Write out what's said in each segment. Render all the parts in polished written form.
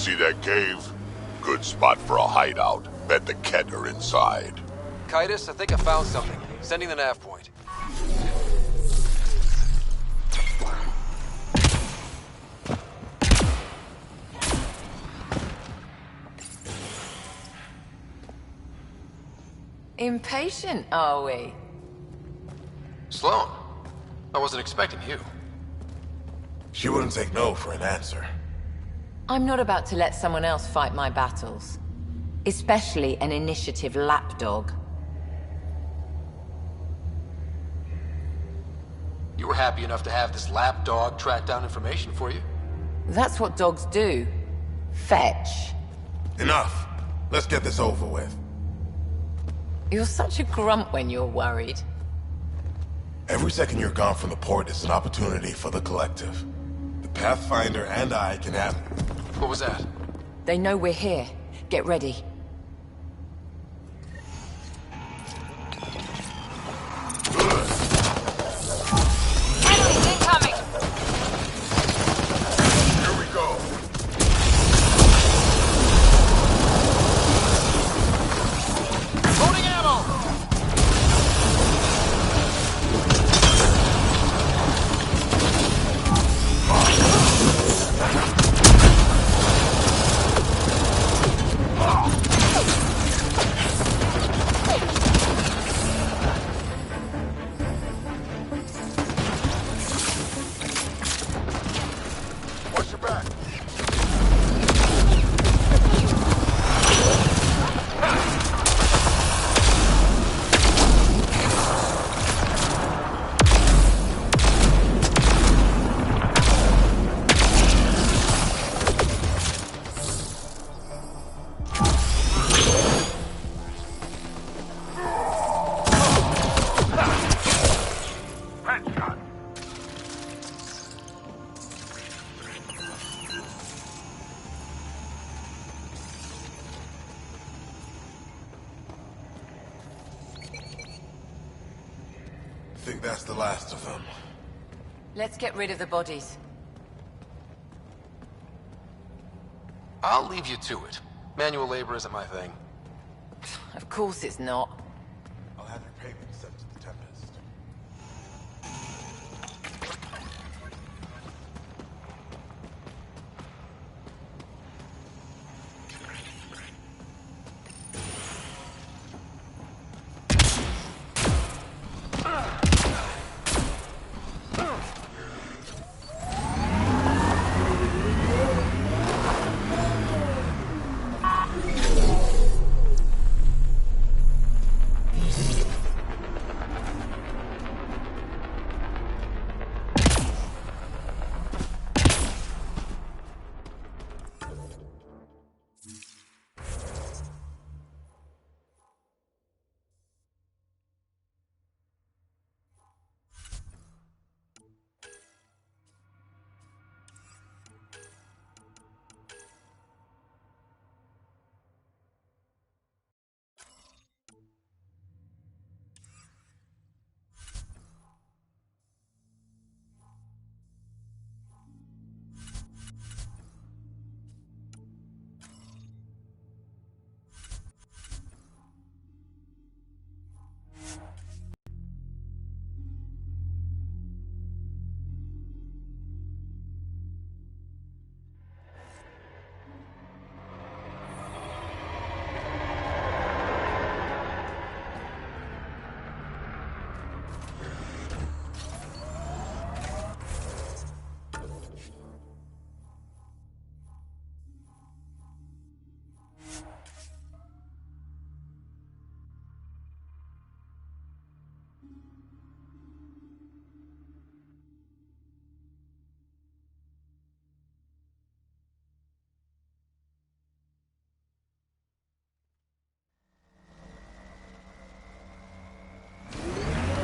See that cave? Good spot for a hideout. Bet the Ket are inside. Kitus, I think I found something. Sending the nav point. Impatient, are we? Sloan, I wasn't expecting you. She wouldn't take no for an answer. I'm not about to let someone else fight my battles. Especially an initiative lapdog. You were happy enough to have this lapdog track down information for you. That's what dogs do. Fetch. Enough. Let's get this over with. You're such a grump when you're worried. Every second you're gone from the port is an opportunity for the collective. The Pathfinder and I can have... What was that? They know we're here. Get ready. Enemy incoming! Here we go. Loading ammo! Watch your back. I think that's the last of them. Let's get rid of the bodies. I'll leave you to it. Manual labor isn't my thing. Of course it's not. I'll have your payment sent to the Tempest.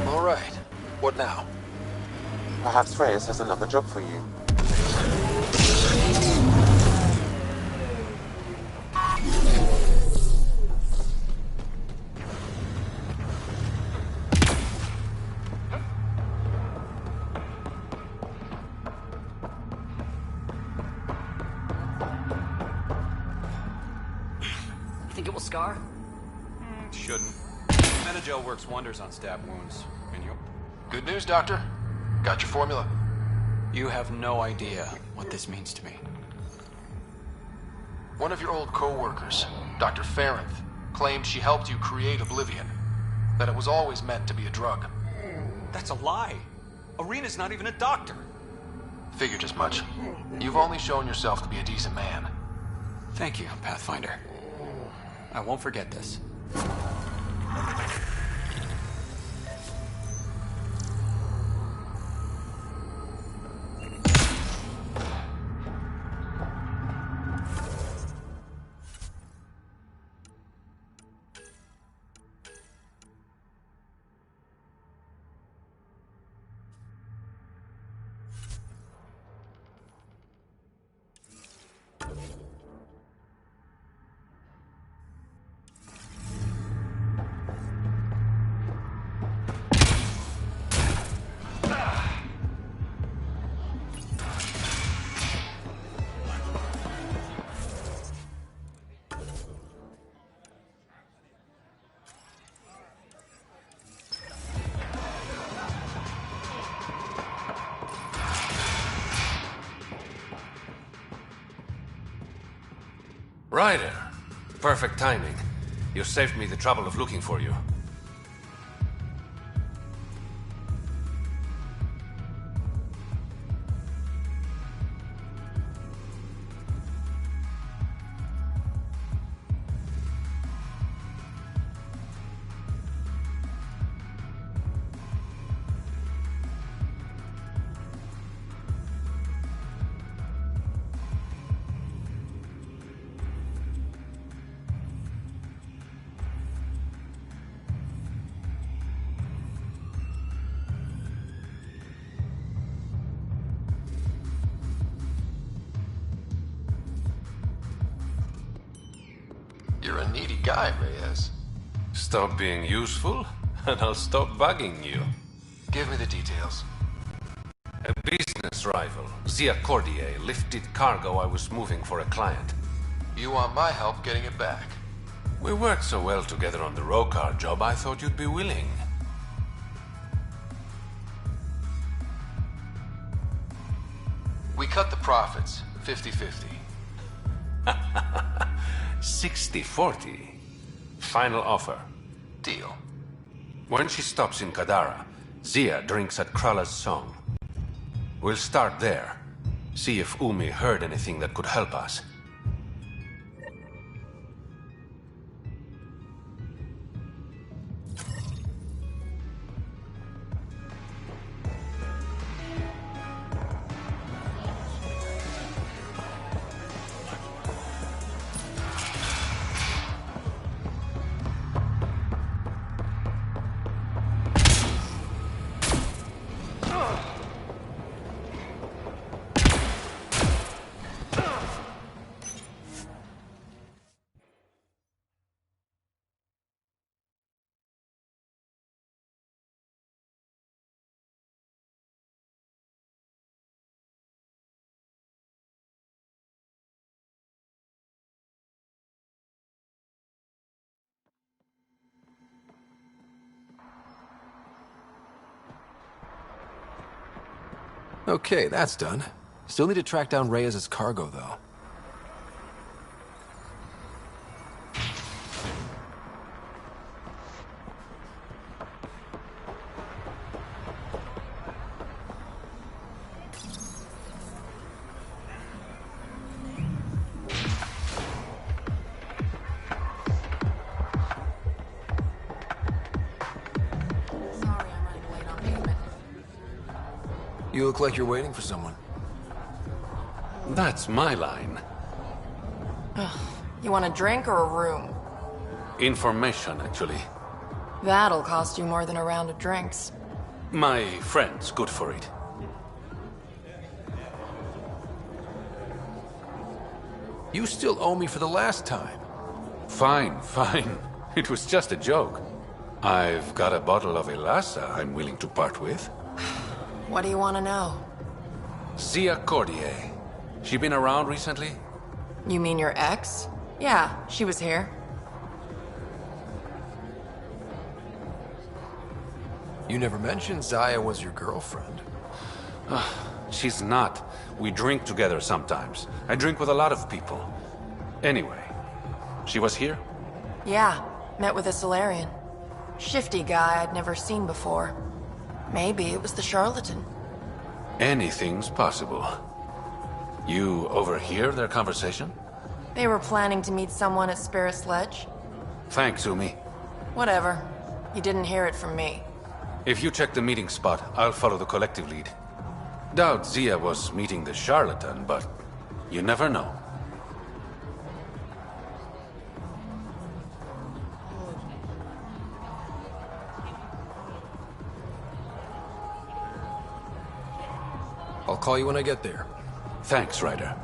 All right. What now? Perhaps Reyes has another job for you. scar? Shouldn't. Metagel works wonders on stab wounds. And you? Good news, Doctor. Got your formula. You have no idea what this means to me. One of your old co-workers, Dr. Farrenth, claimed she helped you create Oblivion. That it was always meant to be a drug. That's a lie. Arena's not even a doctor. Figured as much. You've only shown yourself to be a decent man. Thank you, Pathfinder. I won't forget this. Ryder. Perfect timing. You saved me the trouble of looking for you. You're a needy guy, Reyes. Stop being useful, and I'll stop bugging you. Give me the details. A business rival, Zia Cordier, lifted cargo I was moving for a client. You want my help getting it back? We worked so well together on the Rokar job, I thought you'd be willing. We cut the profits, 50-50. 60-40. Final offer. Deal. When she stops in Kadara, Zia drinks at Krala's song. We'll start there. See if Umi heard anything that could help us. Okay, that's done. Still need to track down Reyes' cargo, though. You look like you're waiting for someone. That's my line. You want a drink or a room? Information, actually. That'll cost you more than a round of drinks. My friend's good for it. You still owe me for the last time. Fine, fine. It was just a joke. I've got a bottle of Elasa I'm willing to part with. What do you want to know? Zia Cordier. She been around recently? You mean your ex? Yeah, she was here. You never mentioned Zaya was your girlfriend. She's not. We drink together sometimes. I drink with a lot of people. Anyway, she was here? Yeah, met with a Solarian. Shifty guy I'd never seen before. Maybe it was the charlatan. Anything's possible. You overhear their conversation? They were planning to meet someone at Spirit's Ledge. Thanks, Umi. Whatever. You didn't hear it from me. If you check the meeting spot, I'll follow the collective lead. Doubt Zia was meeting the charlatan, but you never know. I'll call you when I get there. Thanks, Ryder.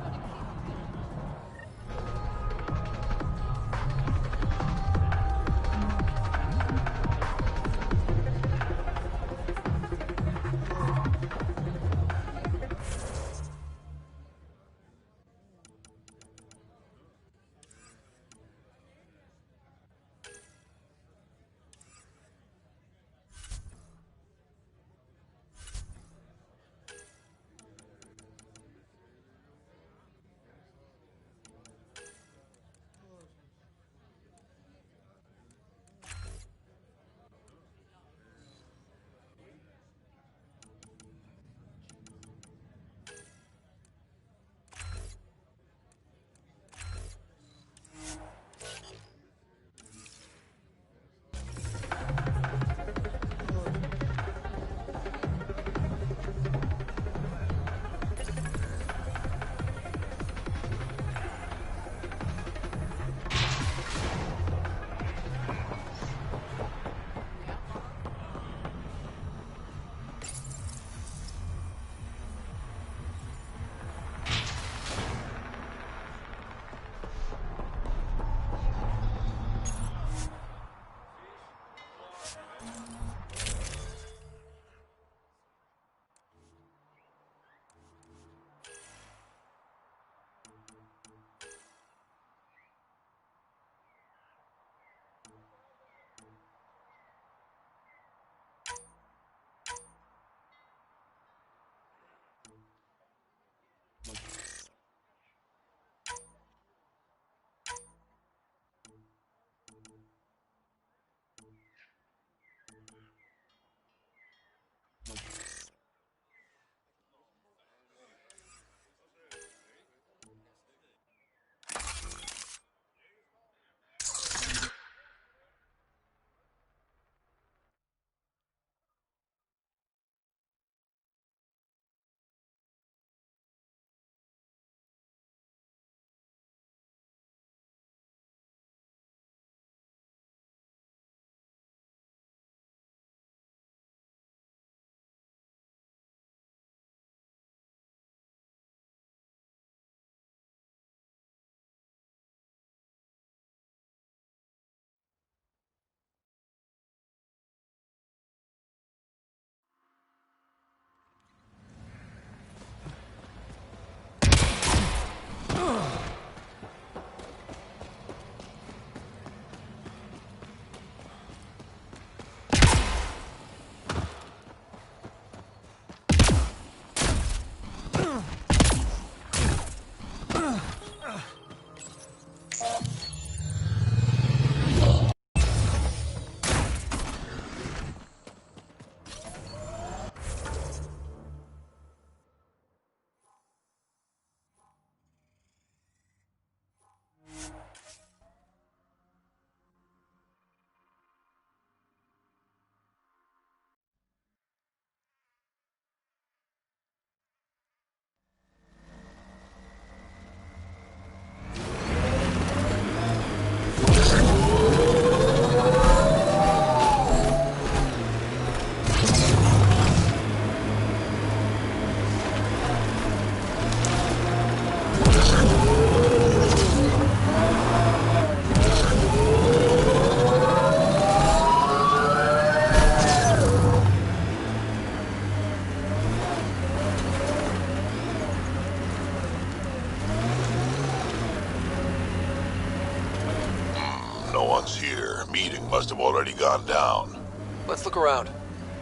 No one's here. Meeting must have already gone down. Let's look around.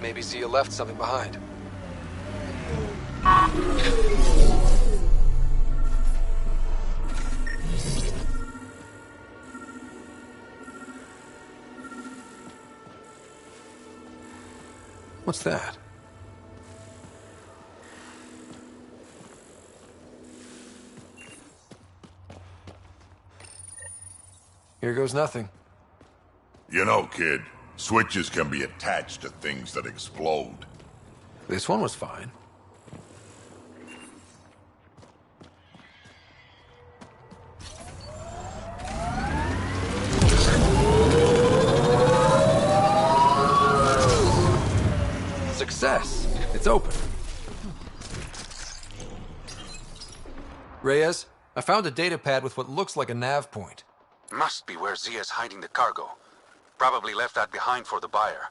Maybe Zia left something behind. What's that? Here goes nothing. You know, kid, switches can be attached to things that explode. This one was fine. Success. It's open. Reyes, I found a data pad with what looks like a nav point. Must be where Zia's hiding the cargo. Probably left that behind for the buyer.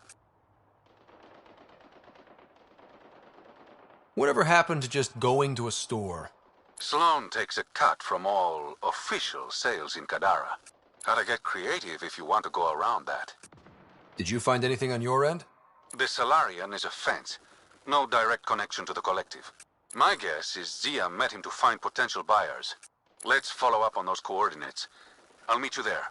Whatever happened to just going to a store? Sloan takes a cut from all official sales in Kadara. Gotta get creative if you want to go around that. Did you find anything on your end? The Salarian is a fence. No direct connection to the collective. My guess is Zia met him to find potential buyers. Let's follow up on those coordinates. I'll meet you there.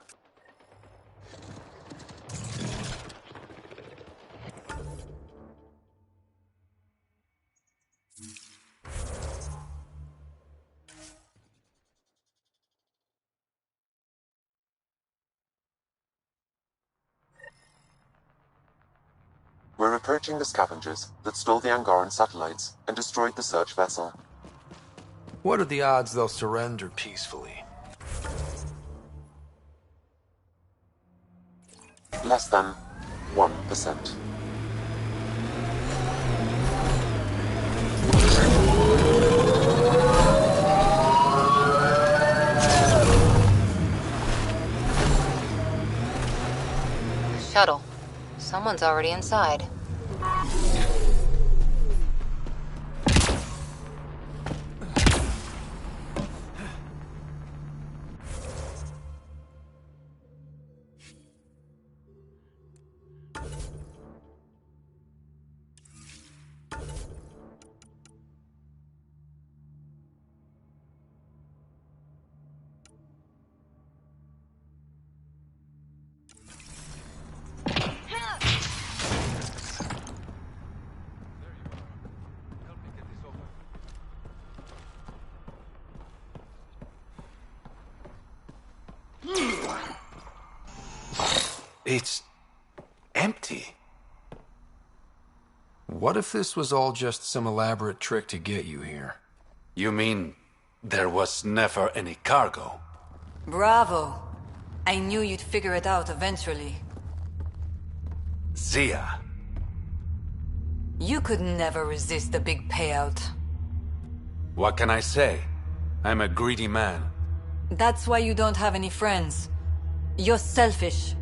We're approaching the scavengers that stole the Angaran satellites and destroyed the search vessel. What are the odds they'll surrender peacefully? Less than 1%. Shuttle. Someone's already inside. It's empty. What if this was all just some elaborate trick to get you here? You mean there was never any cargo? Bravo. I knew you'd figure it out eventually. Zia. You could never resist the big payout. What can I say? I'm a greedy man. That's why you don't have any friends. You're selfish.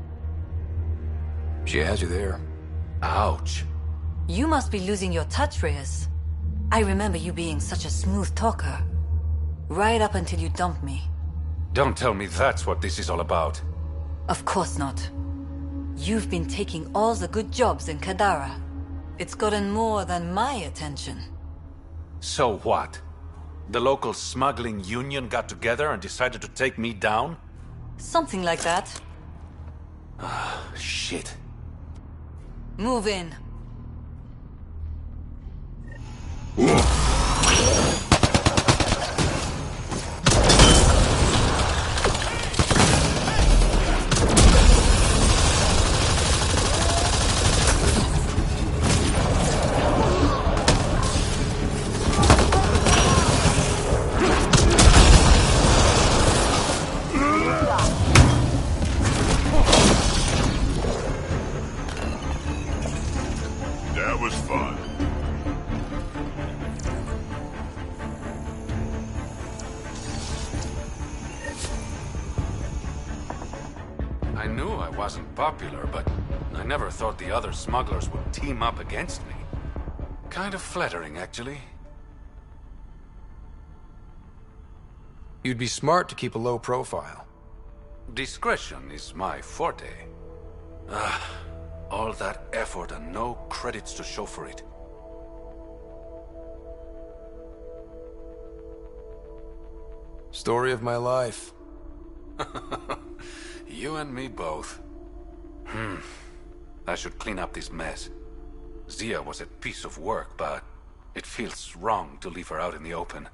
She has you there. Ouch. You must be losing your touch, Reyes. I remember you being such a smooth talker. Right up until you dumped me. Don't tell me that's what this is all about. Of course not. You've been taking all the good jobs in Kadara. It's gotten more than my attention. So what? The local smuggling union got together and decided to take me down? Something like that. Shit. Move in. That was fun. I knew I wasn't popular, but I never thought the other smugglers would team up against me. Kind of flattering, actually. You'd be smart to keep a low profile. Discretion is my forte. All that effort and no credits to show for it. Story of my life. You and me both. I should clean up this mess. Zia was a piece of work, but it feels wrong to leave her out in the open.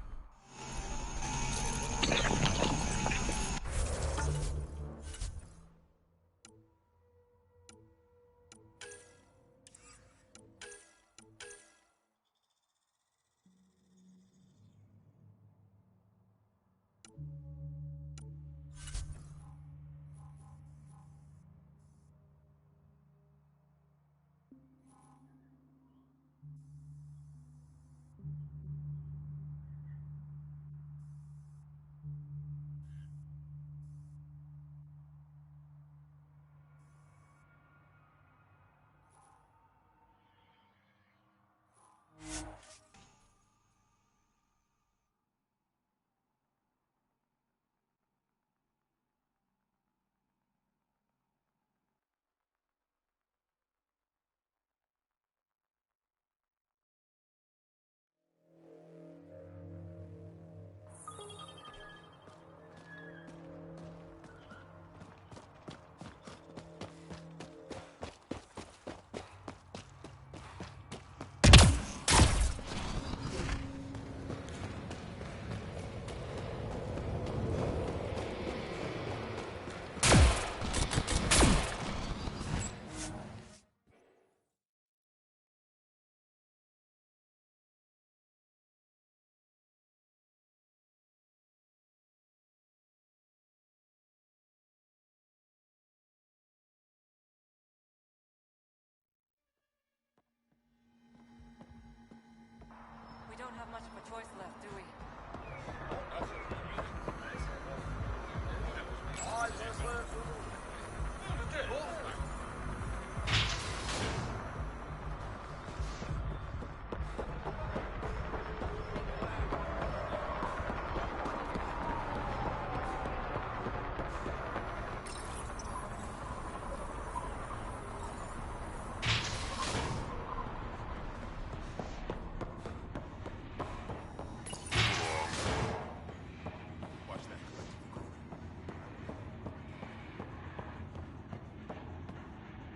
We don't have much of a choice left, do we?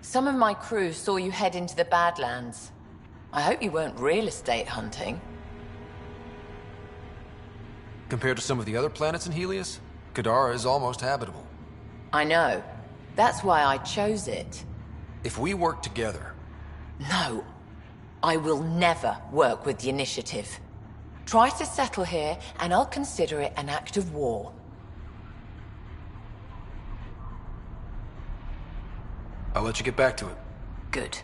Some of my crew saw you head into the Badlands. I hope you weren't real estate hunting. Compared to some of the other planets in Helios, Kadara is almost habitable. I know. That's why I chose it. If we work together... No. I will never work with the Initiative. Try to settle here, and I'll consider it an act of war. I'll let you get back to it. Good.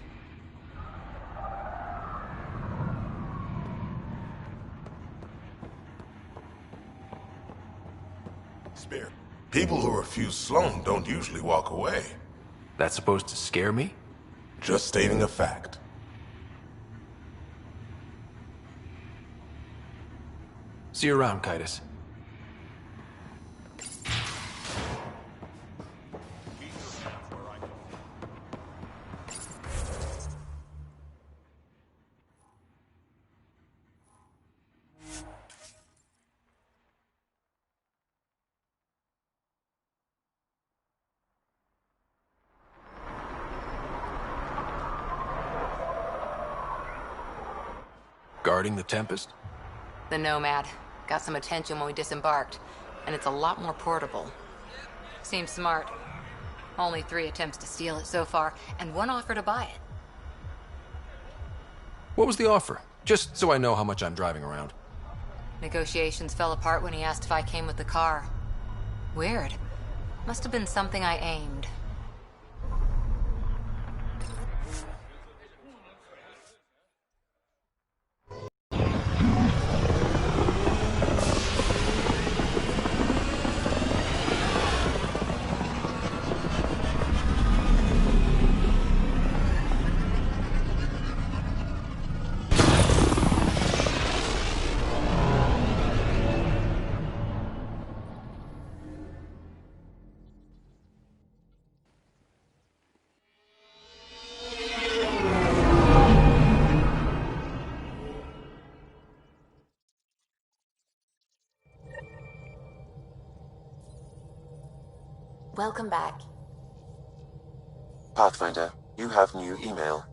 Spear. People who refuse Sloan don't usually walk away. That's supposed to scare me? Just stating a fact. See you around, Kitus. Guarding the Tempest? The Nomad. Got some attention when we disembarked, and it's a lot more portable. Seems smart. Only 3 attempts to steal it so far, and 1 offer to buy it. What was the offer? Just so I know how much I'm driving around. Negotiations fell apart when he asked if I came with the car. Weird. Must have been something I aimed. Welcome back. Pathfinder, you have new email.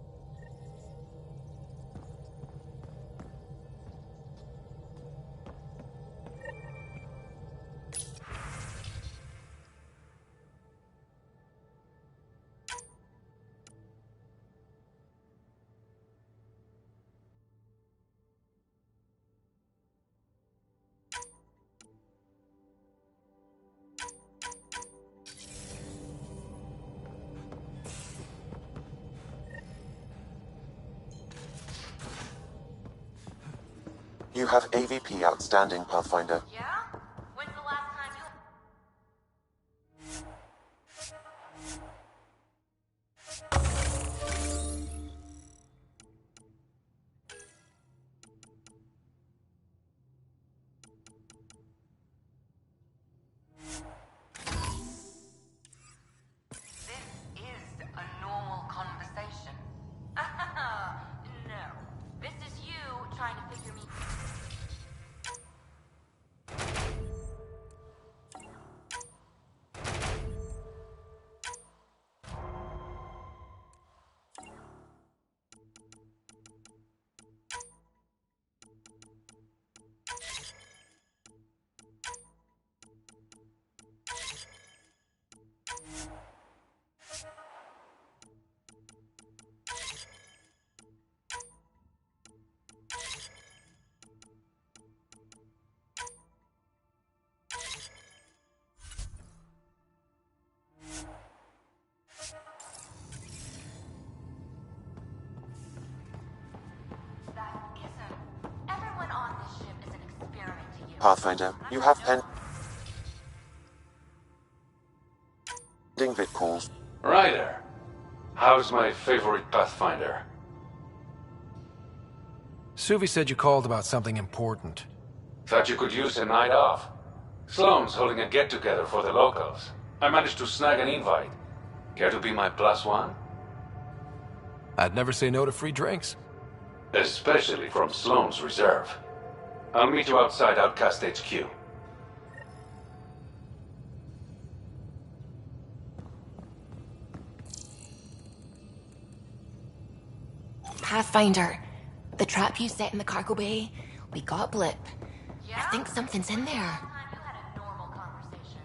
You have AVP outstanding, Pathfinder. Yeah? When's the last time you... This is a normal conversation. No. This is you trying to figure me... Everyone on this ship is an experiment to you. Pathfinder, you have pending vid calls. Ryder, how's my favorite Pathfinder? Suvi said you called about something important. Thought you could use a night off. Sloane's holding a get-together for the locals. I managed to snag an invite. Care to be my +1? I'd never say no to free drinks. Especially from Sloane's reserve. I'll meet you outside Outcast HQ. Pathfinder, the trap you set in the cargo bay, we got a blip. Yeah? I think something's in there. Last time you had a normal conversation.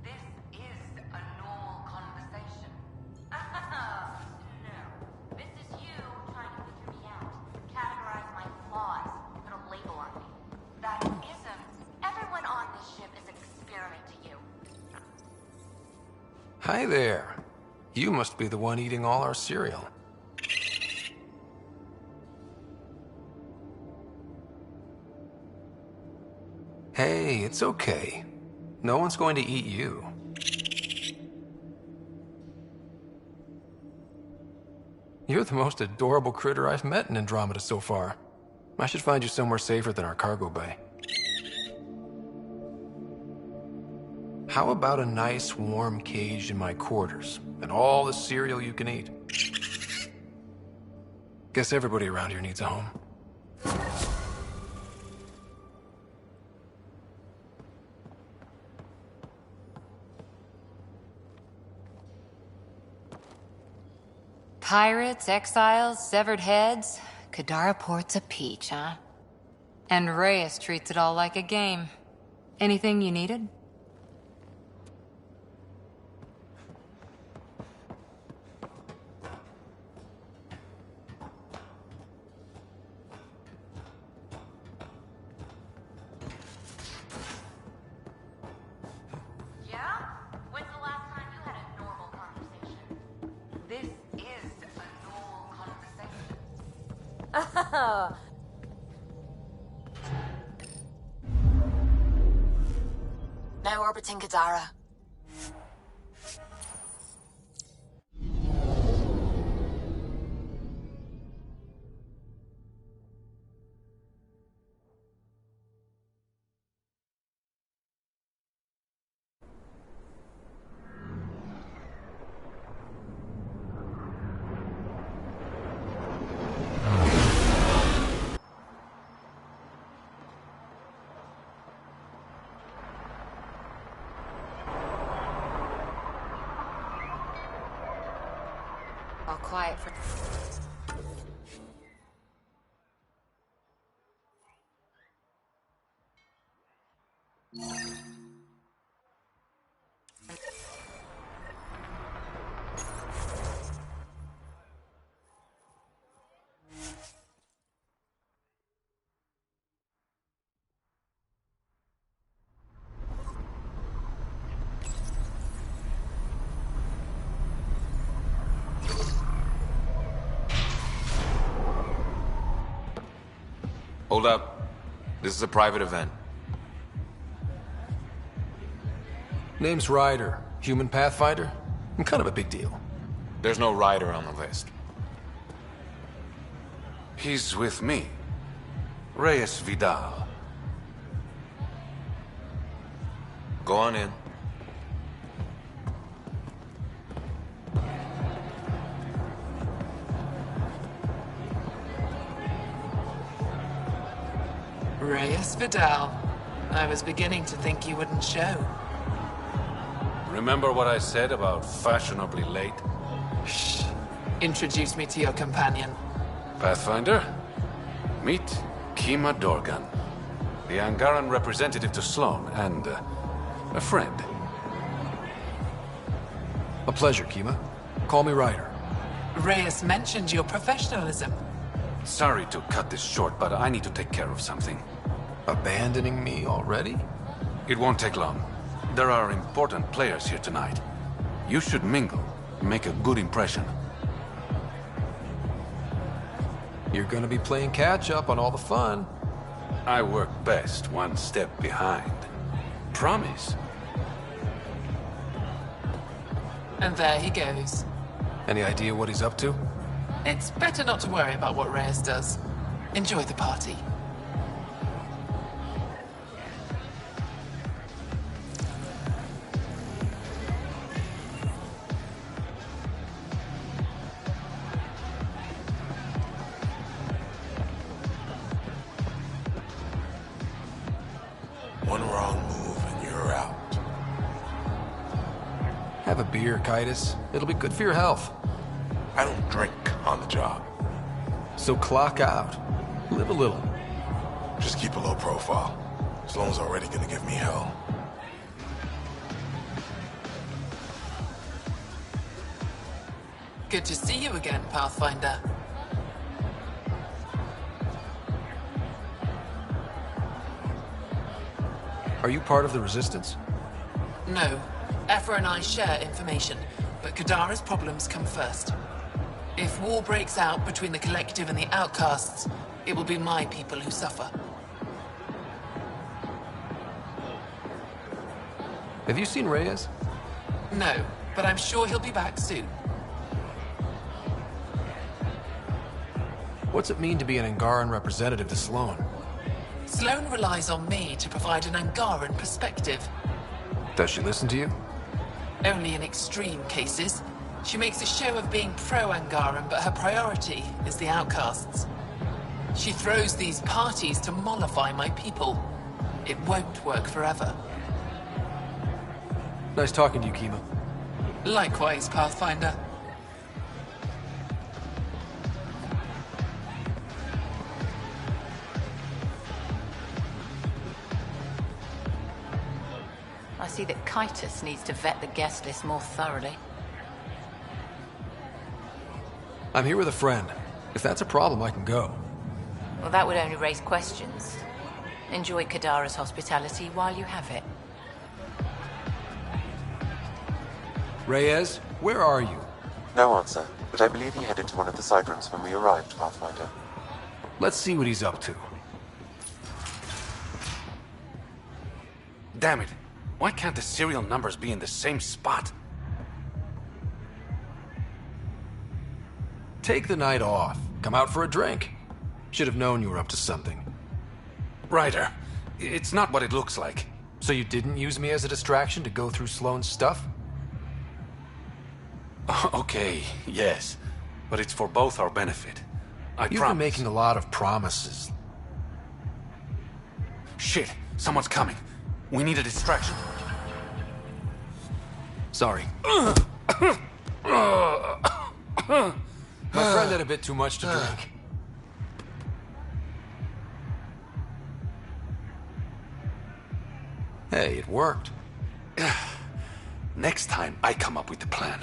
This is a normal conversation. No. This is you trying to figure me out. Categorize my flaws. Put a label on me. That ism. Everyone on this ship is an experiment to you. Hi there. You must be the one eating all our cereal. Hey, it's okay. No one's going to eat you. You're the most adorable critter I've met in Andromeda so far. I should find you somewhere safer than our cargo bay. How about a nice warm cage in my quarters, and all the cereal you can eat? Guess everybody around here needs a home. Pirates, exiles, severed heads. Kadara port's a peach, huh? And Reyes treats it all like a game. Anything you needed? Yeah? When's the last time you had a normal conversation? This is a normal conversation. Now orbiting Kadara. All quiet for... Hold up. This is a private event. Name's Ryder. Human Pathfinder. I'm kind of a big deal. There's no rider on the list. He's with me. Reyes Vidal. Go on in. Reyes Vidal. I was beginning to think you wouldn't show. Remember what I said about fashionably late? Shh. Introduce me to your companion. Pathfinder, meet Kima Dorgan, the Angaran representative to Sloan, and a friend. A pleasure, Kima. Call me Ryder. Reyes mentioned your professionalism. Sorry to cut this short, but I need to take care of something. Abandoning me already? It won't take long. There are important players here tonight. You should mingle, make a good impression. You're gonna be playing catch-up on all the fun. I work best one step behind. Promise. And there he goes. Any idea what he's up to? It's better not to worry about what Reyes does. Enjoy the party. One wrong move and you're out. Have a beer, Kitus. It'll be good for your health. I don't drink on the job. So clock out. Live a little. Just keep a low profile. Sloan's already gonna give me hell. Good to see you again, Pathfinder. Are you part of the Resistance? No. Ephra and I share information, but Kadara's problems come first. If war breaks out between the Collective and the Outcasts, it will be my people who suffer. Have you seen Reyes? No, but I'm sure he'll be back soon. What's it mean to be an Angaran representative to Sloan? Sloan relies on me to provide an Angaran perspective. Does she listen to you? Only in extreme cases. She makes a show of being pro-Angaran, but her priority is the Outcasts. She throws these parties to mollify my people. It won't work forever. Nice talking to you, Kima. Likewise, Pathfinder. I see that Kitus needs to vet the guest list more thoroughly. I'm here with a friend. If that's a problem, I can go. Well, that would only raise questions. Enjoy Kadara's hospitality while you have it. Reyes, where are you? No answer, but I believe he headed to one of the side rooms when we arrived, Pathfinder. Let's see what he's up to. Damn it. Why can't the serial numbers be in the same spot? Take the night off. Come out for a drink. Should have known you were up to something. Ryder, it's not what it looks like. So you didn't use me as a distraction to go through Sloan's stuff? Okay, yes. But it's for both our benefit. I You've promise. been making a lot of promises. Shit, someone's coming. We need a distraction. Sorry. My friend had a bit too much to drink. Hey, it worked. Next time, I come up with the plan.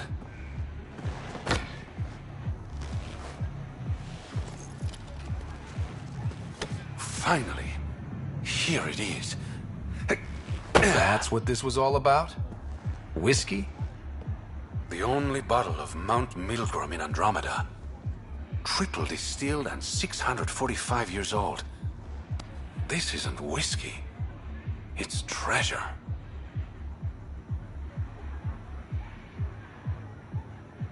Finally, here it is. That's what this was all about? Whiskey? The only bottle of Mount Milgrom in Andromeda. Triple distilled and 645 years old. This isn't whiskey. It's treasure.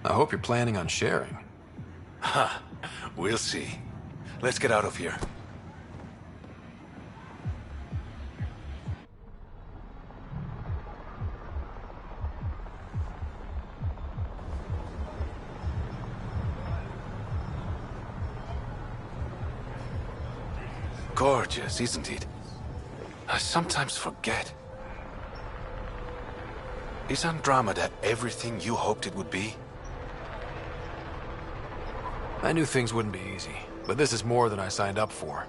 I hope you're planning on sharing. Ha! We'll see. Let's get out of here. Gorgeous, isn't it? I sometimes forget. Is Andromeda everything you hoped it would be? I knew things wouldn't be easy, but this is more than I signed up for.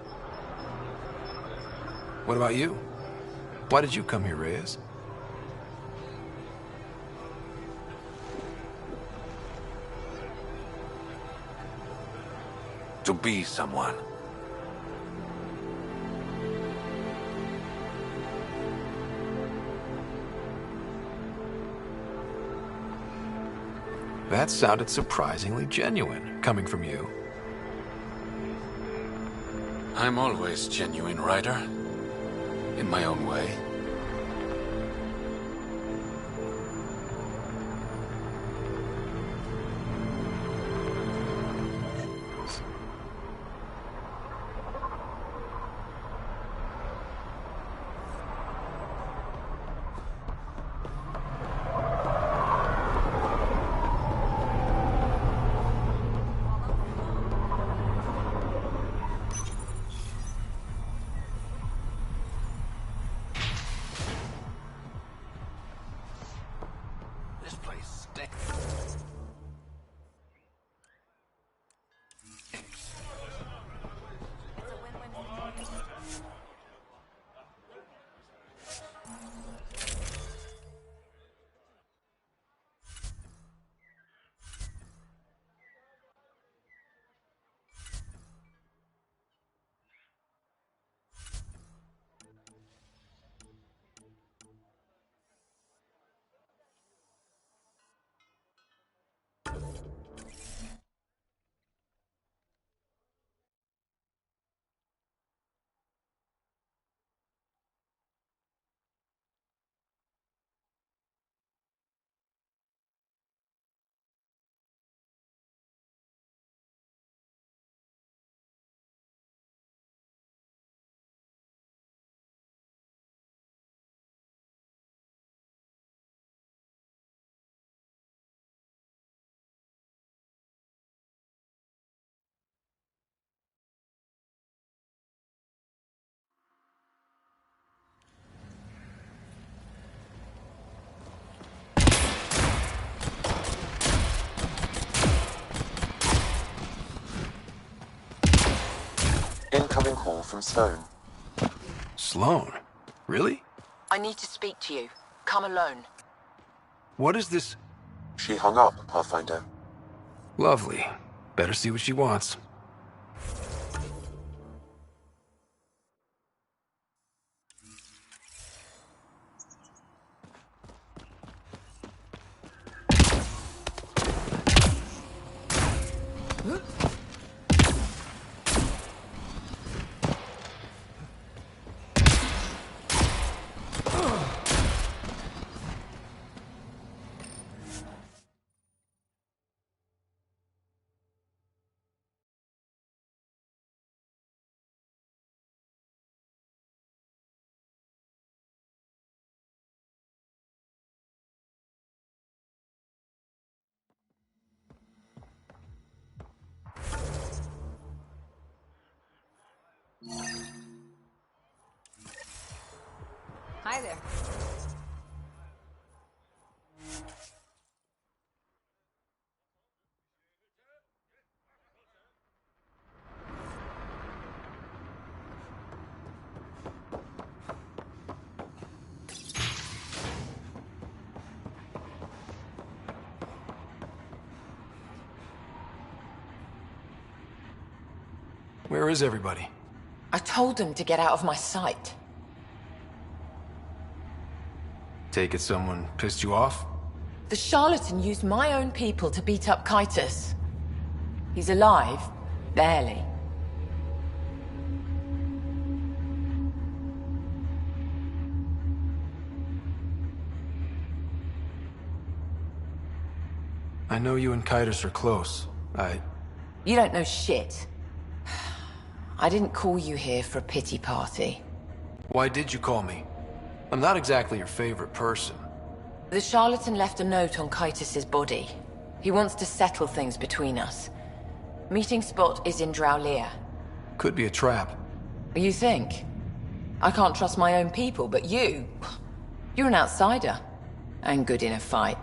What about you? Why did you come here, Reyes? To be someone. That sounded surprisingly genuine, coming from you. I'm always genuine, Ryder. In my own way. This place stinks. Incoming call from Stone. Sloan? Really? I need to speak to you. Come alone. What is this? She hung up, Pathfinder. Lovely. Better see what she wants. Hi there. Where is everybody? I told them to get out of my sight. Take it someone pissed you off? The charlatan used my own people to beat up Kitus. He's alive, barely. I know you and Kitus are close. You don't know shit. I didn't call you here for a pity party. Why did you call me? I'm not exactly your favorite person. The charlatan left a note on Kitus's body. He wants to settle things between us. Meeting spot is in Drowlear. Could be a trap. You think? I can't trust my own people, but you... You're an outsider. And good in a fight.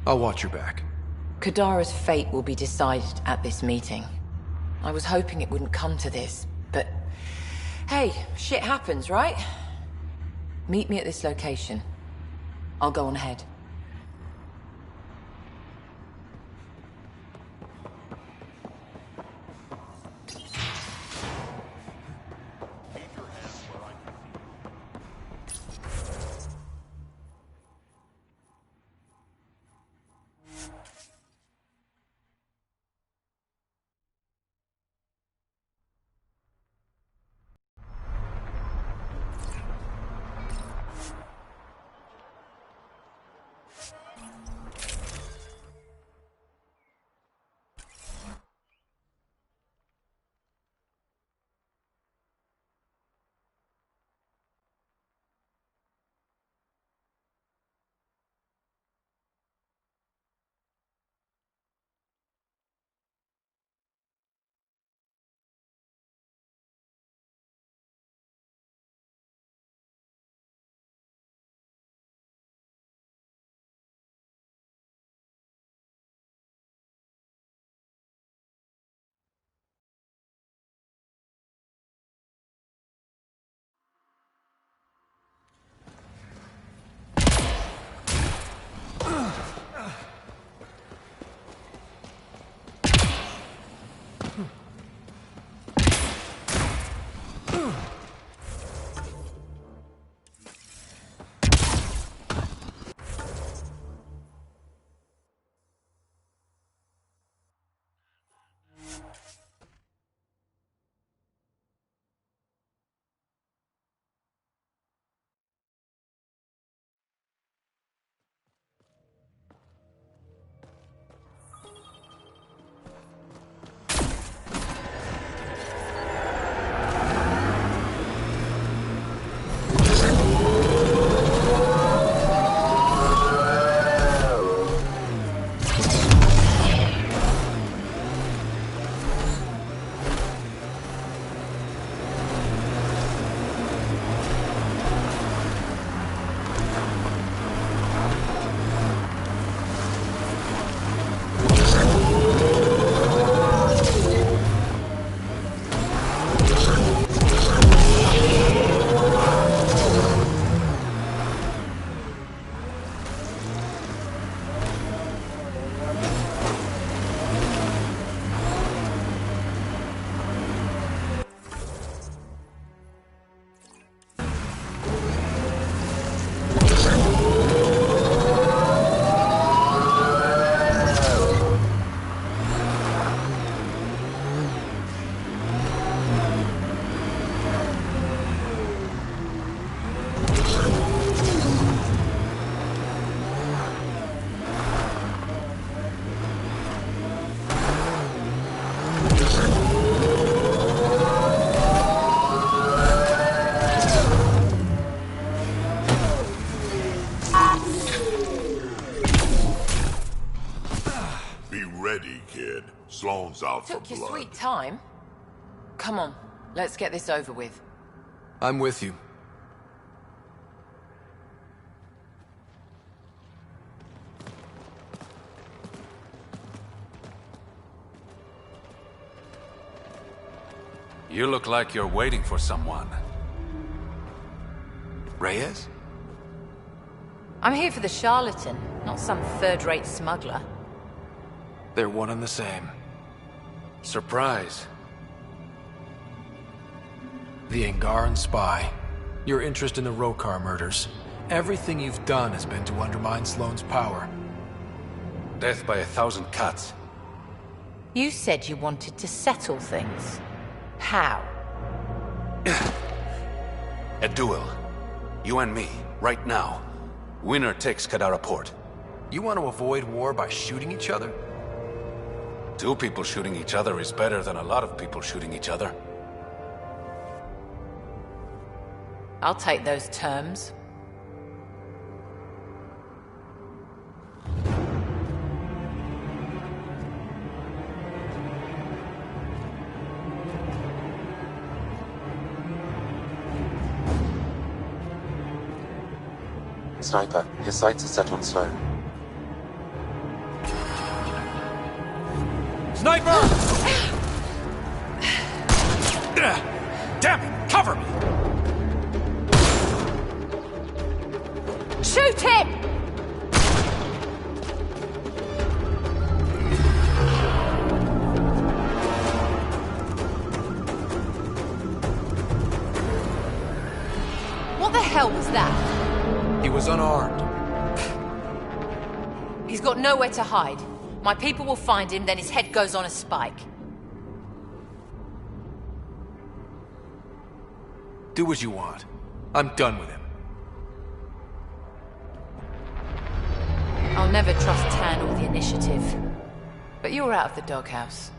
I'll watch your back. Kadara's fate will be decided at this meeting. I was hoping it wouldn't come to this, but... Hey, shit happens, right? Meet me at this location. I'll go on ahead. Sloane's out for Took your blood. sweet time. Come on, let's get this over with. I'm with you. You look like you're waiting for someone. Reyes? I'm here for the charlatan, not some third-rate smuggler. They're one and the same. Surprise. The Angaran spy. Your interest in the Rokar murders. Everything you've done has been to undermine Sloane's power. Death by 1,000 cuts. You said you wanted to settle things. How? A duel. You and me, right now. Winner takes Kadara port. You want to avoid war by shooting each other? 2 people shooting each other is better than a lot of people shooting each other. I'll take those terms. Sniper, his sights are set on Sloane. Sniper! Damn it! Cover me! Shoot him! What the hell was that? He was unarmed. He's got nowhere to hide. My people will find him, then his head goes on a spike. Do what you want. I'm done with him. I'll never trust Tan or the Initiative. But you're out of the doghouse.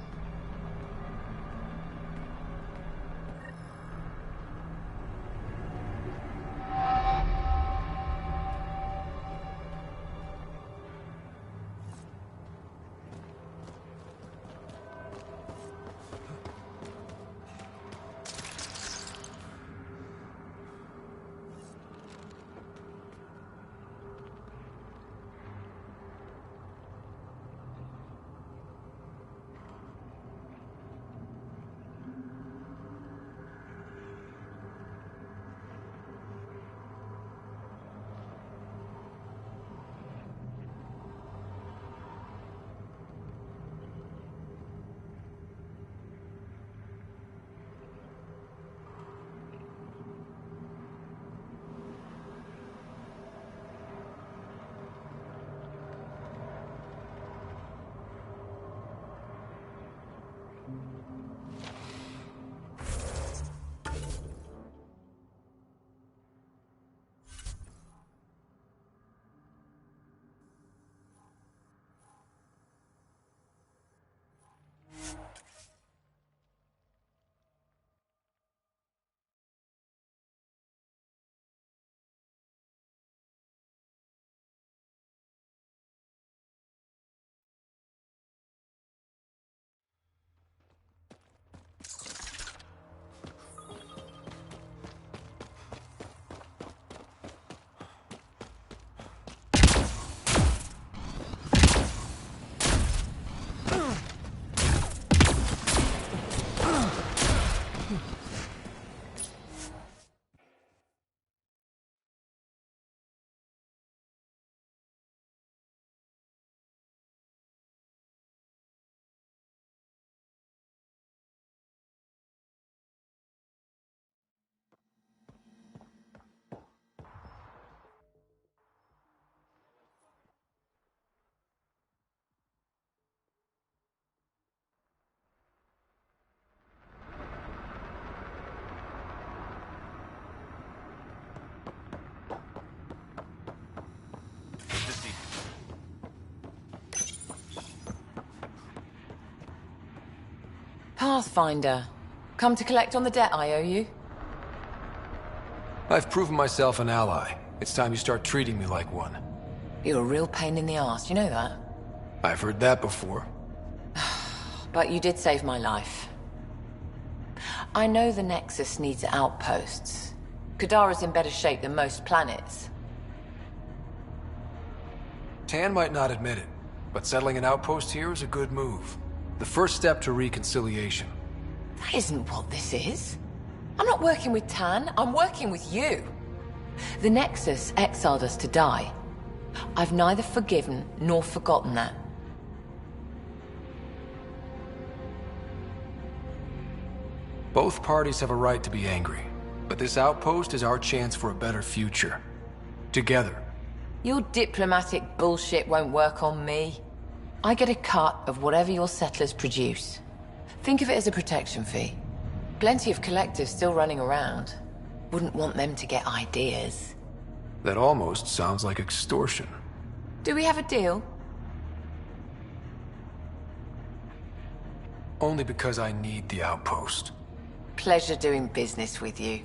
Pathfinder. Come to collect on the debt I owe you? I've proven myself an ally. It's time you start treating me like one. You're a real pain in the arse, you know that? I've heard that before. But you did save my life. I know the Nexus needs outposts. Kadara's in better shape than most planets. Tan might not admit it, but settling an outpost here is a good move. The first step to reconciliation. That isn't what this is. I'm not working with Tan, I'm working with you. The Nexus exiled us to die. I've neither forgiven nor forgotten that. Both parties have a right to be angry, but this outpost is our chance for a better future. Together. Your diplomatic bullshit won't work on me. I get a cut of whatever your settlers produce. Think of it as a protection fee. Plenty of collectives still running around. Wouldn't want them to get ideas. That almost sounds like extortion. Do we have a deal? Only because I need the outpost. Pleasure doing business with you.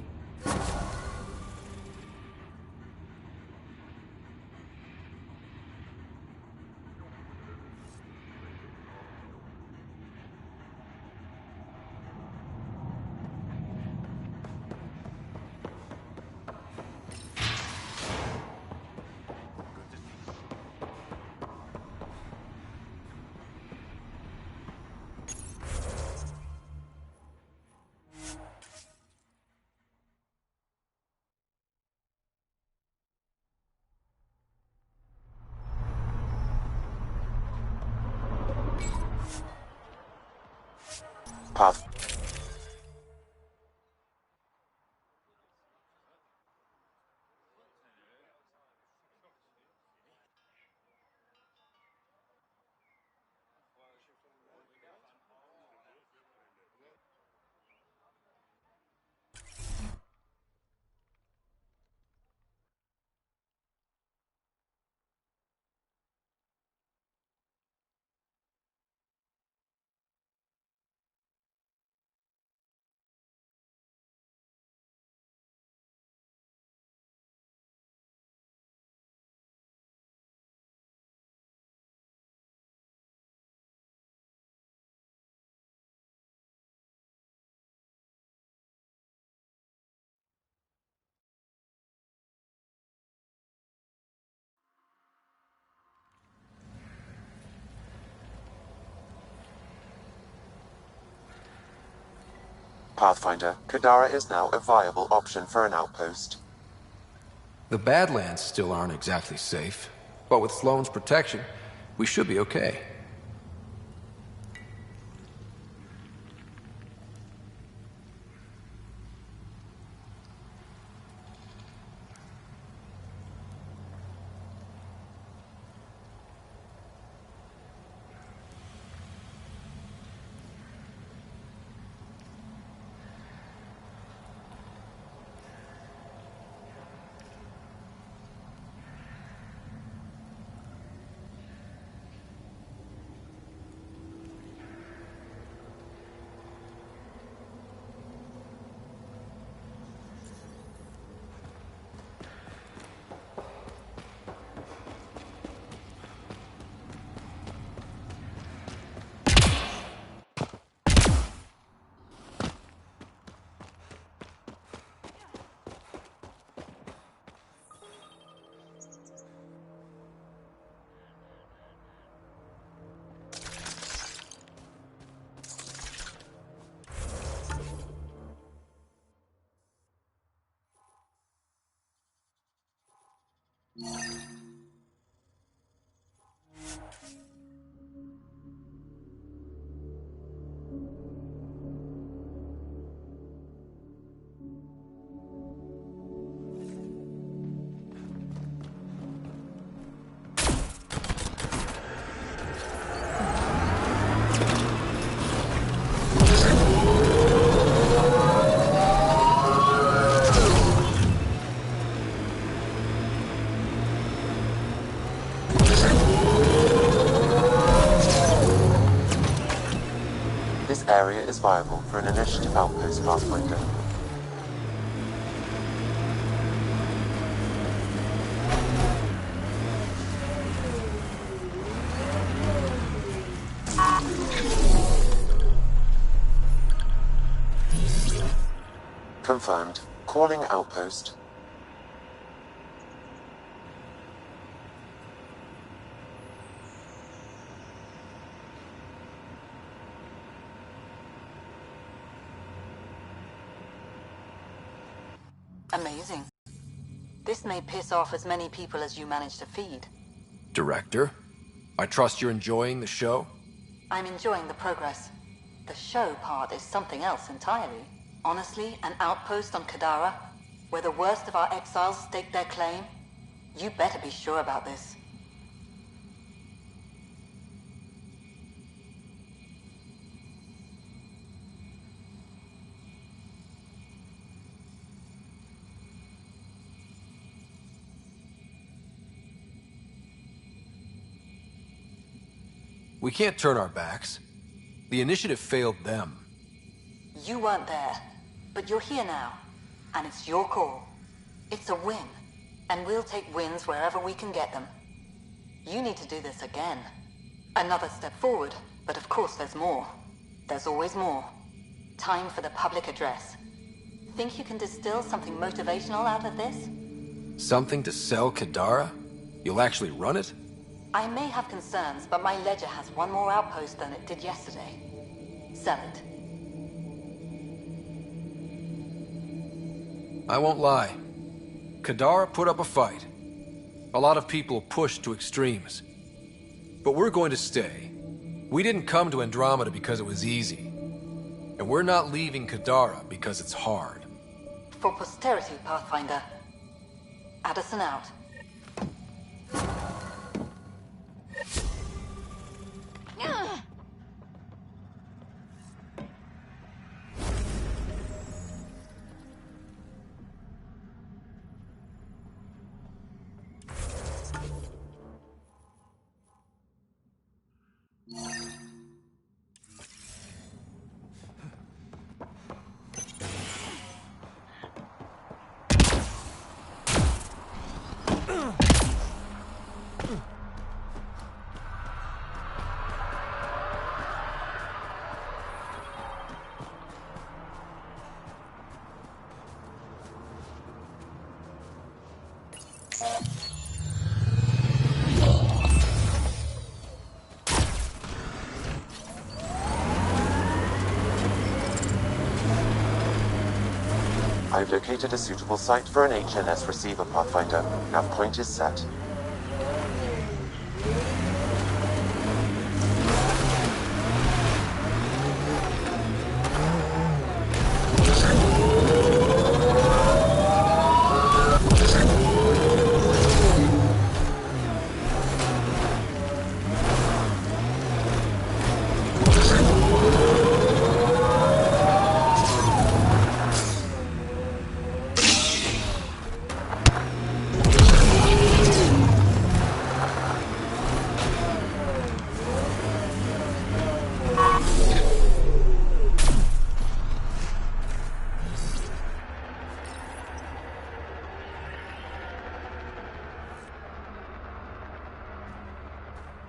Path. Pathfinder, Kadara is now a viable option for an outpost. The Badlands still aren't exactly safe, but with Sloane's protection, we should be okay. This area is viable for an initiative outpost, Pathfinder. Confirmed. Calling outpost. Amazing. This may piss off as many people as you manage to feed. Director, I trust you're enjoying the show? I'm enjoying the progress. The show part is something else entirely. Honestly, an outpost on Kadara, where the worst of our exiles stake their claim, you better be sure about this. We can't turn our backs. The initiative failed them. You weren't there, but you're here now, and it's your call. It's a win, and we'll take wins wherever we can get them. You need to do this again. Another step forward, but of course there's more. There's always more. Time for the public address. Think you can distill something motivational out of this? Something to sell Kadara? You'll actually run it? I may have concerns, but my ledger has one more outpost than it did yesterday. Sell it. I won't lie. Kadara put up a fight. A lot of people pushed to extremes. But we're going to stay. We didn't come to Andromeda because it was easy. And we're not leaving Kadara because it's hard. For posterity, Pathfinder. Addison out. I've located a suitable site for an HNS receiver, Pathfinder. Now point is set.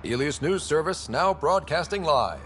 Helios News Service now broadcasting live.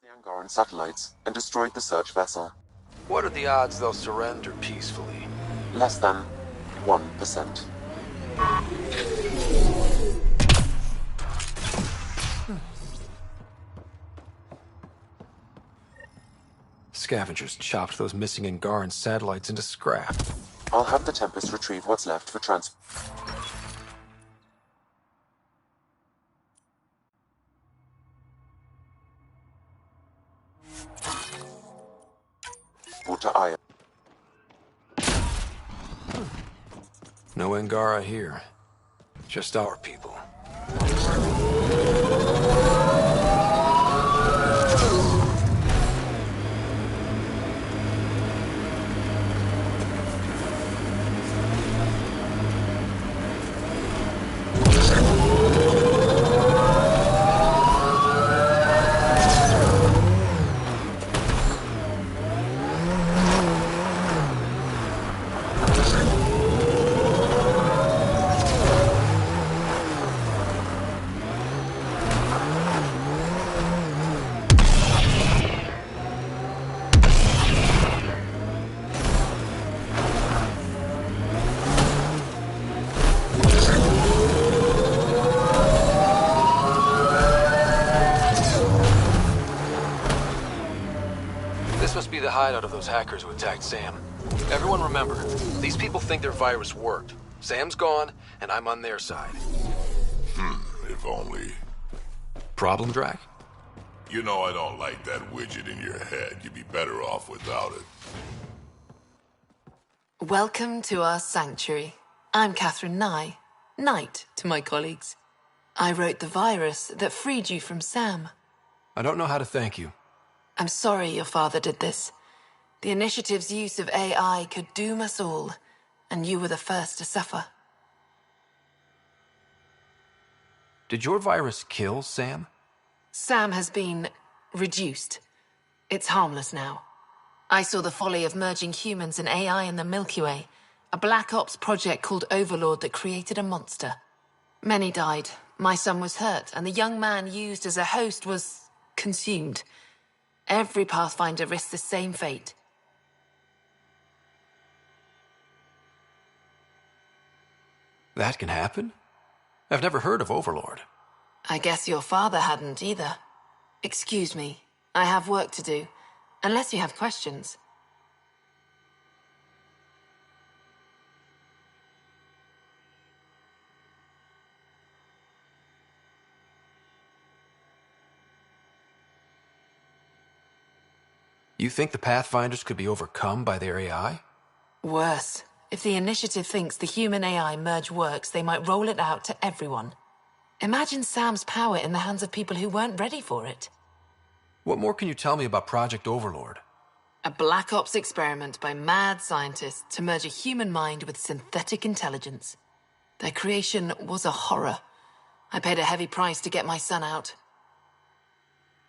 The Angaran satellites and destroyed the search vessel. What are the odds they'll surrender peacefully? Less than 1%. Scavengers chopped those missing Angaran satellites into scrap. I'll have the Tempest retrieve what's left for transport to Aya. No Angara here. Just our people. This must be the hideout of those hackers who attacked Sam. Everyone remember, these people think their virus worked. Sam's gone, and I'm on their side. If only. Problem, Drac? You know I don't like that widget in your head. You'd be better off without it. Welcome to our sanctuary. I'm Catherine Nye, Knight to my colleagues. I wrote the virus that freed you from Sam. I don't know how to thank you. I'm sorry your father did this. The Initiative's use of AI could doom us all, and you were the first to suffer. Did your virus kill Sam? Sam has been reduced. It's harmless now. I saw the folly of merging humans and AI in the Milky Way, a Black Ops project called Overlord that created a monster. Many died. My son was hurt, and the young man used as a host was consumed. Every Pathfinder risks the same fate. That can happen? I've never heard of Overlord. I guess your father hadn't either. Excuse me, I have work to do. Unless you have questions. You think the Pathfinders could be overcome by their AI? Worse. If the Initiative thinks the human-AI merge works, they might roll it out to everyone. Imagine Sam's power in the hands of people who weren't ready for it. What more can you tell me about Project Overlord? A Black Ops experiment by mad scientists to merge a human mind with synthetic intelligence. Their creation was a horror. I paid a heavy price to get my son out.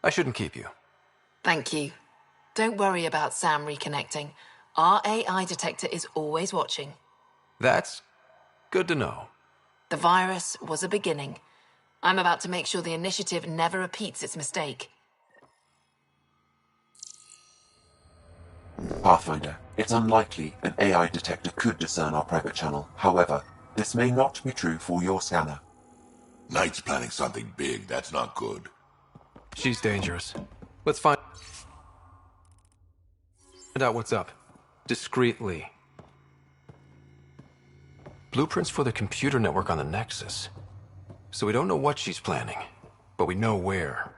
I shouldn't keep you. Thank you. Don't worry about Sam reconnecting. Our AI detector is always watching. That's good to know. The virus was a beginning. I'm about to make sure the Initiative never repeats its mistake. Pathfinder, it's unlikely an AI detector could discern our private channel. However, this may not be true for your scanner. Knight's planning something big. That's not good. She's dangerous. Let's find out what's up. Discreetly. Blueprints for the computer network on the Nexus. So we don't know what she's planning, but we know where.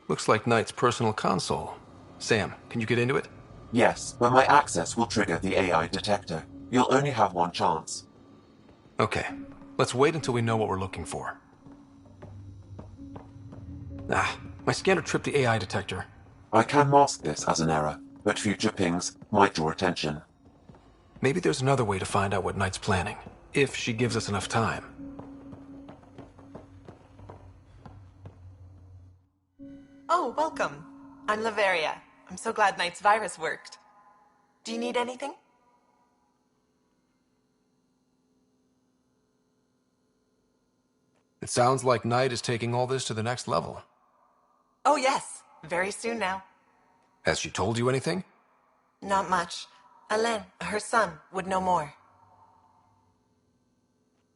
Looks like Knight's personal console. Sam, can you get into it? Yes, but my access will trigger the AI detector. You'll only have one chance. Okay, let's wait until we know what we're looking for. My scanner tripped the AI detector. I can mask this as an error, but future pings might draw attention. Maybe there's another way to find out what Knight's planning, if she gives us enough time. Oh, welcome. I'm Laveria. I'm so glad Knight's virus worked. Do you need anything? It sounds like Knight is taking all this to the next level. Oh, yes. Very soon now. Has she told you anything? Not much. Alain, her son, would know more.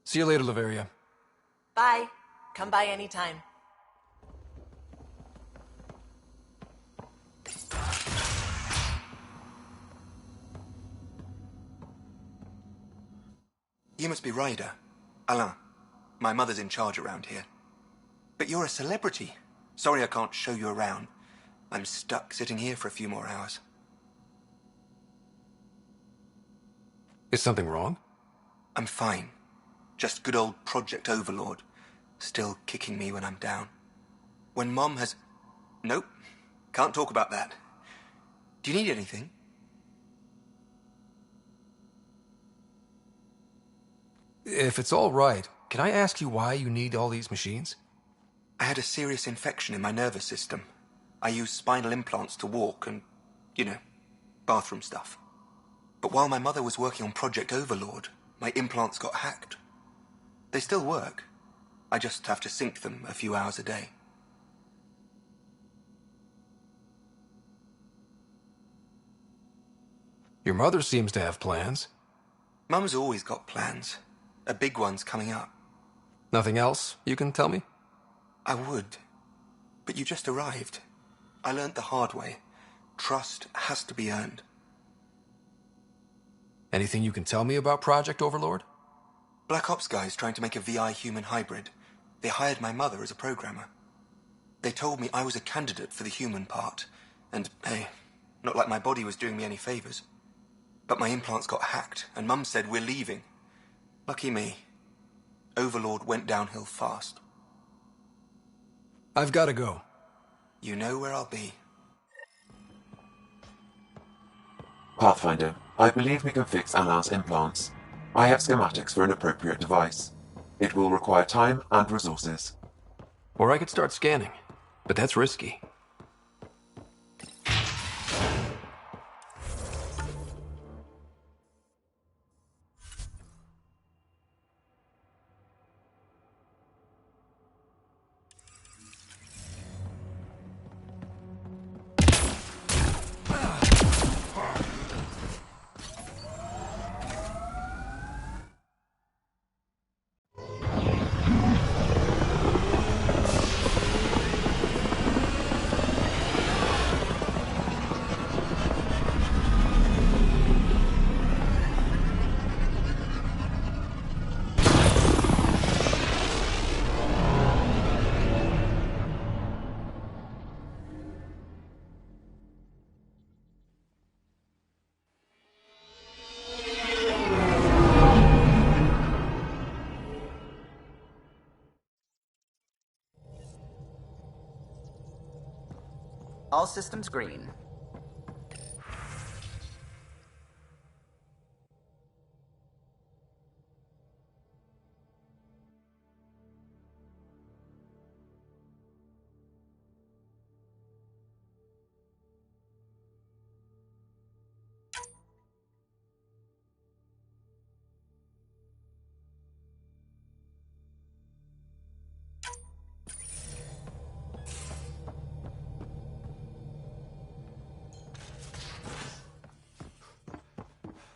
See you later, Laveria. Bye. Come by anytime. You must be Ryder. Alain. My mother's in charge around here. But you're a celebrity. Sorry I can't show you around. I'm stuck sitting here for a few more hours. Is something wrong? I'm fine. Just good old Project Overlord. Still kicking me when I'm down. When Mom has... Nope. Can't talk about that. Do you need anything? If it's all right, can I ask you why you need all these machines? I had a serious infection in my nervous system. I use spinal implants to walk and, you know, bathroom stuff. But while my mother was working on Project Overlord, my implants got hacked. They still work. I just have to sync them a few hours a day. Your mother seems to have plans. Mum's always got plans. A big one's coming up. Nothing else you can tell me? I would. But you just arrived. I learned the hard way. Trust has to be earned. Anything you can tell me about Project Overlord? Black Ops guys trying to make a VI human hybrid. They hired my mother as a programmer. They told me I was a candidate for the human part. And, hey, not like my body was doing me any favors. But my implants got hacked, and Mum said we're leaving. Lucky me. Overlord went downhill fast. I've got to go. You know where I'll be. Pathfinder, I believe we can fix Alain's implants. I have schematics for an appropriate device. It will require time and resources. Or I could start scanning, but that's risky. All systems green.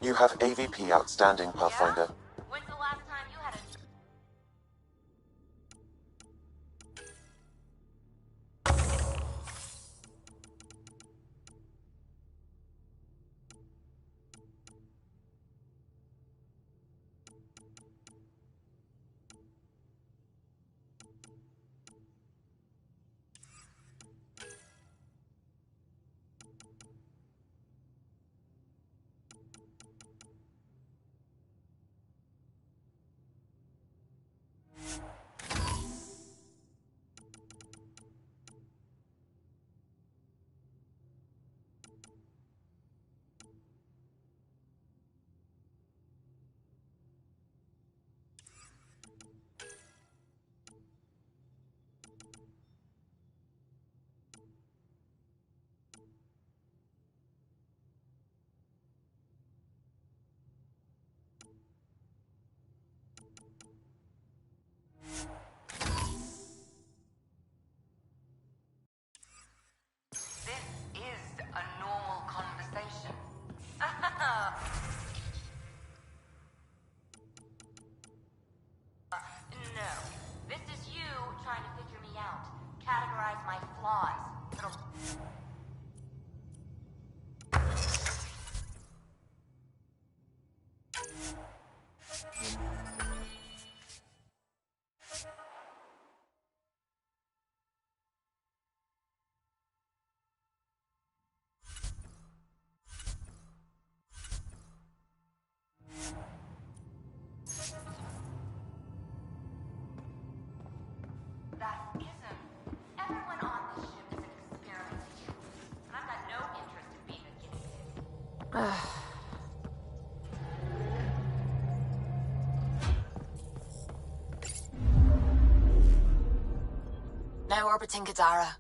You have AVP outstanding, Pathfinder. When's the last time you had a... Now orbiting Kadara.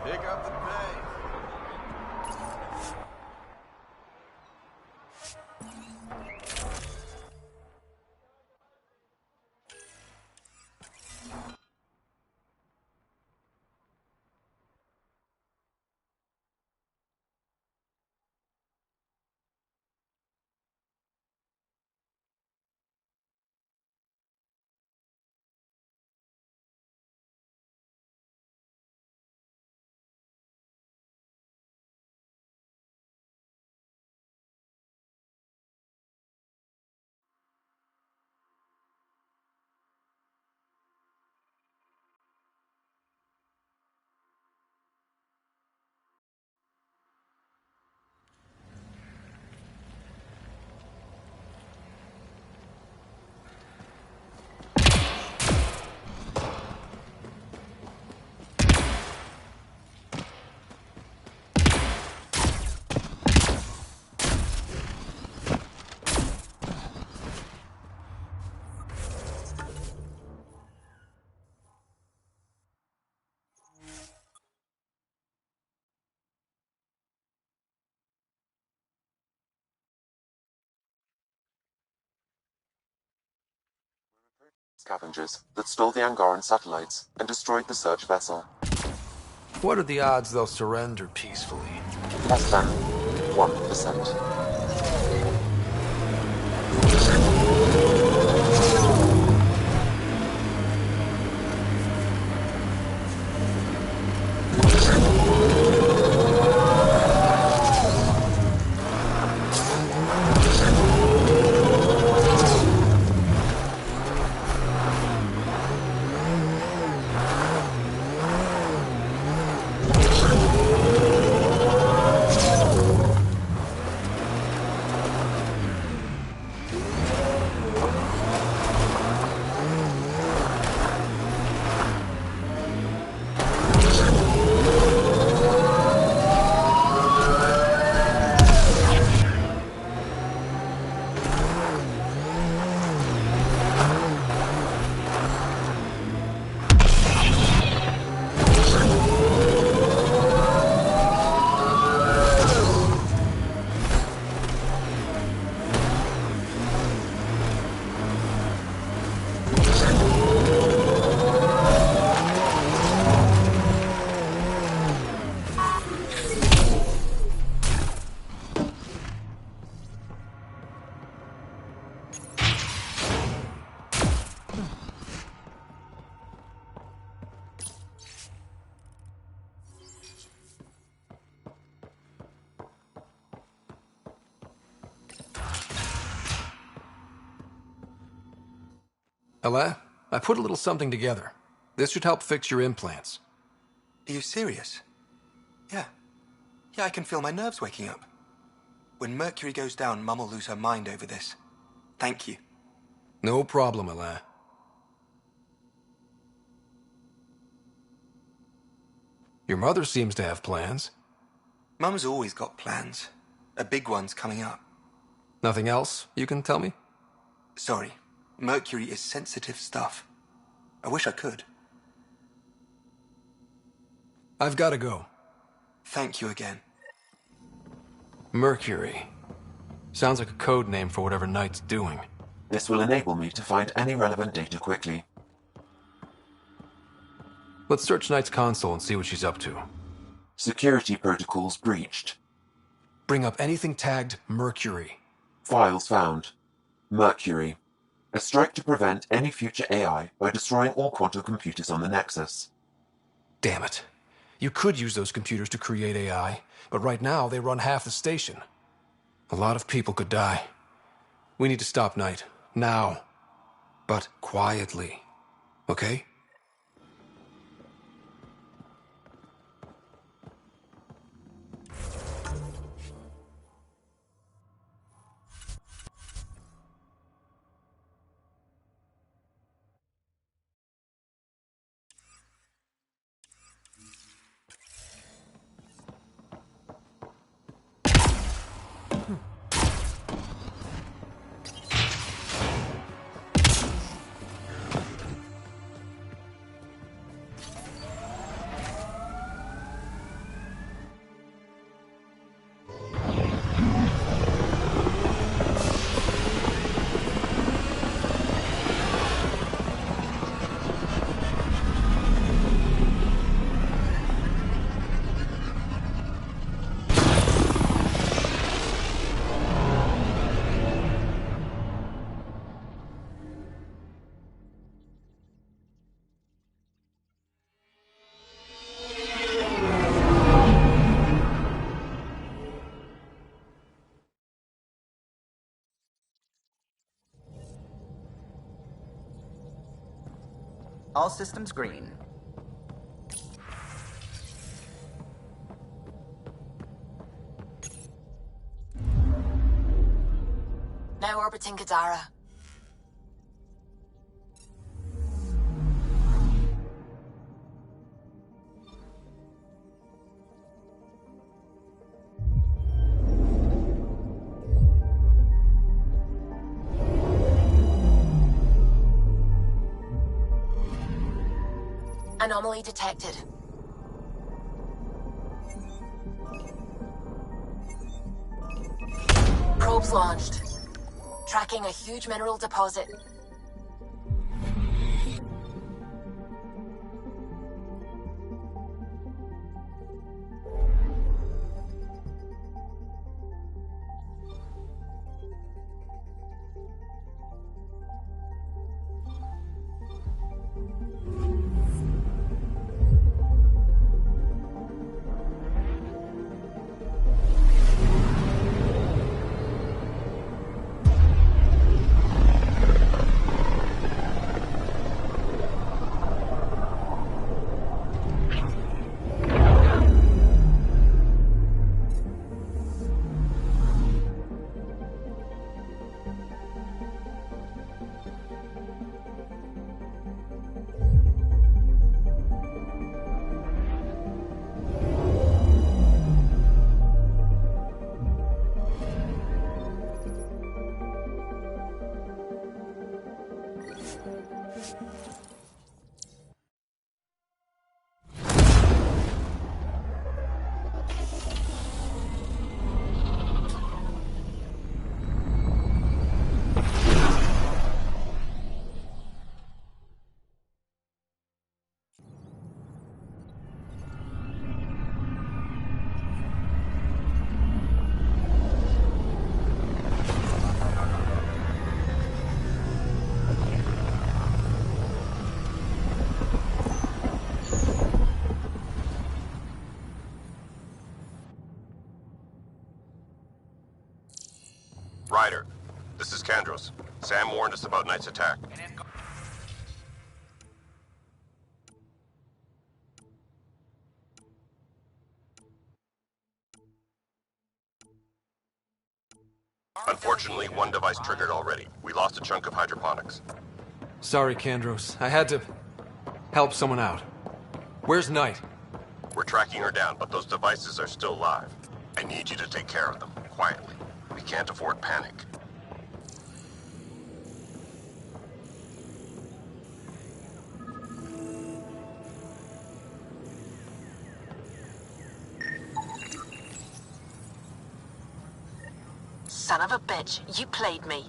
Pick up the pace. Scavengers that stole the Angaran satellites and destroyed the search vessel. What are the odds they'll surrender peacefully? Less than 1%. Ella, I put a little something together. This should help fix your implants. Are you serious? Yeah. Yeah, I can feel my nerves waking up. When Mercury goes down, Mum will lose her mind over this. Thank you. No problem, Ella. Your mother seems to have plans. Mum's always got plans. A big one's coming up. Nothing else you can tell me? Sorry. Mercury is sensitive stuff. I wish I could. I've got to go. Thank you again. Mercury. Sounds like a code name for whatever Knight's doing. This will enable me to find any relevant data quickly. Let's search Knight's console and see what she's up to. Security protocols breached. Bring up anything tagged Mercury. Files found. Mercury. A strike to prevent any future AI by destroying all quantum computers on the Nexus. Damn it. You could use those computers to create AI, but right now they run half the station. A lot of people could die. We need to stop Knight. Now. But quietly. Okay? All systems green. Now orbiting Kadara. Anomaly detected. Probes launched. Tracking a huge mineral deposit. Ryder, this is Kandros. Sam warned us about Knight's attack. Unfortunately, one device triggered already. We lost a chunk of hydroponics. Sorry, Kandros. I had to help someone out. Where's Knight? We're tracking her down, but those devices are still live. I need you to take care of them, quietly. We can't afford panic. Son of a bitch, you played me.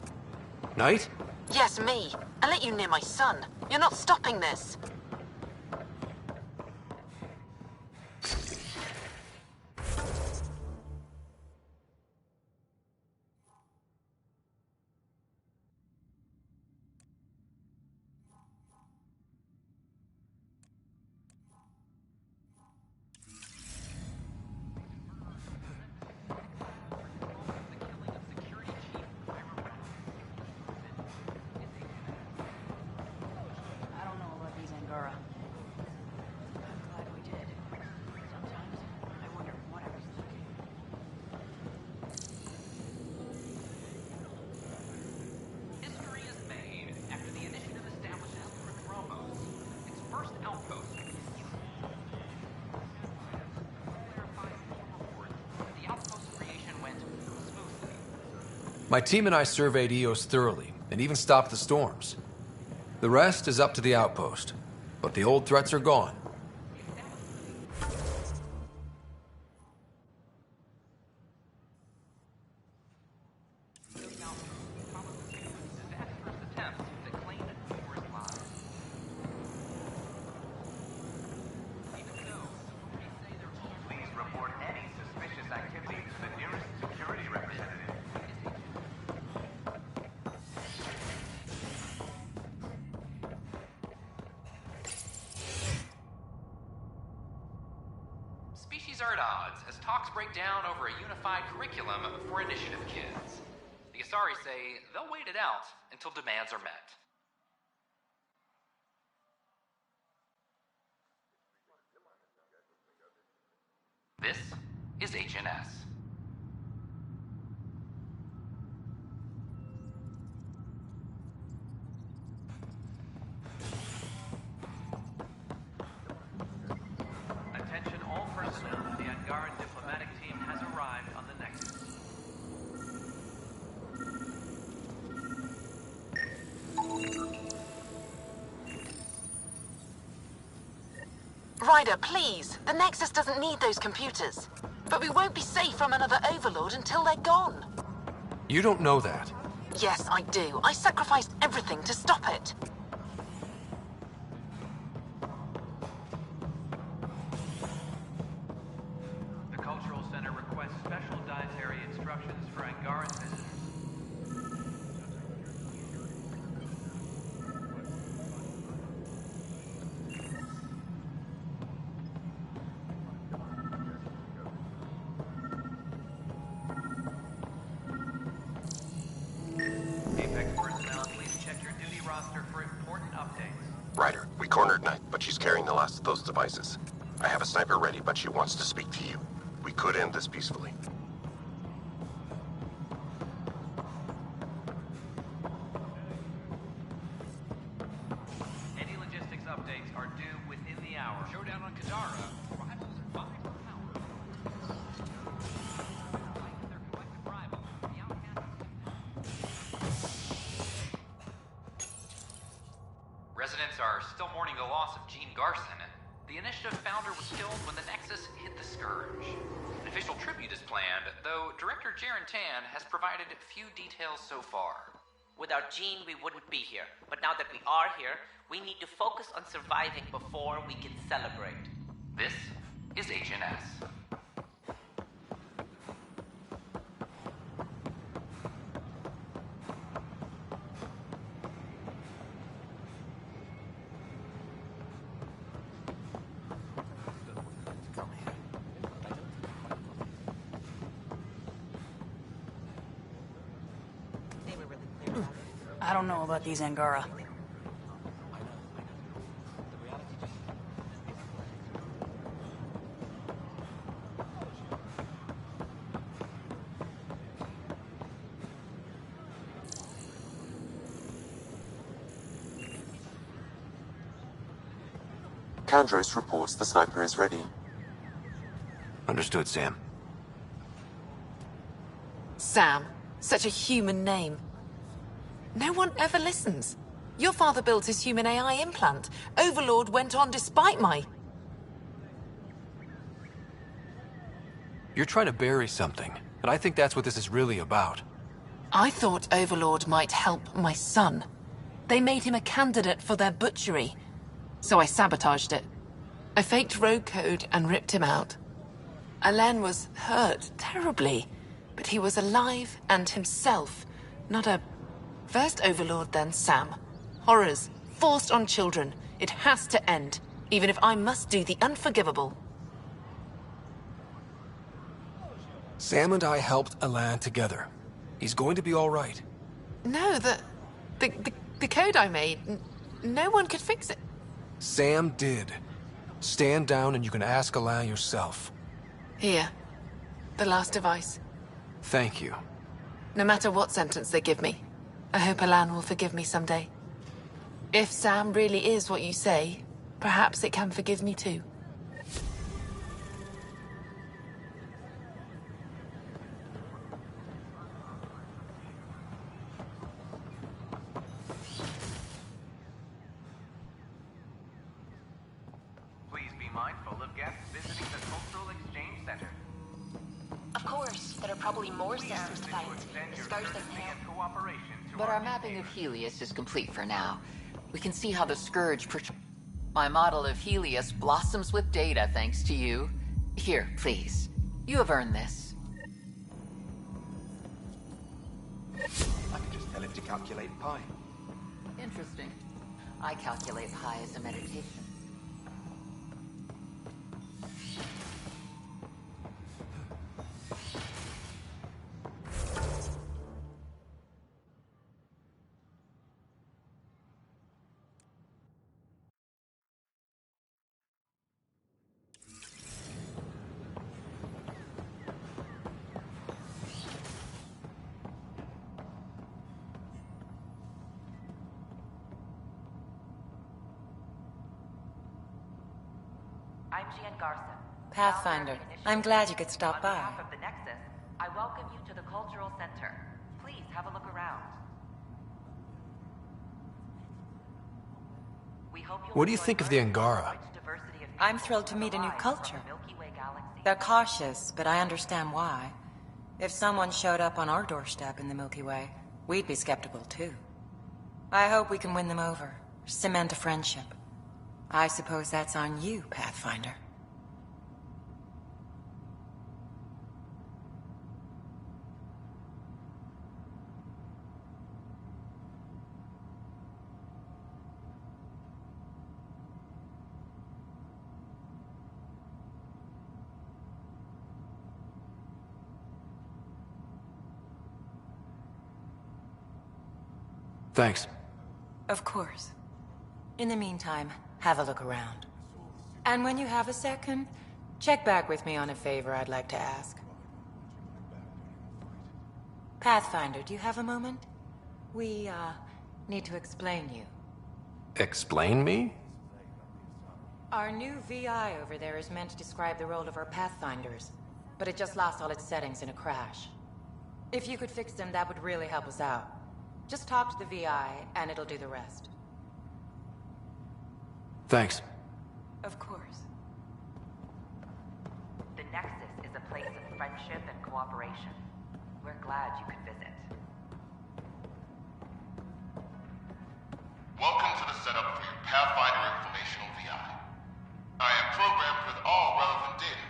Knight? Yes, me. I let you near my son. You're not stopping this. My team and I surveyed EOS thoroughly, and even stopped the storms. The rest is up to the outpost, but the old threats are gone. Species are at odds as talks break down over a unified curriculum for initiative kids. The Asari say they'll wait it out until demands are met. This is HNS. Attention all personnel. The Angaran diplomatic team has arrived on the Nexus. Ryder, please. The Nexus doesn't need those computers. But we won't be safe from another Overlord until they're gone. You don't know that. Yes, I do. I sacrificed everything to stop it. The Cultural Center requests special dietary instructions for Angaran visitors. Apex personnel, please check your duty roster for important updates. Ryder, we cornered Knight, but she's carrying the last of those devices. I have a sniper ready, but she wants to speak to you. We could end this peacefully. Any logistics updates are due within the hour. Showdown on Kadara. Rivals vie for power. Their collective rival, the Residents are still mourning the loss of Gene Garson. The Initiative founder was killed when the Nexus hit the Scourge. An official tribute is planned, though Director Jaren Tan has provided few details so far. Without Gene, we wouldn't be here. But now that we are here, we need to focus on surviving before we can celebrate. This is Agent S. I don't know about these Angara. Kandros reports the sniper is ready. Understood, Sam. Sam. Such a human name. No one ever listens. Your father built his human AI implant. Overlord went on despite my... You're trying to bury something, and I think that's what this is really about. I thought Overlord might help my son. They made him a candidate for their butchery. So I sabotaged it. I faked rogue code and ripped him out. Alain was hurt terribly, but he was alive and himself, not a... First Overlord, then Sam. Horrors, forced on children. It has to end, even if I must do the unforgivable. Sam and I helped Alain together. He's going to be all right. No, the code I made, no one could fix it. Sam did. Stand down and you can ask Alain yourself. Here, the last device. Thank you. No matter what sentence they give me, I hope Alain will forgive me someday. If Sam really is what you say, perhaps it can forgive me too. Please be mindful of guests visiting the Cultural Exchange Center. Of course, there are probably more systems to find. The Scourge doesn't have. But our mapping of Helios is complete for now. We can see how the Scourge... My model of Helios blossoms with data thanks to you. Here, please. You have earned this. I can just tell it to calculate pi. Interesting. I calculate pi as a meditation. Gian Garson. Pathfinder, I'm glad you could stop On by. behalf of the Nexus, I welcome you to the Cultural Center. Please have a look around. We hope you'll What do you enjoy think of the learning about Angara? rich diversity of I'm people thrilled to who meet a new thrive culture. from the Milky Way galaxy. They're cautious, but I understand why. If someone showed up on our doorstep in the Milky Way, we'd be skeptical too. I hope we can win them over, cement a friendship. I suppose that's on you, Pathfinder. Thanks. Of course. In the meantime, have a look around. And when you have a second, check back with me on a favor I'd like to ask. Pathfinder, do you have a moment? We, need to explain you. Explain me? Our new VI over there is meant to describe the role of our Pathfinders, but it just lost all its settings in a crash. If you could fix them, that would really help us out. Just talk to the VI, and it'll do the rest. Thanks. Of course. The Nexus is a place of friendship and cooperation. We're glad you could visit. Welcome to the setup for your Pathfinder Informational VI. I am programmed with all relevant data.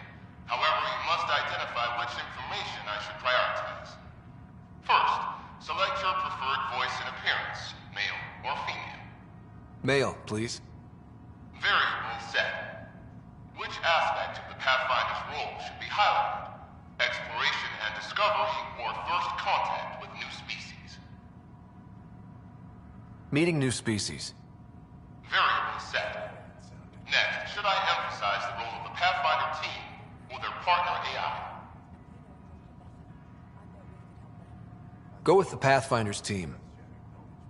However, you must identify which information I should prioritize. First, select your preferred voice and appearance, male or female. Male, please. Variable set. Which aspect of the Pathfinder's role should be highlighted? Exploration and discovery or first contact with new species? Meeting new species. Variable set. Next, should I emphasize the role of the Pathfinder team or their partner AI? Go with the Pathfinder's team.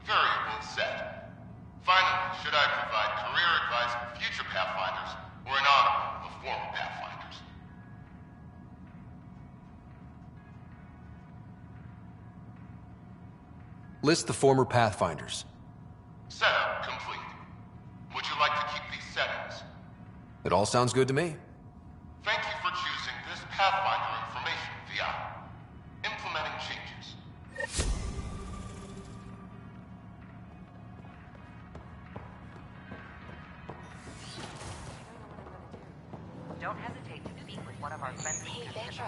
Variable set. Finally, should I provide career advice for future Pathfinders or an honor of former Pathfinders? List the former Pathfinders. Setup complete. Would you like to keep these settings? It all sounds good to me. Thank you for choosing this Pathfinder Information VI. Implementing changes. Don't hesitate to speak with one of our friendly participants.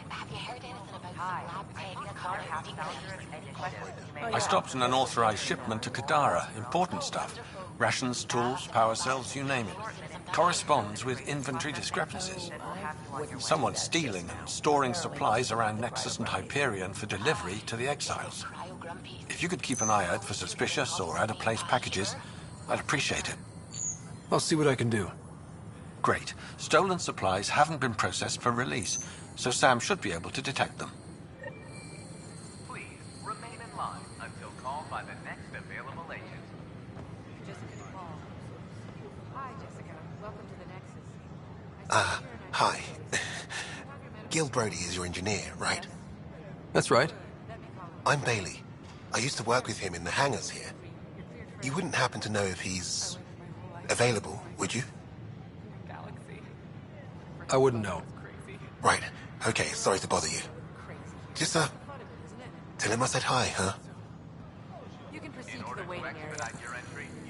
Have you heard anything about Hi, lab I techs see a or car half decoys? Any questions you may I stopped an unauthorized shipment to Kadara. Important stuff. Rations, tools, power cells, you name it. Corresponds with inventory discrepancies. Someone's stealing and storing supplies around Nexus and Hyperion for delivery to the Exiles. If you could keep an eye out for suspicious or out-of-place packages, I'd appreciate it. I'll see what I can do. Great. Stolen supplies haven't been processed for release, so Sam should be able to detect them. Please remain in line until called by the next available agent. Hi, Jessica. Welcome to the Nexus. Hi. Gil Brody is your engineer, right? That's right. I'm Bailey. I used to work with him in the hangars here. You wouldn't happen to know if he's available, would you? I wouldn't know. Right. Okay, sorry to bother you. Just, tell him I said hi, huh? You can proceed to the waiting area.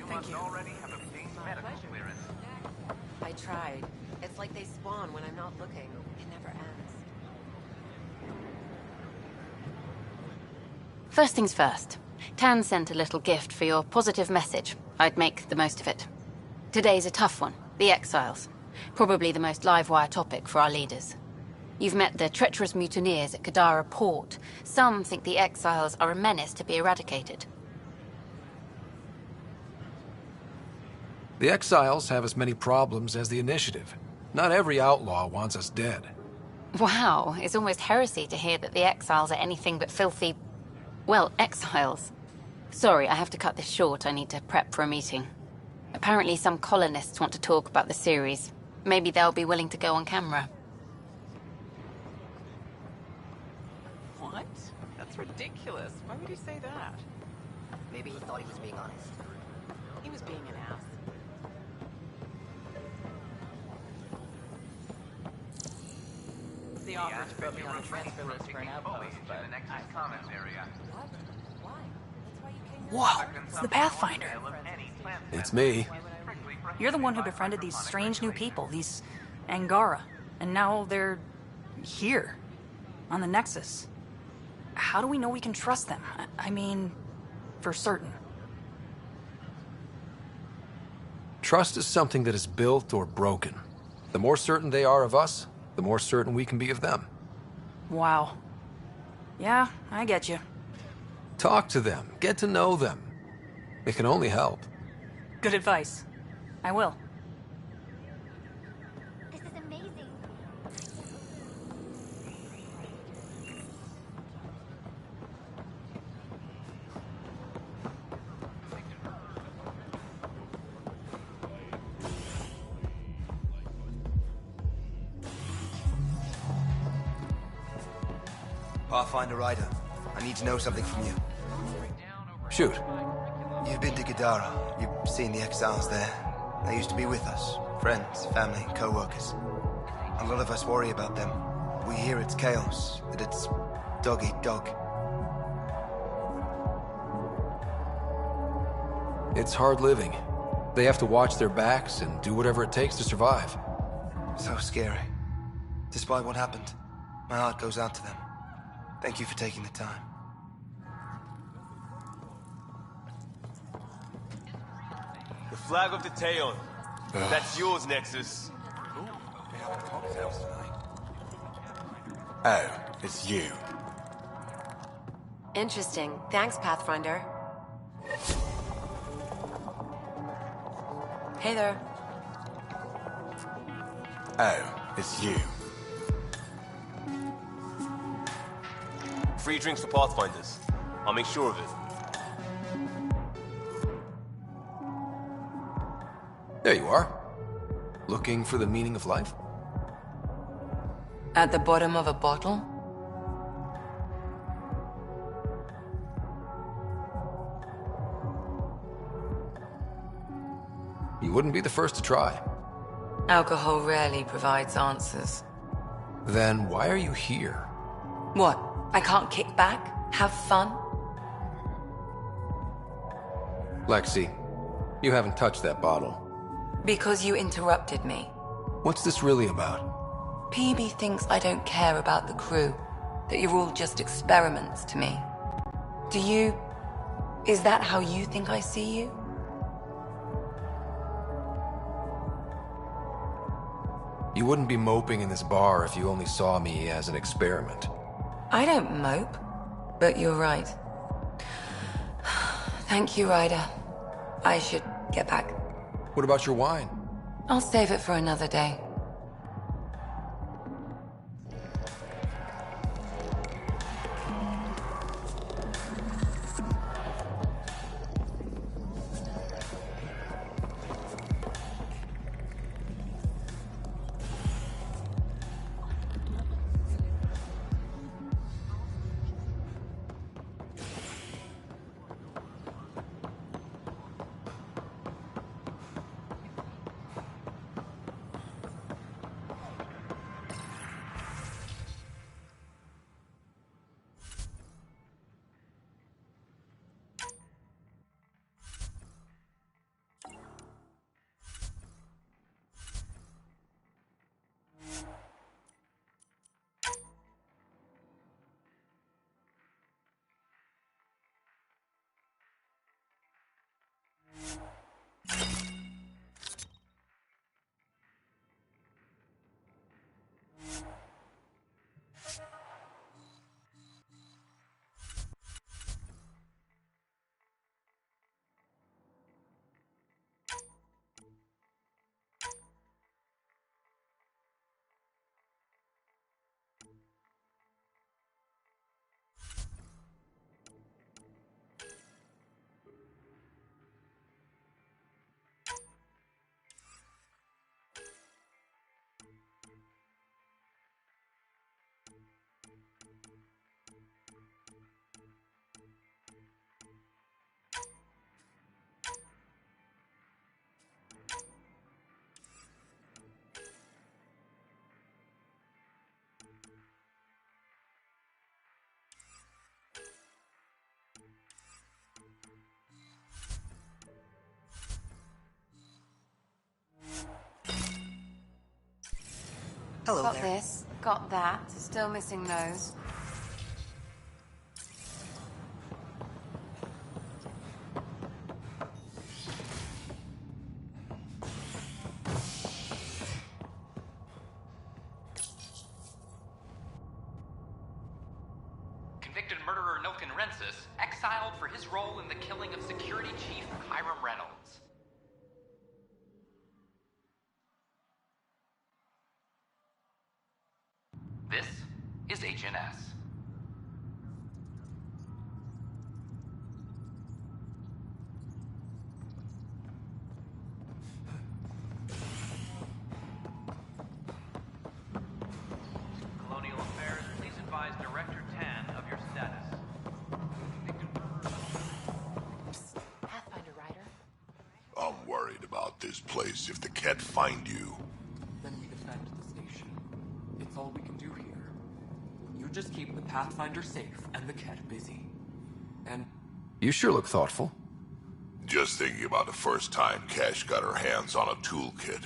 Thank you. Already have obtained medical clearance. I tried. It's like they spawn when I'm not looking. It never ends. First things first. Tan sent a little gift for your positive message. I'd make the most of it. Today's a tough one. The Exiles. Probably the most live-wire topic for our leaders. You've met the treacherous mutineers at Kadara Port. Some think the Exiles are a menace to be eradicated. The Exiles have as many problems as the Initiative. Not every outlaw wants us dead. Wow, it's almost heresy to hear that the Exiles are anything but filthy... well, exiles. Sorry, I have to cut this short. I need to prep for a meeting. Apparently some colonists want to talk about the series. Maybe they'll be willing to go on camera. What? That's ridiculous. Why would he say that? Maybe he thought he was being honest. He was being an ass. The offer to put me on a transfer list for an outpost, but I comment area. Whoa, it's the Pathfinder. It's me. You're the one who befriended these strange new people, these Angara. And now they're here, on the Nexus. How do we know we can trust them? I mean, for certain. Trust is something that is built or broken. The more certain they are of us, the more certain we can be of them. Wow. Yeah, I get you. Talk to them. Get to know them. It can only help. Good advice. I will. This is amazing. Pathfinder Ryder, I need to know something from you. Shoot. You've been to Kadara. You've seen the exiles there. They used to be with us. Friends, family, co-workers. A lot of us worry about them. We hear it's chaos, that it's dog eat dog. It's hard living. They have to watch their backs and do whatever it takes to survive. So scary. Despite what happened, my heart goes out to them. Thank you for taking the time. The flag of the Teon. That's yours, Nexus. Oh, it's you. Interesting. Thanks, Pathfinder. Hey there. Oh, it's you. Free drinks for Pathfinders. I'll make sure of it. There you are. Looking for the meaning of life? At the bottom of a bottle? You wouldn't be the first to try. Alcohol rarely provides answers. Then why are you here? What? I can't kick back? Have fun? Lexi, you haven't touched that bottle. Because you interrupted me. What's this really about? PB thinks I don't care about the crew. That you're all just experiments to me. Do you... Is that how you think I see you? You wouldn't be moping in this bar if you only saw me as an experiment. I don't mope, but you're right. Thank you, Ryder. I should get back. What about your wine? I'll save it for another day. Hello got there. this, got that. Still missing those. Convicted murderer Nilken Rensis exiled for his role in the killing of Security Chief Hiram Reynolds. This is HNS. Colonial Affairs, please advise Director Tan of your status. Pathfinder Ryder. I'm worried about this place if the cat find you. Then we defend the station. It's all we can do here. You just keep the Pathfinder safe and the cat busy. And You sure look thoughtful. Just thinking about the first time Cash got her hands on a toolkit.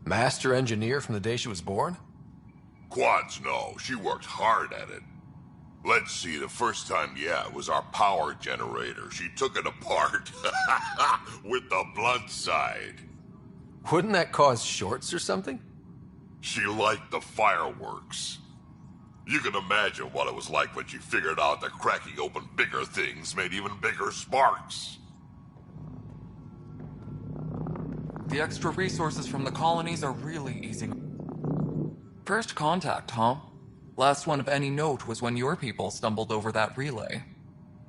Master engineer from the day she was born? Quads no, she worked hard at it. Let's see, the first time, yeah, it was our power generator. She took it apart with the blunt side. Wouldn't that cause shorts or something? She liked the fireworks. You can imagine what it was like when she figured out that cracking open bigger things made even bigger sparks. the extra resources from the colonies are really easing. First contact, huh? Last one of any note was when your people stumbled over that relay.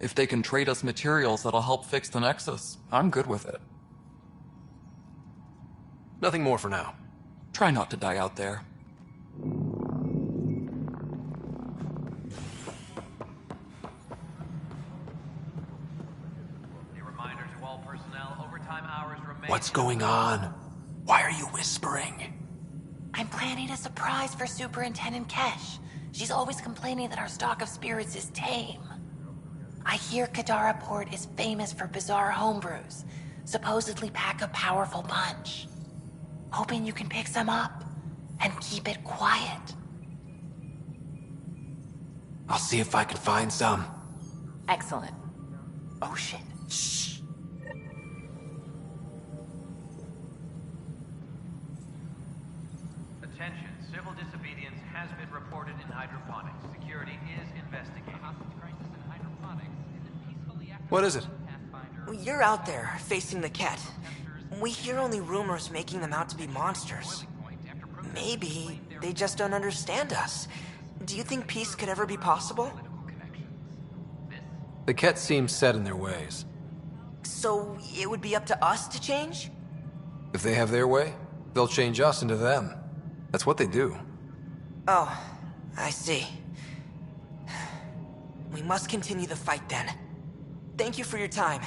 If they can trade us materials that'll help fix the Nexus, I'm good with it. Nothing more for now. Try not to die out there. What's going on? Why are you whispering? I'm planning a surprise for Superintendent Kesh. She's always complaining that our stock of spirits is tame. I hear Kadara Port is famous for bizarre homebrews, supposedly pack a powerful punch. Hoping you can pick some up and keep it quiet. I'll see if I can find some. Excellent. Oh shit. Shh. Attention, civil disobedience has been reported in hydroponics. Security is investigating. Hostage crisis in hydroponics is peacefully after. What is it? You're out there, facing the cat. We hear only rumors making them out to be monsters. Maybe they just don't understand us. Do you think peace could ever be possible? The Ket seem set in their ways. So it would be up to us to change? If they have their way, they'll change us into them. That's what they do. Oh, I see. We must continue the fight then. Thank you for your time.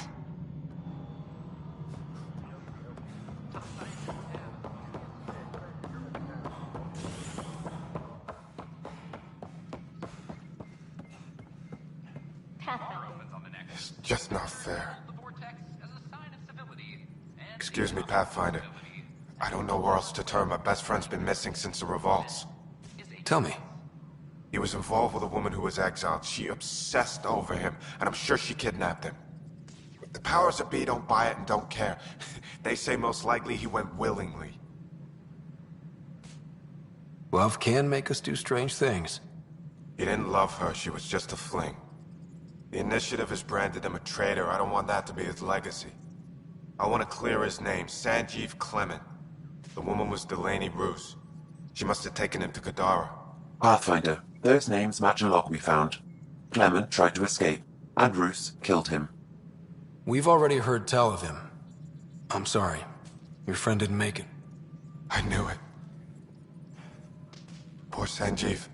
It's just not fair. Excuse me, Pathfinder. I don't know where else to turn. My best friend's been missing since the revolts. Tell me. He was involved with a woman who was exiled. She obsessed over him, and I'm sure she kidnapped him. But the powers that be don't buy it and don't care. They say most likely he went willingly. Love can make us do strange things. He didn't love her. She was just a fling. The Initiative has branded him a traitor. I don't want that to be his legacy. I want to clear his name, Sanjeev Clement. The woman was Delaney Roos. She must have taken him to Kadara. Pathfinder, those names match a log we found. Clement tried to escape, and Roos killed him. We've already heard tell of him. I'm sorry. Your friend didn't make it. I knew it. Poor Sanjeev.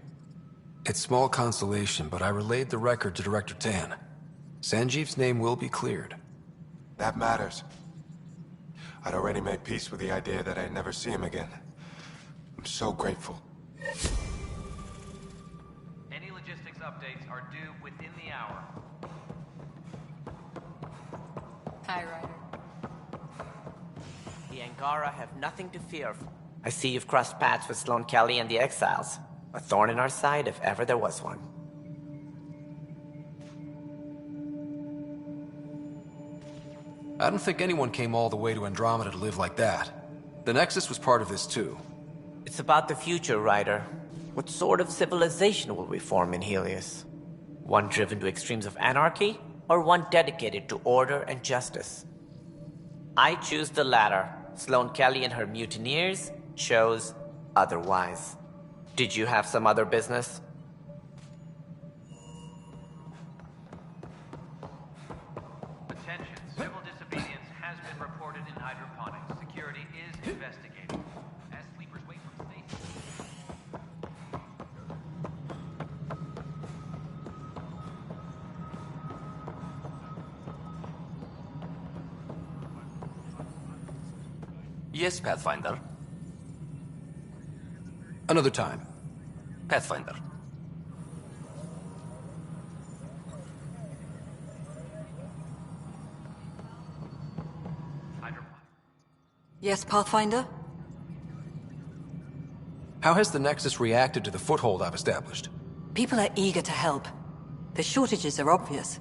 It's small consolation, but I relayed the record to Director Tan. Sanjeev's name will be cleared. That matters. I'd already made peace with the idea that I'd never see him again. I'm so grateful. Any logistics updates are due within the hour. Hi, Ryder. The Angara have nothing to fear. I see you've crossed paths with Sloane Kelly and the Exiles. A thorn in our side if ever there was one. I don't think anyone came all the way to Andromeda to live like that. The Nexus was part of this too. It's about the future, Ryder. What sort of civilization will we form in Helios? One driven to extremes of anarchy, or one dedicated to order and justice? I choose the latter. Sloane Kelly and her mutineers chose otherwise. Did you have some other business? Attention, civil disobedience has been reported in hydroponics. Security is investigating. As sleepers wait for station. Yes, Pathfinder. Another time. Pathfinder. Yes, Pathfinder? How has the Nexus reacted to the foothold I've established? People are eager to help. The shortages are obvious,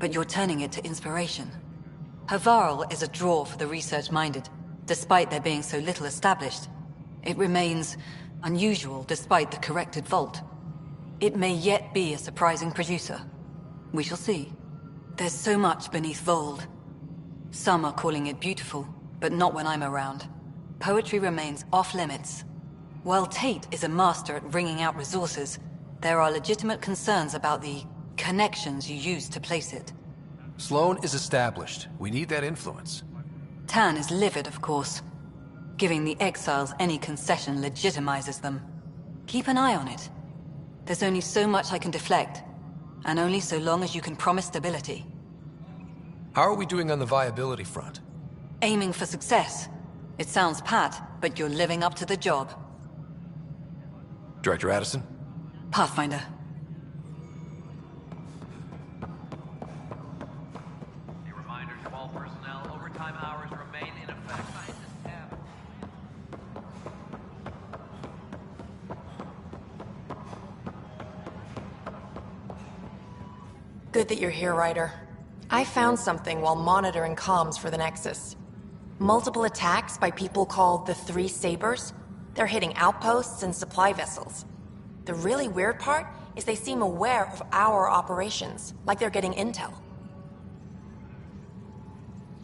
but you're turning it to inspiration. Havarl is a draw for the research-minded, despite there being so little established. It remains unusual despite the corrected vault. It may yet be a surprising producer. We shall see. There's so much beneath Vold. Some are calling it beautiful, but not when I'm around. Poetry remains off-limits. While Tate is a master at wringing out resources, there are legitimate concerns about the connections you use to place it. Sloane is established. We need that influence. Tan is livid, of course. Giving the Exiles any concession legitimizes them. Keep an eye on it. There's only so much I can deflect, and only so long as you can promise stability. How are we doing on the viability front? Aiming for success. It sounds pat, but you're living up to the job. Director Addison? Pathfinder. A reminder to all personnel, overtime hours remain in effect. Scientists have... Good that you're here, Ryder. I found something while monitoring comms for the Nexus. Multiple attacks by people called the Three Sabers. They're hitting outposts and supply vessels. The really weird part is they seem aware of our operations, like they're getting intel.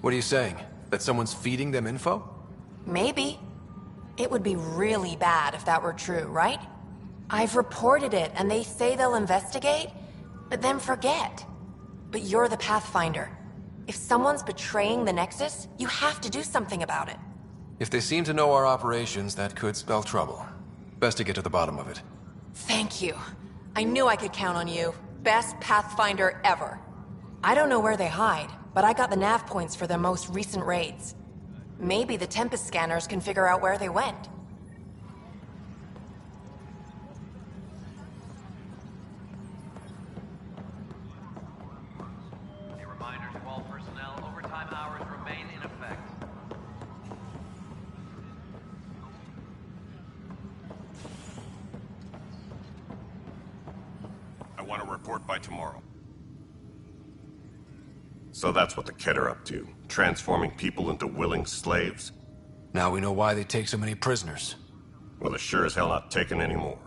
What are you saying? That someone's feeding them info? Maybe. It would be really bad if that were true, right? I've reported it, and they say they'll investigate, but then forget. But you're the Pathfinder. If someone's betraying the Nexus, you have to do something about it. If they seem to know our operations, that could spell trouble. Best to get to the bottom of it. Thank you. I knew I could count on you. Best Pathfinder ever. I don't know where they hide, but I got the nav points for their most recent raids. Maybe the Tempest scanners can figure out where they went. A reminder to all personnel, overtime hours remain in effect. I want a report by tomorrow. So that's what the Kett are up to, transforming people into willing slaves? Now we know why they take so many prisoners. Well, they're sure as hell not taking any more.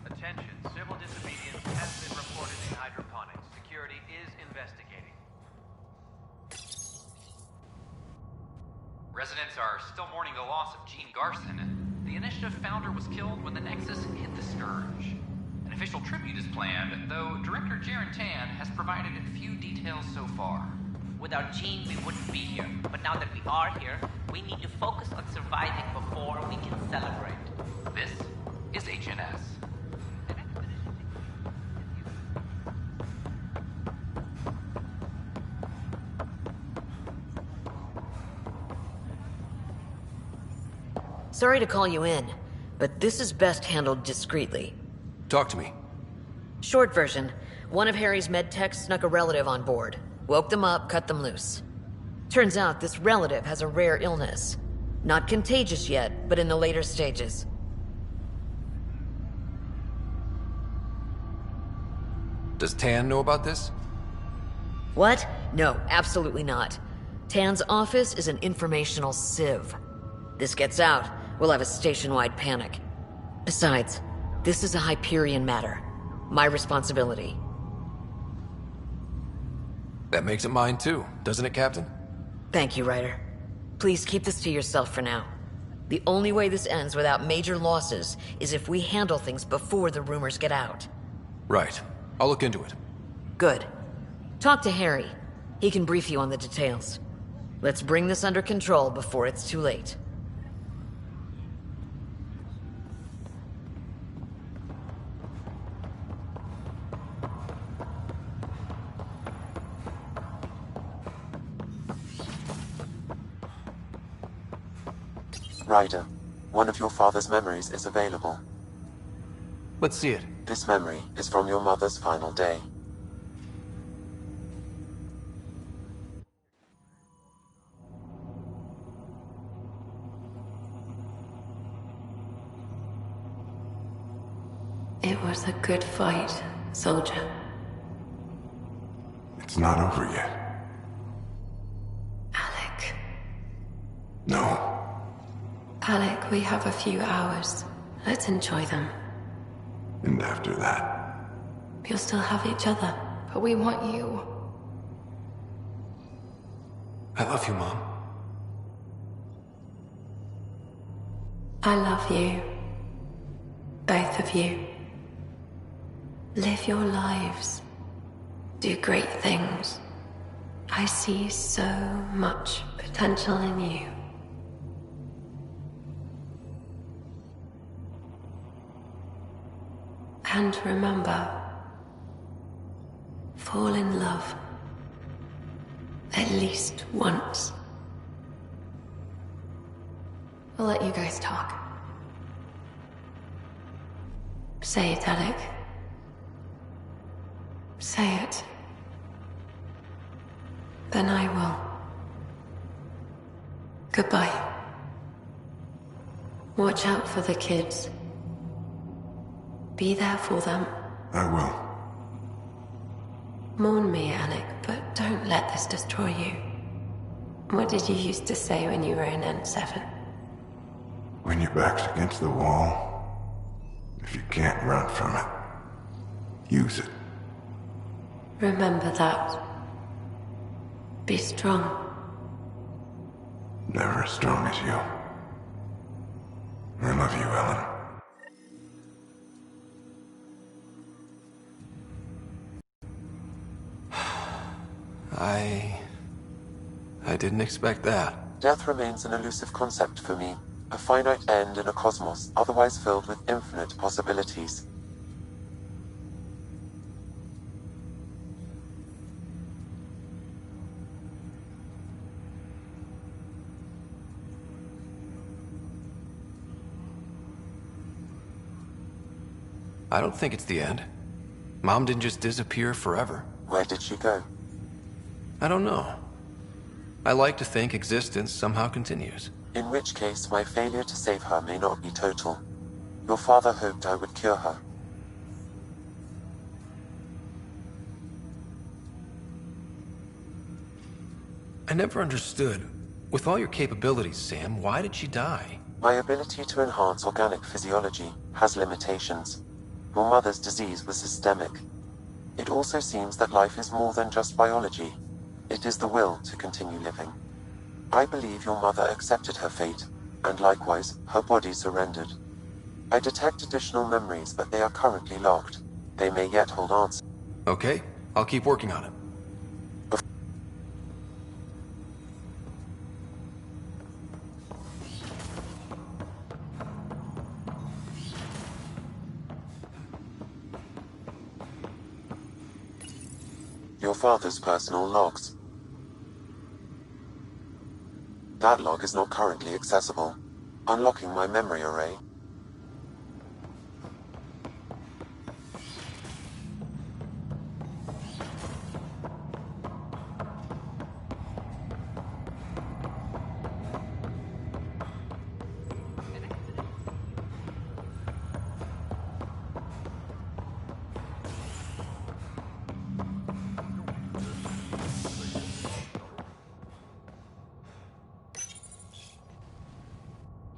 Attention, civil disobedience has been reported in hydroponics. Security is investigating. Residents are still mourning the loss of Gene Garson. The Initiative founder was killed when the Nexus hit the Scourge. An official tribute is planned, though Director Jaren Tan has provided few details so far. Without Jean, we wouldn't be here. But now that we are here, we need to focus on surviving before we can celebrate. This is HNS. Sorry to call you in, but this is best handled discreetly. Talk to me. Short version, one of Harry's med techs snuck a relative on board. Woke them up, cut them loose. Turns out this relative has a rare illness. Not contagious yet, but in the later stages. Does Tan know about this? What? No, absolutely not. Tan's office is an informational sieve. This gets out, we'll have a station-wide panic. Besides, this is a Hyperion matter. My responsibility. That makes it mine too, doesn't it, Captain? Thank you, Ryder. Please keep this to yourself for now. The only way this ends without major losses is if we handle things before the rumors get out. Right. I'll look into it. Good. Talk to Harry. He can brief you on the details. Let's bring this under control before it's too late. Ryder, one of your father's memories is available. Let's see it. This memory is from your mother's final day. It was a good fight, soldier. It's not over yet. Alec. No. Alec, we have a few hours. Let's enjoy them. And after that? We'll still have each other. But we want you. I love you, Mom. I love you. Both of you. Live your lives. Do great things. I see so much potential in you. And remember, fall in love. At least once. I'll let you guys talk. Say it, Alec. Say it. Then I will. Goodbye. Watch out for the kids. Be there for them. I will. Mourn me, Alec, but don't let this destroy you. What did you used to say when you were in N7? When your back's against the wall, if you can't run from it, use it. Remember that. Be strong. Never as strong as you. I love you, Ellen. I didn't expect that. Death remains an elusive concept for me, a finite end in a cosmos otherwise filled with infinite possibilities. I don't think it's the end. Mom didn't just disappear forever. Where did she go? I don't know. I like to think existence somehow continues. In which case, my failure to save her may not be total. Your father hoped I would cure her. I never understood. With all your capabilities, Sam, why did she die? My ability to enhance organic physiology has limitations. Your mother's disease was systemic. It also seems that life is more than just biology. It is the will to continue living. I believe your mother accepted her fate, and likewise, her body surrendered. I detect additional memories, but they are currently locked. They may yet hold answers. Okay, I'll keep working on it. Your father's personal logs. That log is not currently accessible. Unlocking my memory array.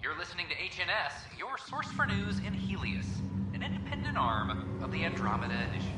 You're listening to HNS, your source for news in Helios, an independent arm of the Andromeda Initiative.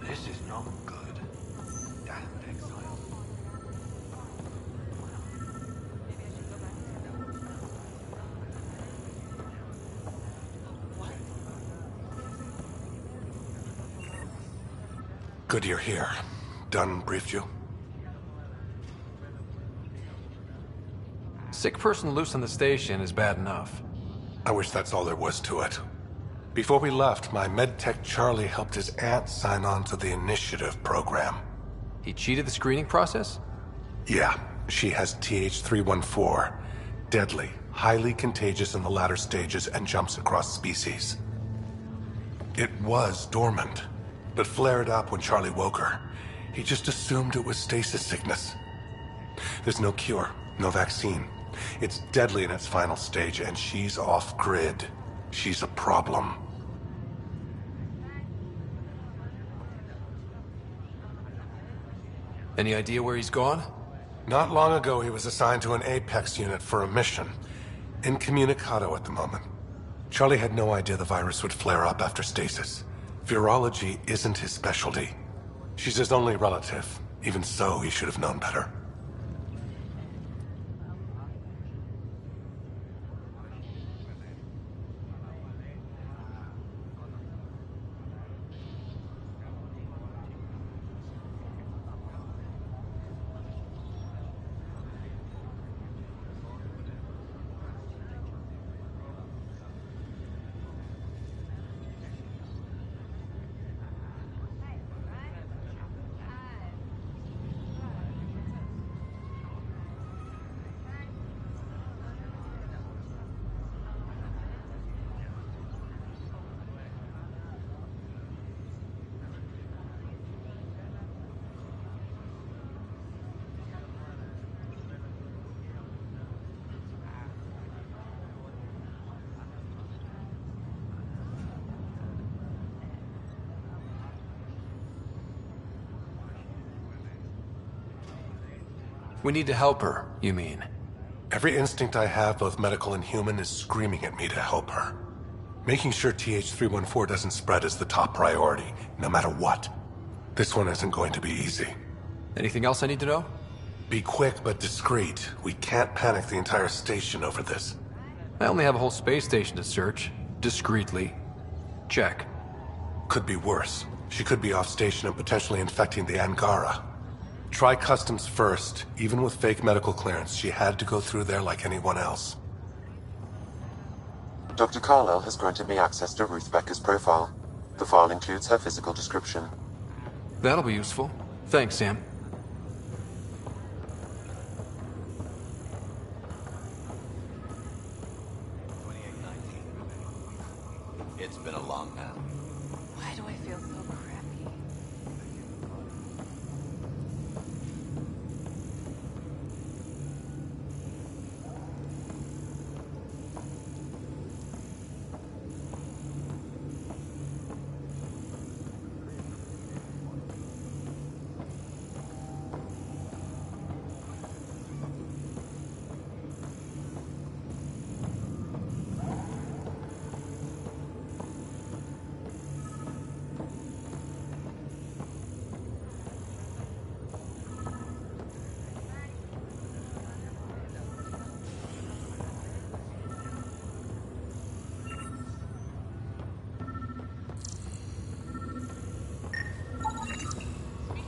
This is not good. Damned exile. Good you're here. Dunn briefed you? Sick person loose on the station is bad enough. I wish that's all there was to it. Before we left, my medtech Charlie helped his aunt sign on to the initiative program. He cheated the screening process? Yeah, she has TH314. Deadly, highly contagious in the latter stages and jumps across species. It was dormant, but flared up when Charlie woke her. He just assumed it was stasis sickness. There's no cure, no vaccine. It's deadly in its final stage, and she's off-grid. She's a problem. Any idea where he's gone? Not long ago, he was assigned to an Apex unit for a mission. Incommunicado at the moment. Charlie had no idea the virus would flare up after stasis. Virology isn't his specialty. She's his only relative. Even so, he should have known better. We need to help her, you mean? Every instinct I have, both medical and human, is screaming at me to help her. Making sure TH314 doesn't spread is the top priority, no matter what. This one isn't going to be easy. Anything else I need to know? Be quick but discreet. We can't panic the entire station over this. I only have a whole space station to search. Discreetly. Check. Could be worse. She could be off station and potentially infecting the Angara. Try customs first. Even with fake medical clearance, she had to go through there like anyone else. Dr. Carlyle has granted me access to Ruth Becker's profile. The file includes her physical description. That'll be useful. Thanks, Sam. It's been a long now. Why do I feel so crappy?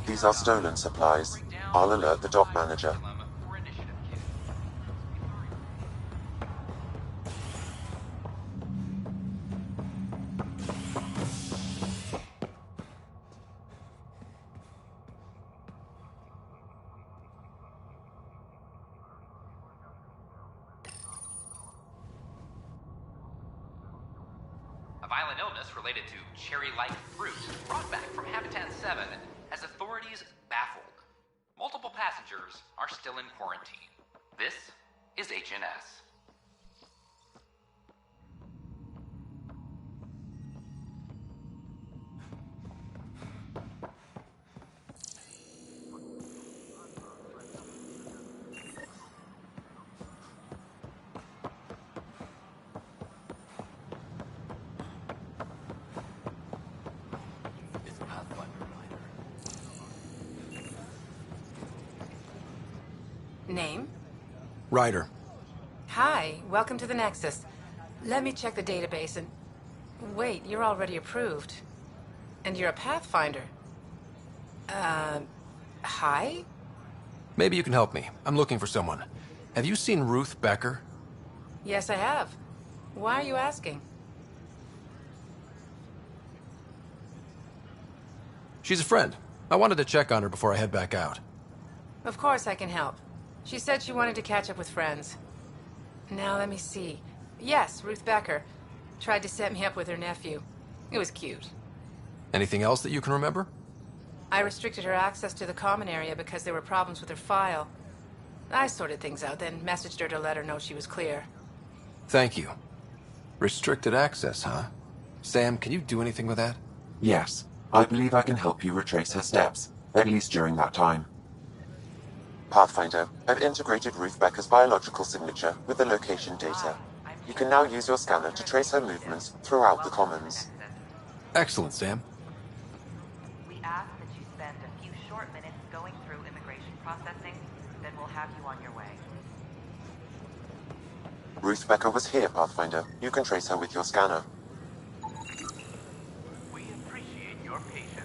These are stolen supplies. I'll alert the dock manager. A violent illness related to cherry-like fruit brought back from Habitat 7 has authorities baffled. Multiple passengers are still in quarantine. This is HNS. Name? Ryder. Hi, welcome to the Nexus. Let me check the database and... Wait, you're already approved. And you're a Pathfinder. Hi? Maybe you can help me. I'm looking for someone. Have you seen Ruth Becker? Yes, I have. Why are you asking? She's a friend. I wanted to check on her before I head back out. Of course I can help. She said she wanted to catch up with friends. Now let me see. Yes, Ruth Becker. Tried to set me up with her nephew. It was cute. Anything else that you can remember? I restricted her access to the common area because there were problems with her file. I sorted things out, then messaged her to let her know she was clear. Thank you. Restricted access, huh? Sam, can you do anything with that? Yes, I believe I can help you retrace her steps, at least during that time. Pathfinder, I've integrated Ruth Becker's biological signature with the location data. You can now use your scanner to trace her movements throughout the Commons. Excellent, Sam. We ask that you spend a few short minutes going through immigration processing, then we'll have you on your way. Ruth Becker was here, Pathfinder. You can trace her with your scanner. We appreciate your patience.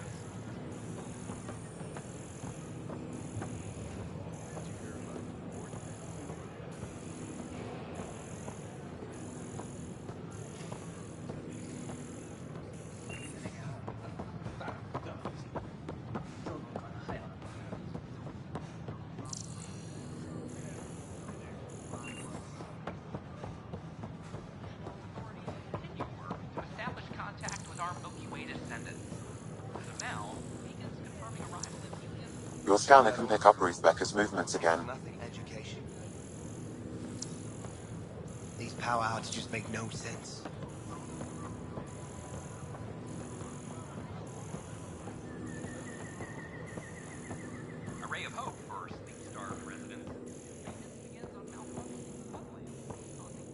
To establish contact with our Milky Way descendants. As of now, beacons confirming arrival in Helios. Your scanner can pick up Ruth Becker's movements again. Education. These power outages make no sense. A ray of hope for sleep-starved residents. Maintenance begins on malfunctioning floodlamps, causing...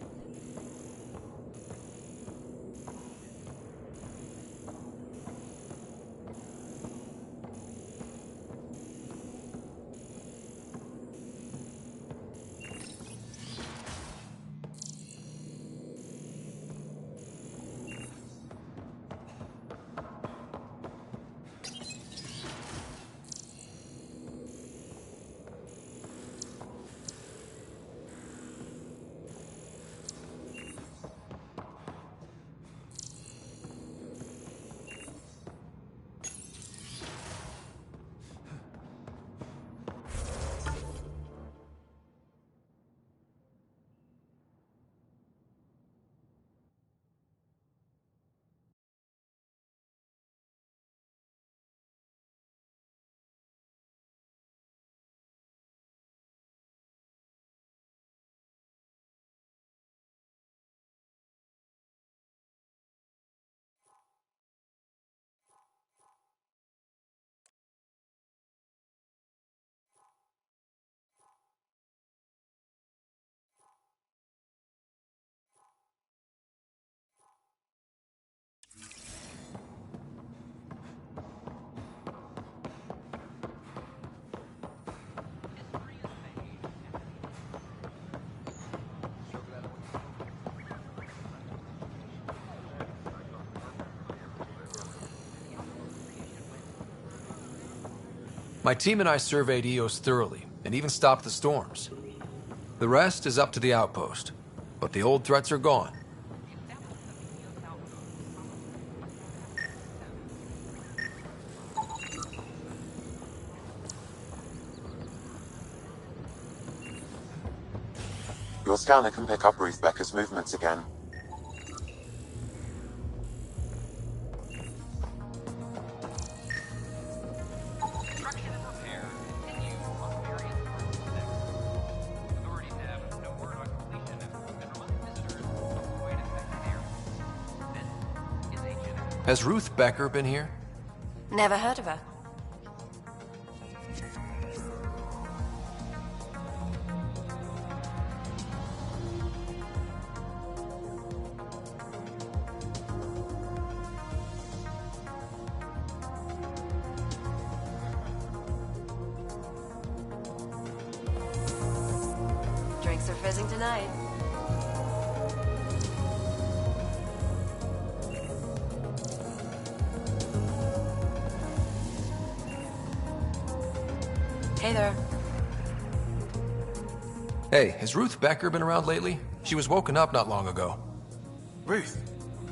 My team and I surveyed Eos thoroughly, and even stopped the storms. The rest is up to the outpost, but the old threats are gone. Your scanner can pick up Ruth Becker's movements again. Construction and repair continue on various parts of the Nexus. Authorities have no word on completion and remind visitors to avoid affected areas. This is Agent. Has Ruth Becker been here? Never heard of her. Drinks are fizzing tonight. Hey there. Hey, has Ruth Becker been around lately? She was woken up not long ago. Ruth?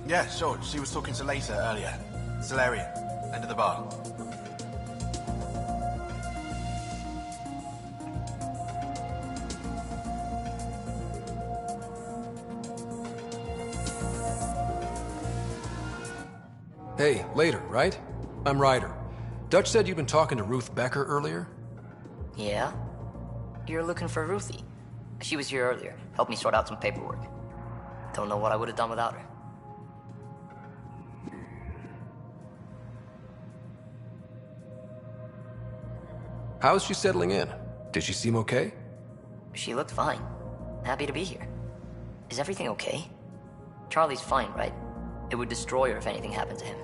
Yeah, sure. She was talking to Later earlier. Solarian. End of the bar. Hey, later, right? I'm Ryder. Dutch said you'd been talking to Ruth Becker earlier? Yeah? You're looking for Ruthie. She was here earlier, helped me sort out some paperwork. Don't know what I would have done without her. How's she settling in? Did she seem okay? She looked fine. Happy to be here. Is everything okay? Charlie's fine, right? It would destroy her if anything happened to him.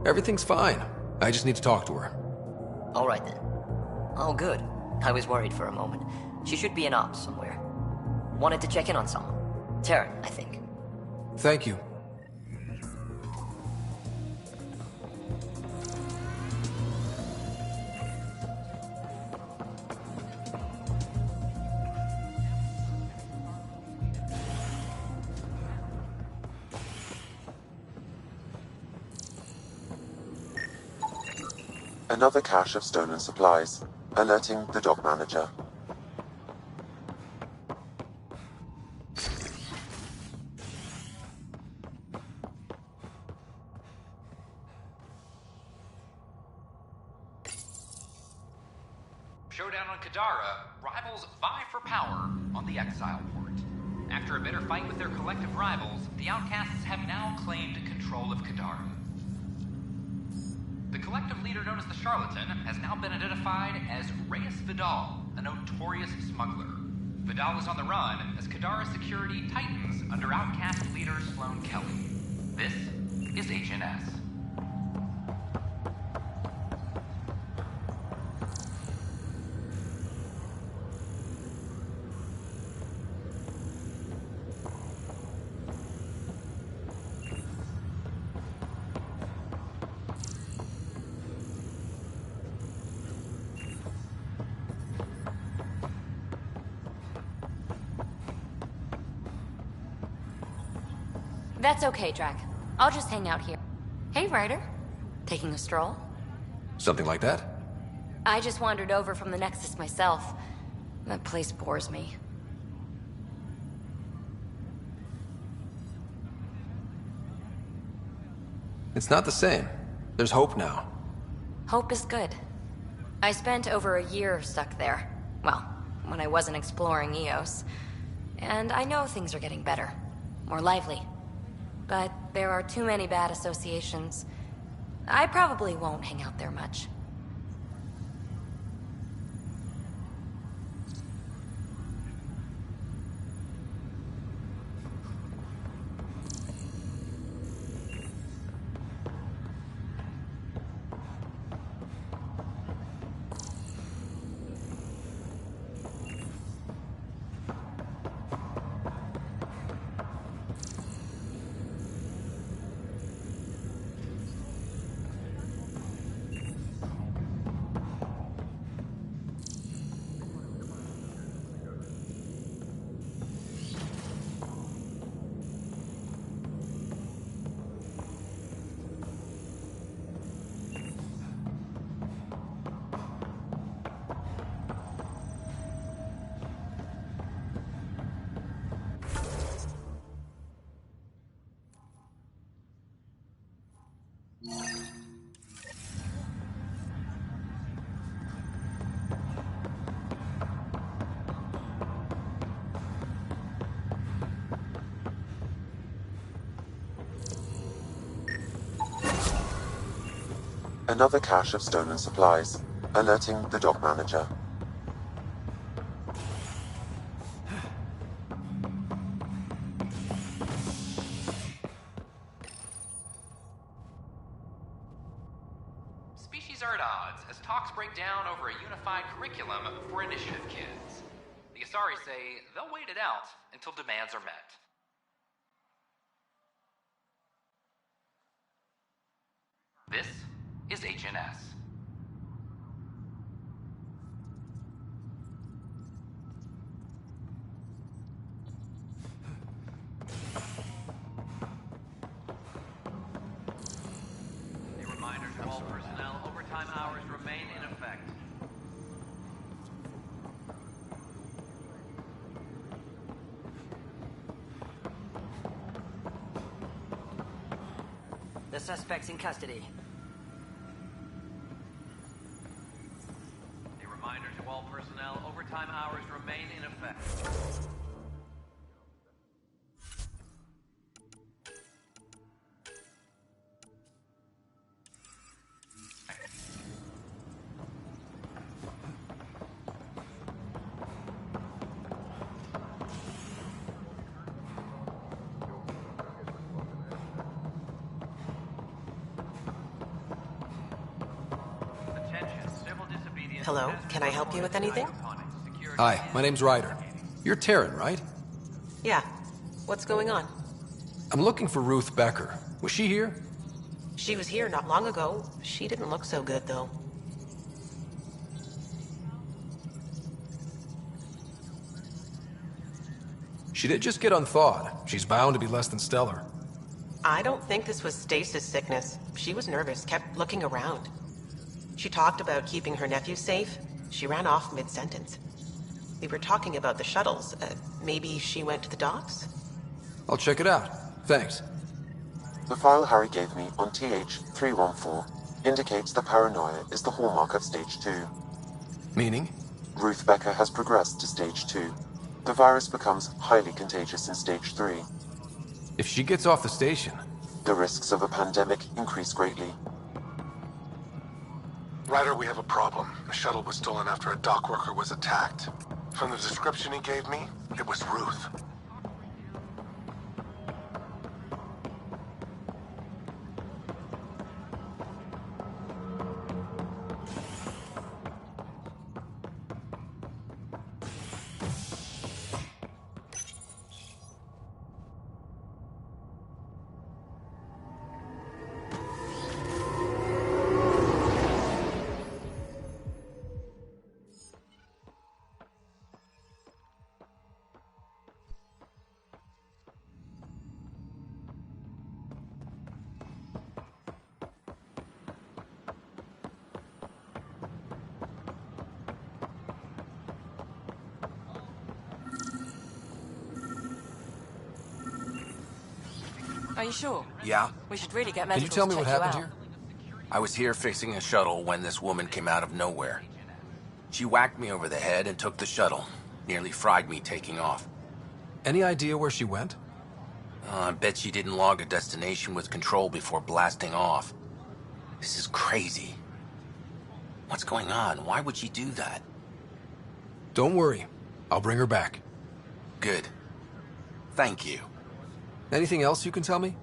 Everything's fine. I just need to talk to her. All right then. Oh, good. I was worried for a moment. She should be in ops somewhere. Wanted to check in on someone. Taryn, I think. Thank you. Another cache of stolen supplies, alerting the dock manager. Showdown on Kadara, rivals vie for power on the Exile port. After a bitter fight with their collective rivals, the Outcasts have now claimed control of Kadara. The collective leader known as the Charlatan has now been identified as Reyes Vidal, a notorious smuggler. Vidal is on the run as Kadara security tightens under Outcast leader Sloane Kelly. This is Agent S. That's okay, Drac. I'll just hang out here. Hey, Ryder. Taking a stroll? Something like that? I just wandered over from the Nexus myself. That place bores me. It's not the same. There's hope now. Hope is good. I spent over a year stuck there. Well, when I wasn't exploring Eos. And I know things are getting better. More lively. But there are too many bad associations. I probably won't hang out there much. Another cache of stolen supplies, alerting the dock manager. Species are at odds as talks break down over a unified curriculum for initiative kids. The Asari say they'll wait it out until demands are met. This is HNS. A reminder to all personnel, overtime hours remain in effect. The suspect's in custody. A reminder to all personnel, overtime hours remain in effect. Hello, can I help you with anything? Hi, my name's Ryder. You're Taryn, right? Yeah. What's going on? I'm looking for Ruth Becker. Was she here? She was here not long ago. She didn't look so good, though. She did just get unthawed. She's bound to be less than stellar. I don't think this was stasis sickness. She was nervous, kept looking around. She talked about keeping her nephew safe. She ran off mid-sentence. We were talking about the shuttles. Maybe she went to the docks? I'll check it out. Thanks. The file Harry gave me on TH-314 indicates that paranoia is the hallmark of Stage 2. Meaning? Ruth Becker has progressed to Stage 2. The virus becomes highly contagious in Stage 3. If she gets off the station... the risks of a pandemic increase greatly. Ryder, we have a problem. The shuttle was stolen after a dock worker was attacked. From the description he gave me, it was Ruth. Are you sure? Yeah. We should really get Can medical you tell me what happened here? I was here fixing a shuttle when this woman came out of nowhere. She whacked me over the head and took the shuttle. Nearly fried me taking off. Any idea where she went? I bet she didn't log a destination with control before blasting off. This is crazy. What's going on? Why would she do that? Don't worry. I'll bring her back. Good. Thank you. Anything else you can tell me?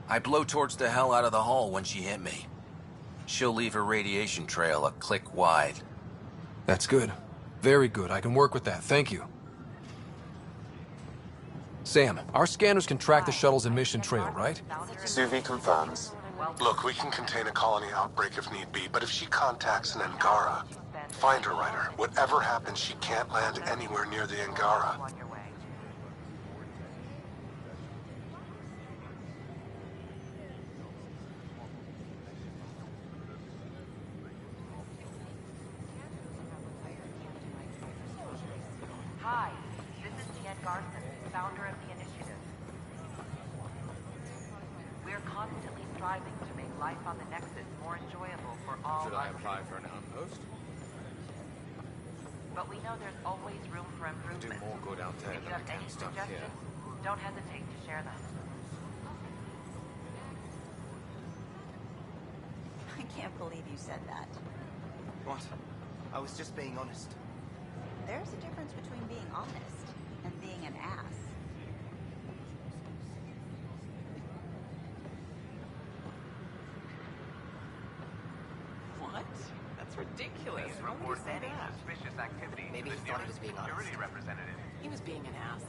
I blow towards the hell out of the hull when she hit me. She'll leave her radiation trail a click wide. That's good. Very good. I can work with that. Thank you. Sam, our scanners can track the shuttle's emission trail, right? Suvi confirms. Look, we can contain a colony outbreak if need be, but if she contacts an Angara, find her, Ryder. Whatever happens, she can't land anywhere near the Angara. Hi, this is Jan Garson, founder of the initiative. We're constantly striving to make life on the Nexus more enjoyable for all. Should I apply for an outpost? But we know there's always room for improvement. Do more good out there If you than I have can any stuff suggestions, here. don't hesitate to share them. I can't believe you said that. What? I was just being honest. There's a difference between being honest and being an ass. What? That's ridiculous. Please report any suspicious activity Maybe to he the thought he nearest was being security honest. representative. He was being an ass.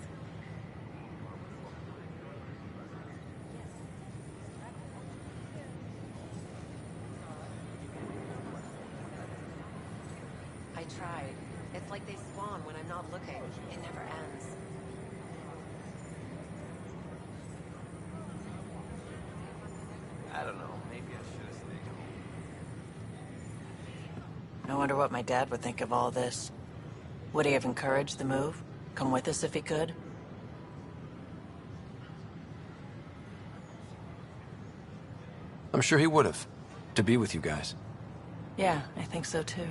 I tried. It's like they spawn when I'm not looking. It never ends. I don't know. Maybe I should have stayed home. I wonder what my dad would think of all this. Would he have encouraged the move? Come with us if he could? I'm sure he would have. To be with you guys. Yeah, I think so too.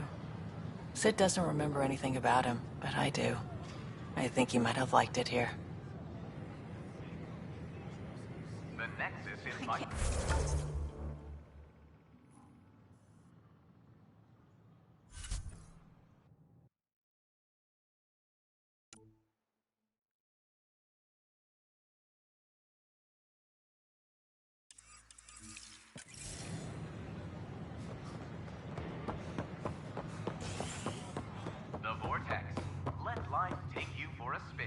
Sid doesn't remember anything about him, but I do. I think he might have liked it here. The Nexus is my... The Vortex. Let life take you for a spin.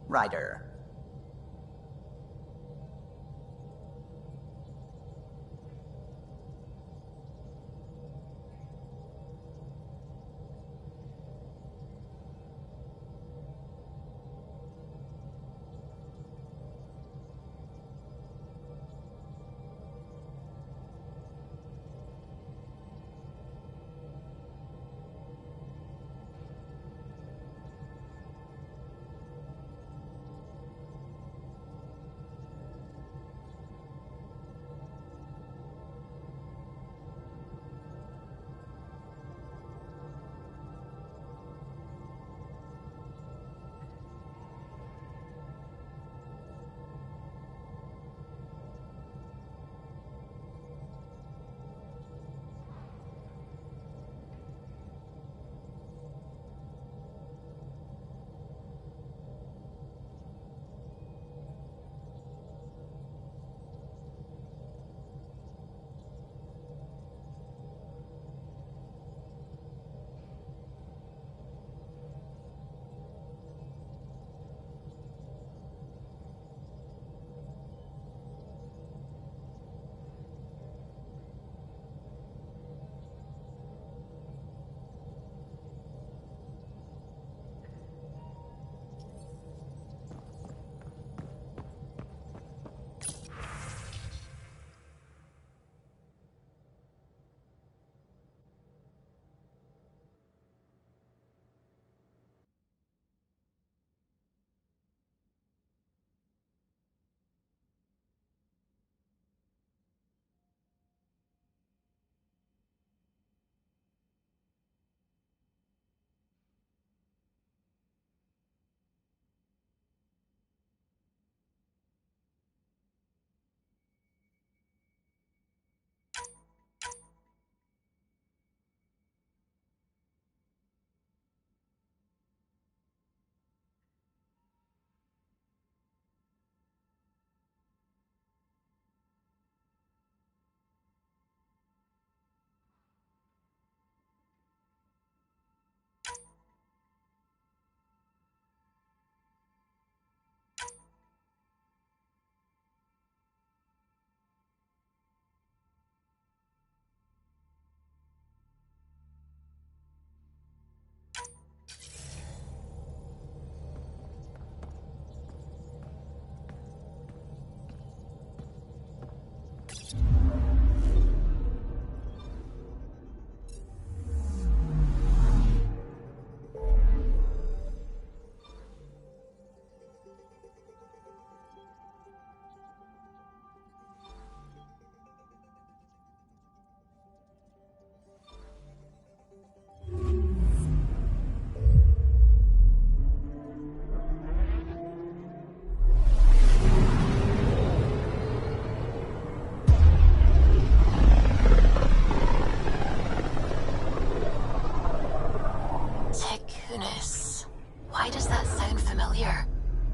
Ryder.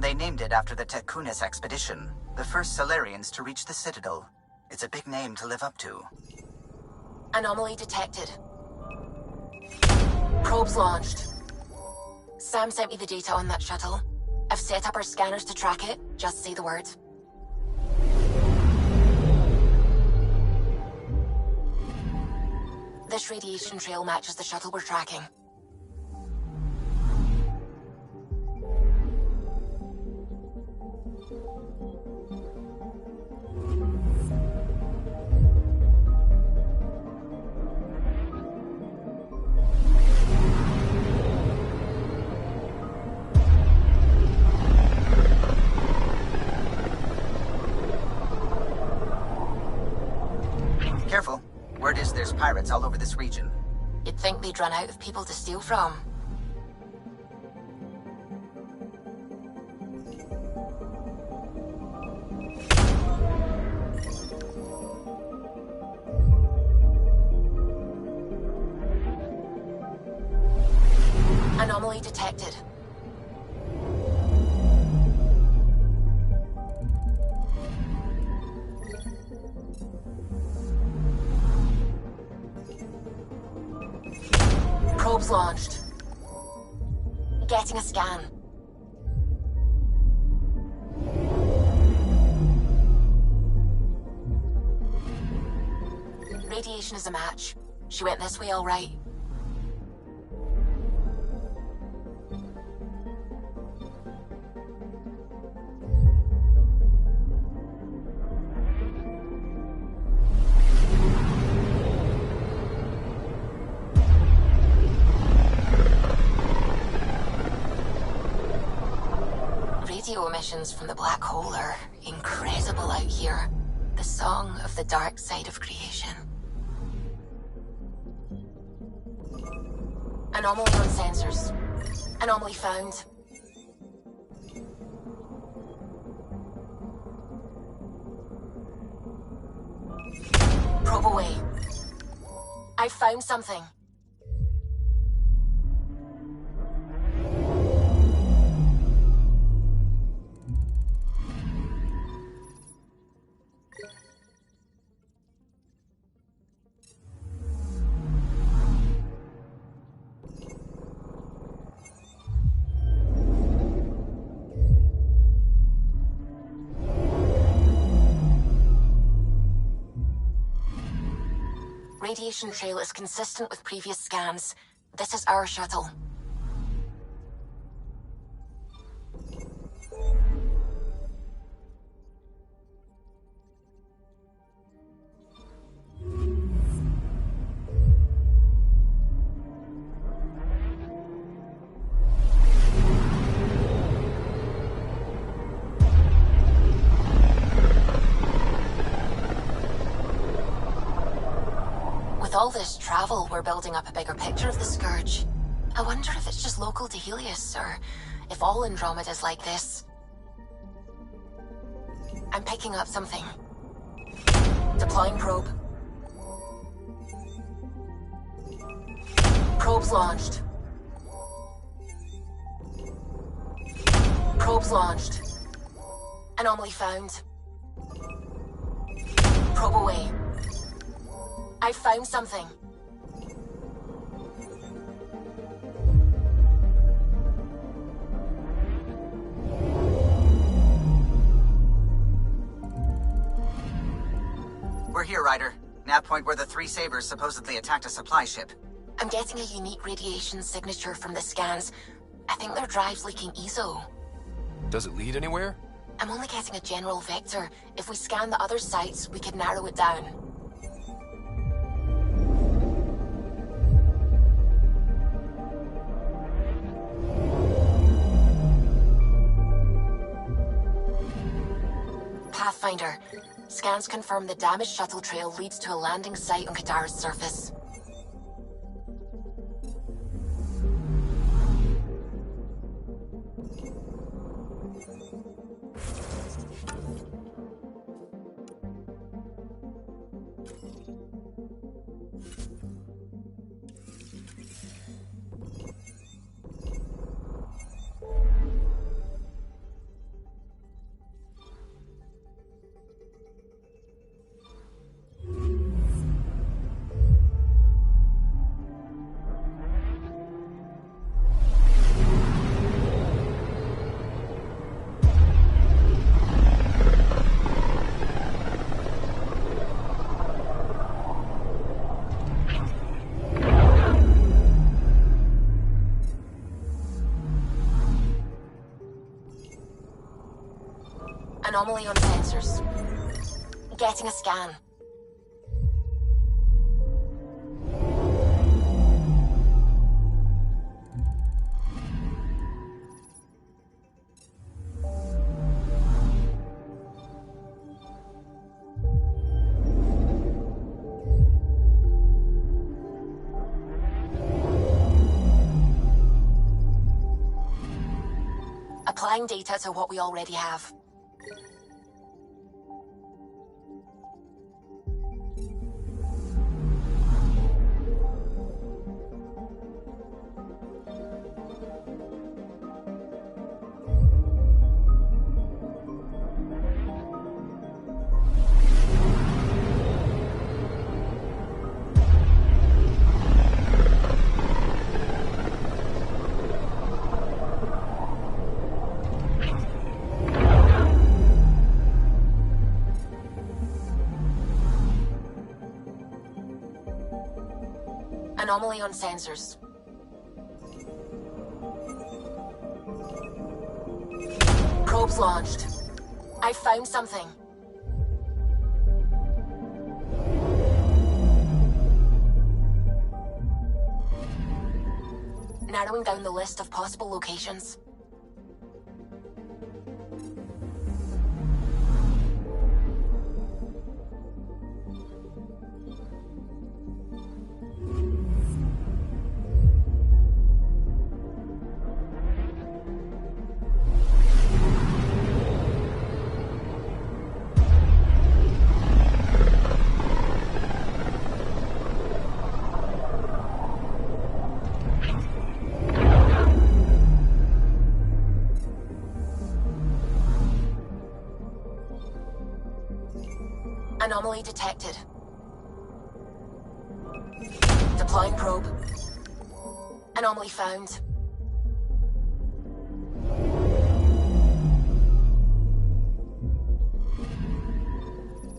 They named it after the Tekunis expedition, the first Solarians to reach the Citadel. It's a big name to live up to. Anomaly detected. Probes launched. Sam sent me the data on that shuttle. I've set up our scanners to track it. Just say the word. This radiation trail matches the shuttle we're tracking. Careful. Word is there's pirates all over this region. You'd think they'd run out of people to steal from. Anomaly detected. Probes launched. Getting a scan. Radiation is a match. She went this way all right. Radio emissions from the black hole are incredible out here. The song of the dark side of creation. Anomaly on sensors. Anomaly found. Probe away. I found something. Radiation trail is consistent with previous scans. This is our shuttle. With all this travel, we're building up a bigger picture of the Scourge. I wonder if it's just local to Helios, or if all Andromeda's like this. I'm picking up something. Deploying probe. Probes launched. Probes launched. Anomaly found. Probe away. I found something. We're here, Ryder. Nav point where the three Sabers supposedly attacked a supply ship. I'm getting a unique radiation signature from the scans. I think their drive's leaking ESO. Does it lead anywhere? I'm only getting a general vector. If we scan the other sites, we could narrow it down. Pathfinder. Scans confirm the damaged shuttle trail leads to a landing site on Kadara's surface. Anomaly on sensors. Getting a scan. Applying data to what we already have. Anomaly on sensors. Probes launched. I found something. Narrowing down the list of possible locations. Anomaly detected. Deploying probe. Anomaly found.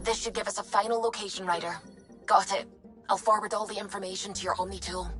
This should give us a final location, Ryder. Got it. I'll forward all the information to your Omni tool.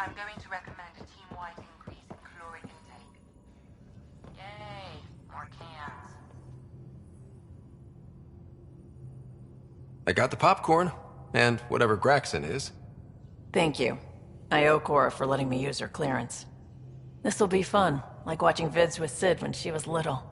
I'm going to recommend a team-wide increase in caloric intake. Yay! More cans. I got the popcorn, and whatever Graxon is. Thank you. I owe Cora for letting me use her clearance. This'll be fun, like watching vids with Sid when she was little.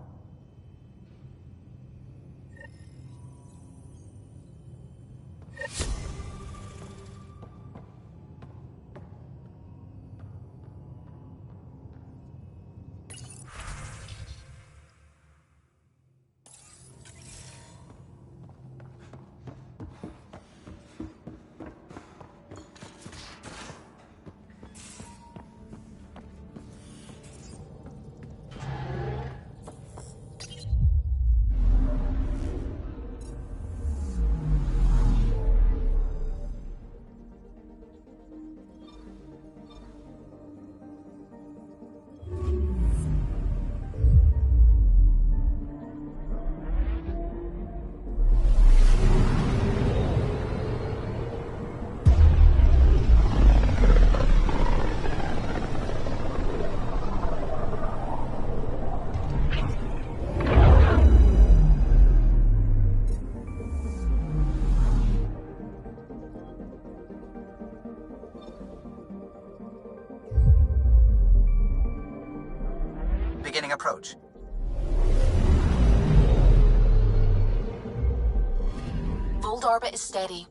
orbit is steady.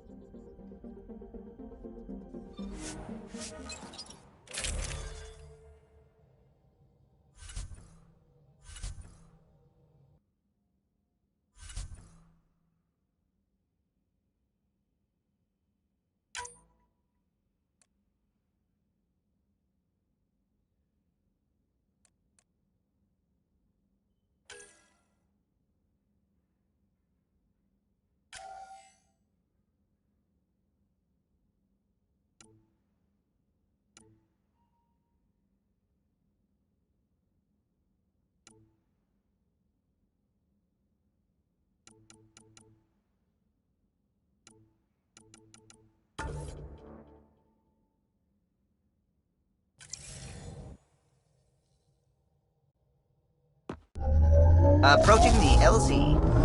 Approaching the LZ.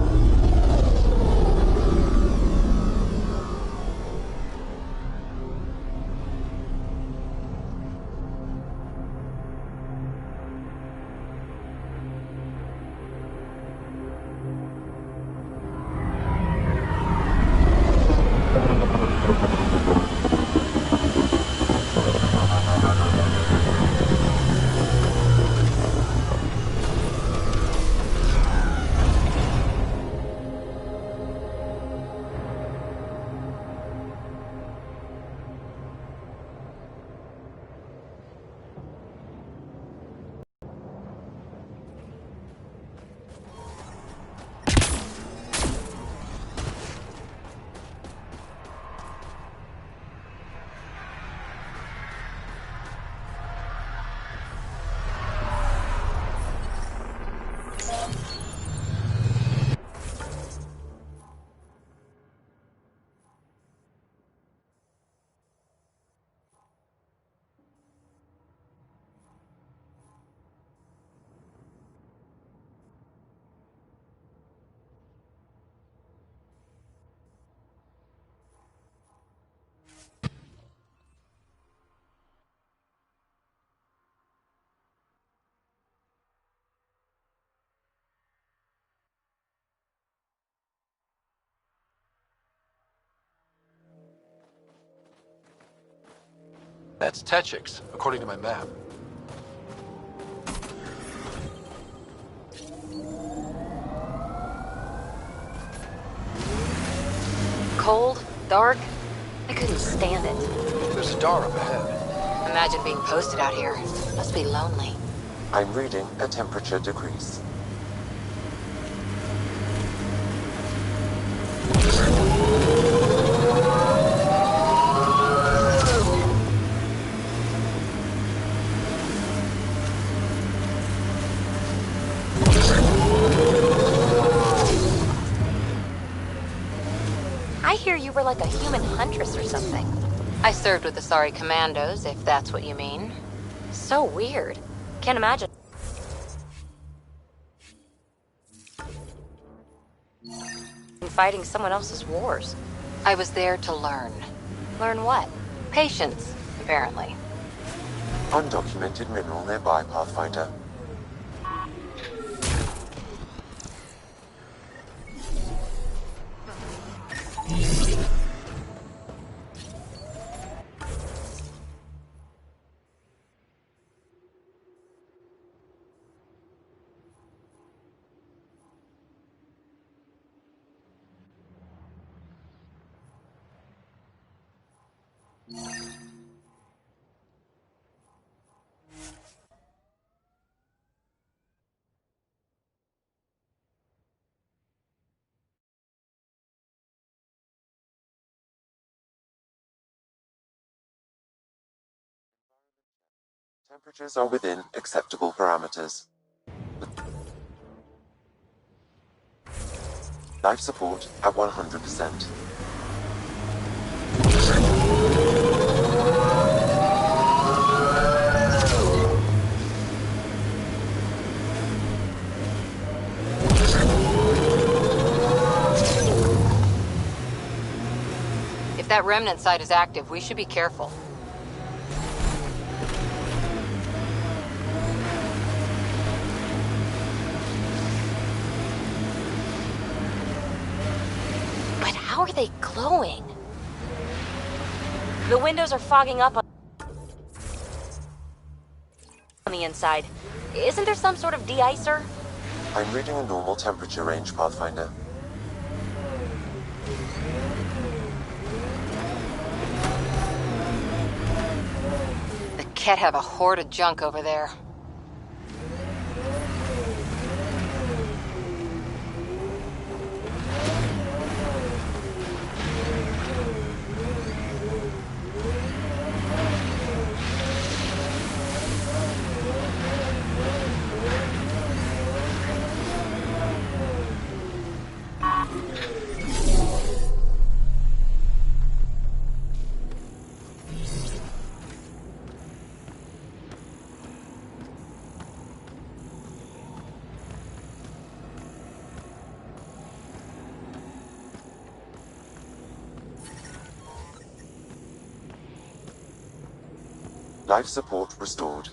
That's Techix, according to my map. Cold, dark. I couldn't stand it. There's a door up ahead. Imagine being posted out here. Must be lonely. I'm reading a temperature decrease. I hear you were like a human huntress or something. I served with the Sorry Commandos, if that's what you mean. So weird. Can't imagine. Fighting someone else's wars. I was there to learn. Learn what? Patience, apparently. Undocumented mineral nearby, Pathfinder. Temperatures are within acceptable parameters. Life support at 100%. If that remnant site is active, we should be careful. But How are they glowing? The windows are fogging up on the inside. Isn't there some sort of de-icer? I'm reading a normal temperature range, Pathfinder. The Ket have a horde of junk over there. Life support restored.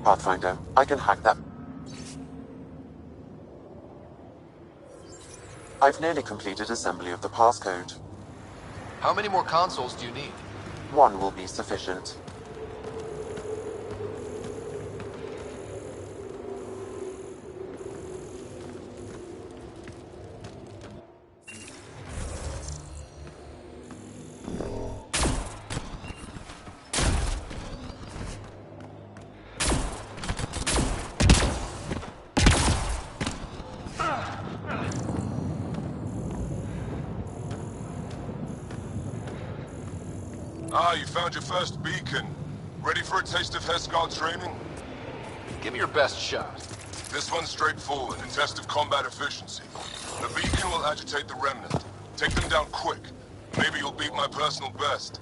Pathfinder, I can hack that. I've nearly completed assembly of the passcode. How many more consoles do you need? One will be sufficient. Ah, you found your first beacon. Ready for a taste of Hesgar training? Give me your best shot. This one's straightforward, a test of combat efficiency. The beacon will agitate the Remnant. Take them down quick. Maybe you'll beat my personal best.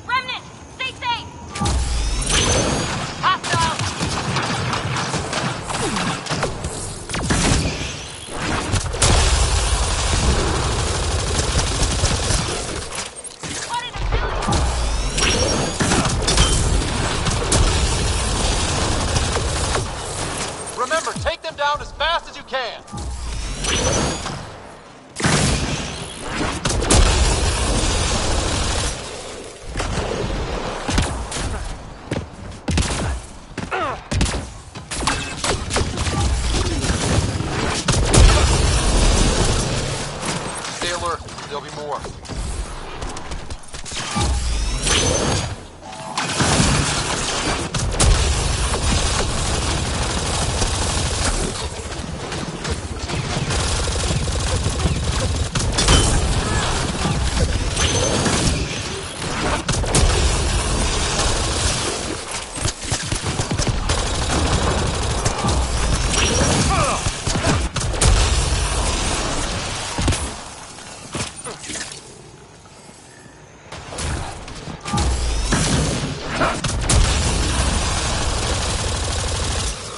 Remnant, stay safe! Hostile! can. Stay alert. There'll be more.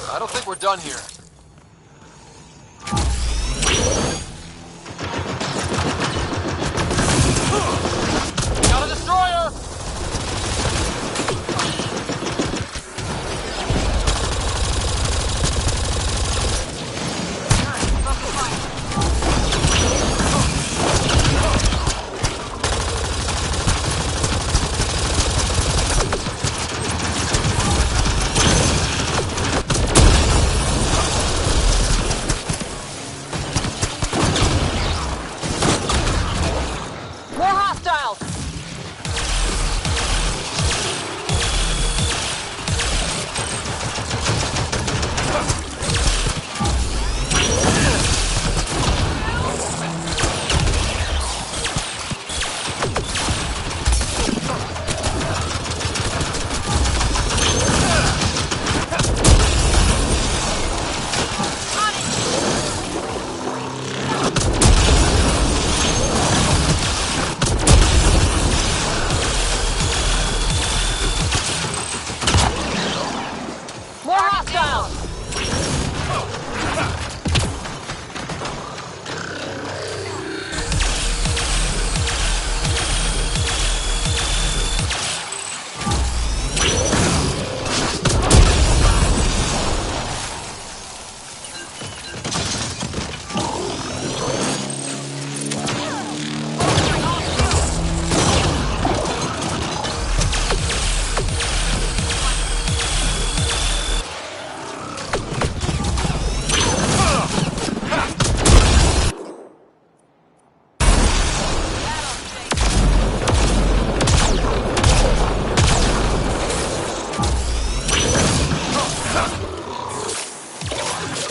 I don't think we're done here. Got a destroyer! More hostiles! More hostiles!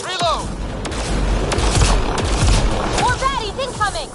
Reload! More baddies incoming!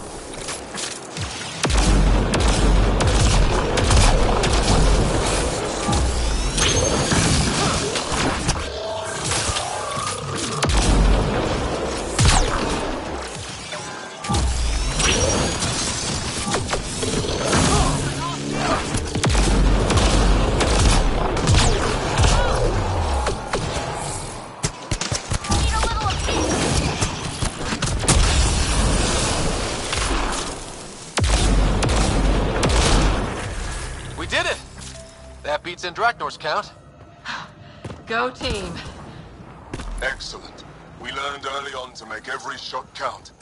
We did it! That beats Andraknor's count. Go team. Excellent. We learned early on to make every shot count.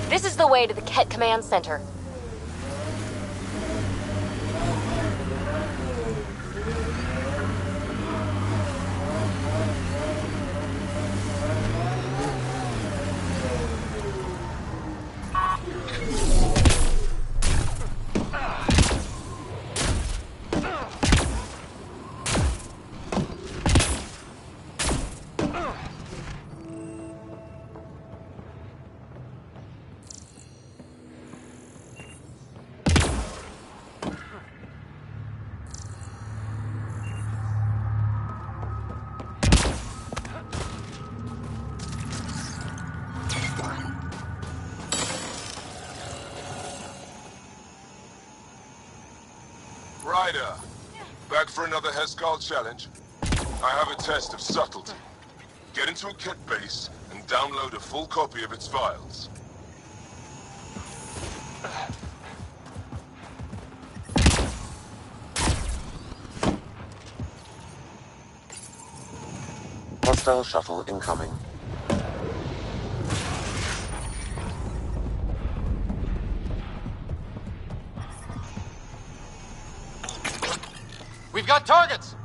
This is the way to the Ket Command Center. Ryder, back for another Heskal challenge? I have a test of subtlety. Get into a Ket base and download a full copy of its files. Hostile shuttle incoming. We've got targets!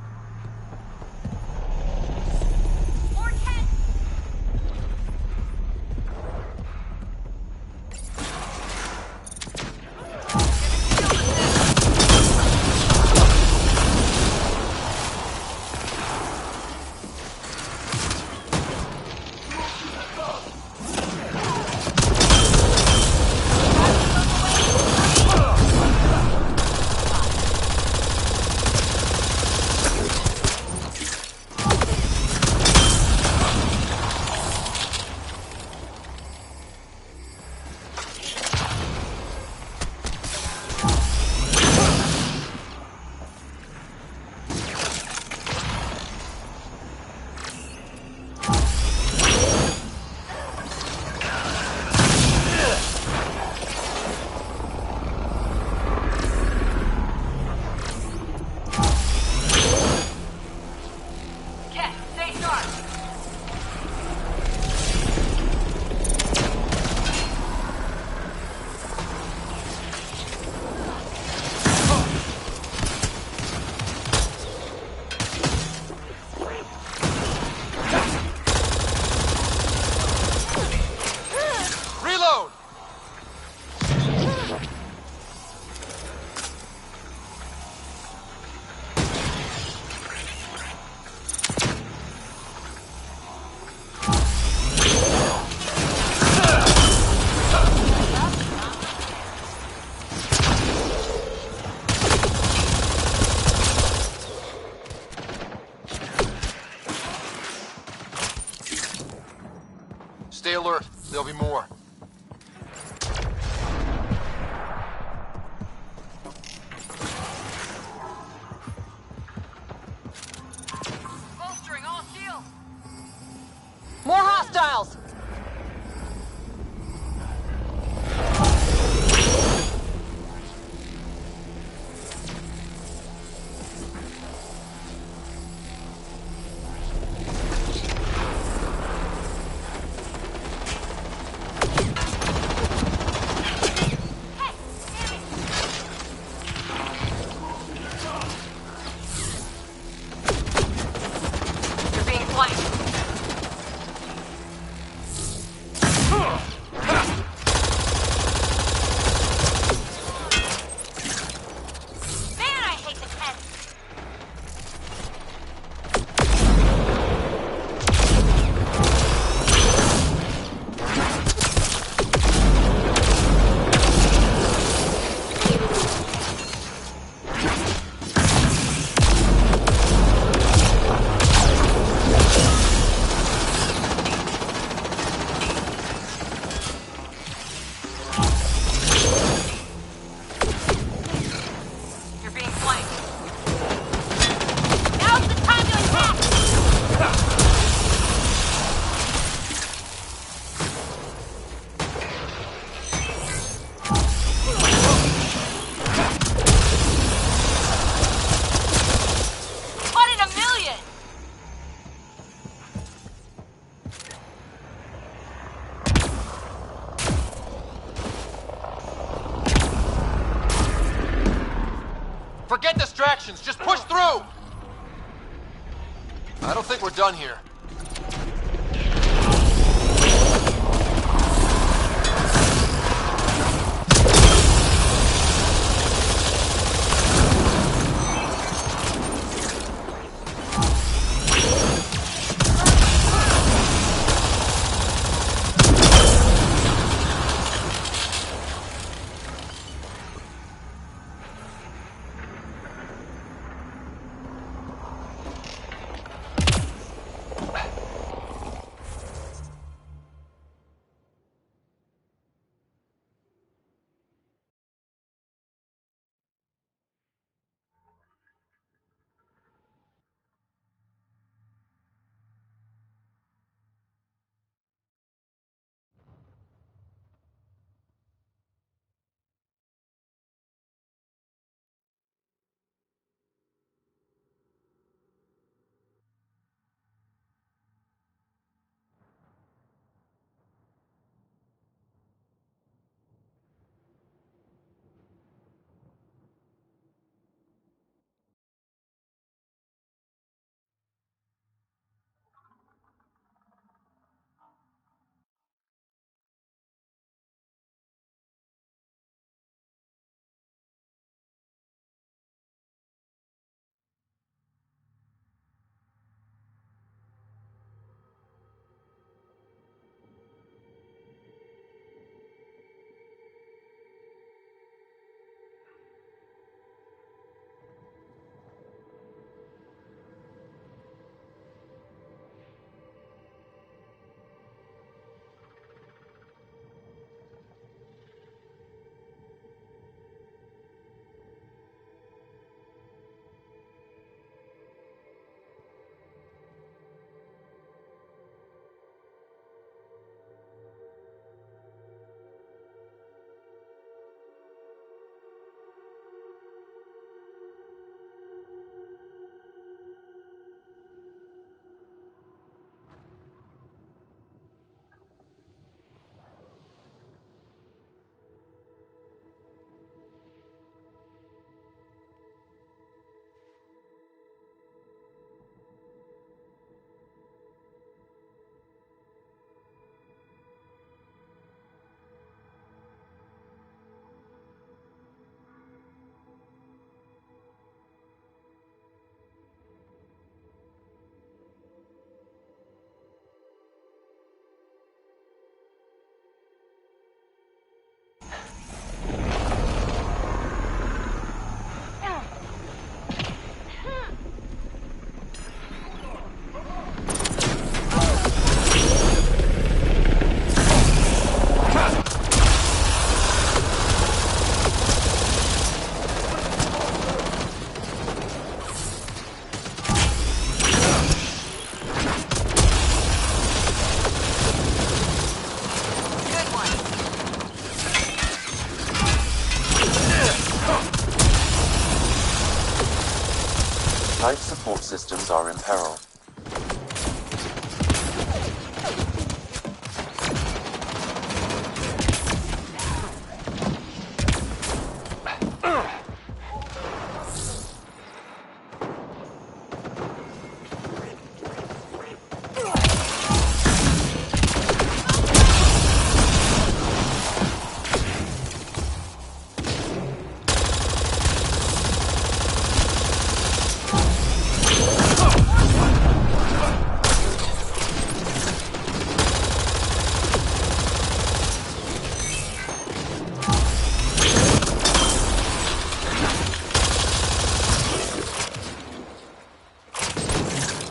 Stay alert. There'll be more. Bolstering all shields. More hostiles! I don't think we're done here. Life support systems are in peril.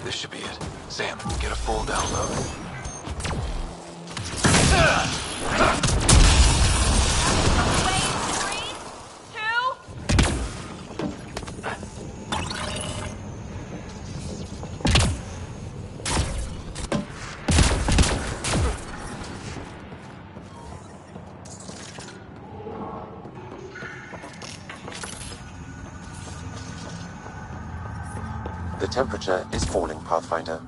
This should be it. Sam, get a full download. The temperature is falling, Pathfinder.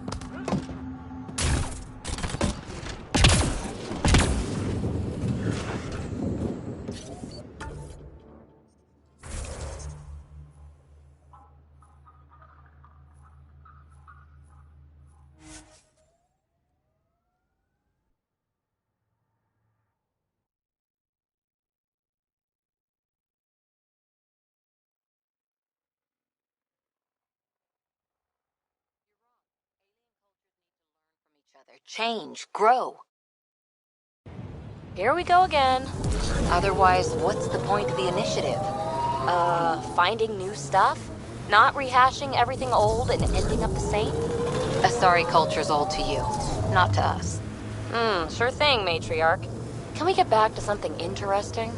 Change, grow. Here we go again. Otherwise, what's the point of the initiative? Finding new stuff? Not rehashing everything old and ending up the same? Asari culture's old to you, not to us. Sure thing, matriarch. Can we get back to something interesting?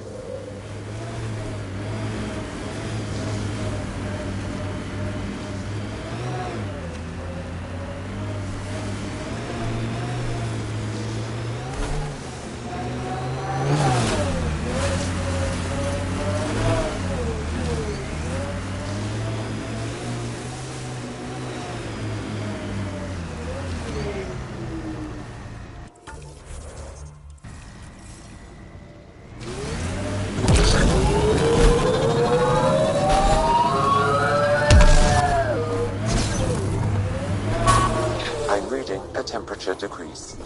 I'm reading a temperature decrease.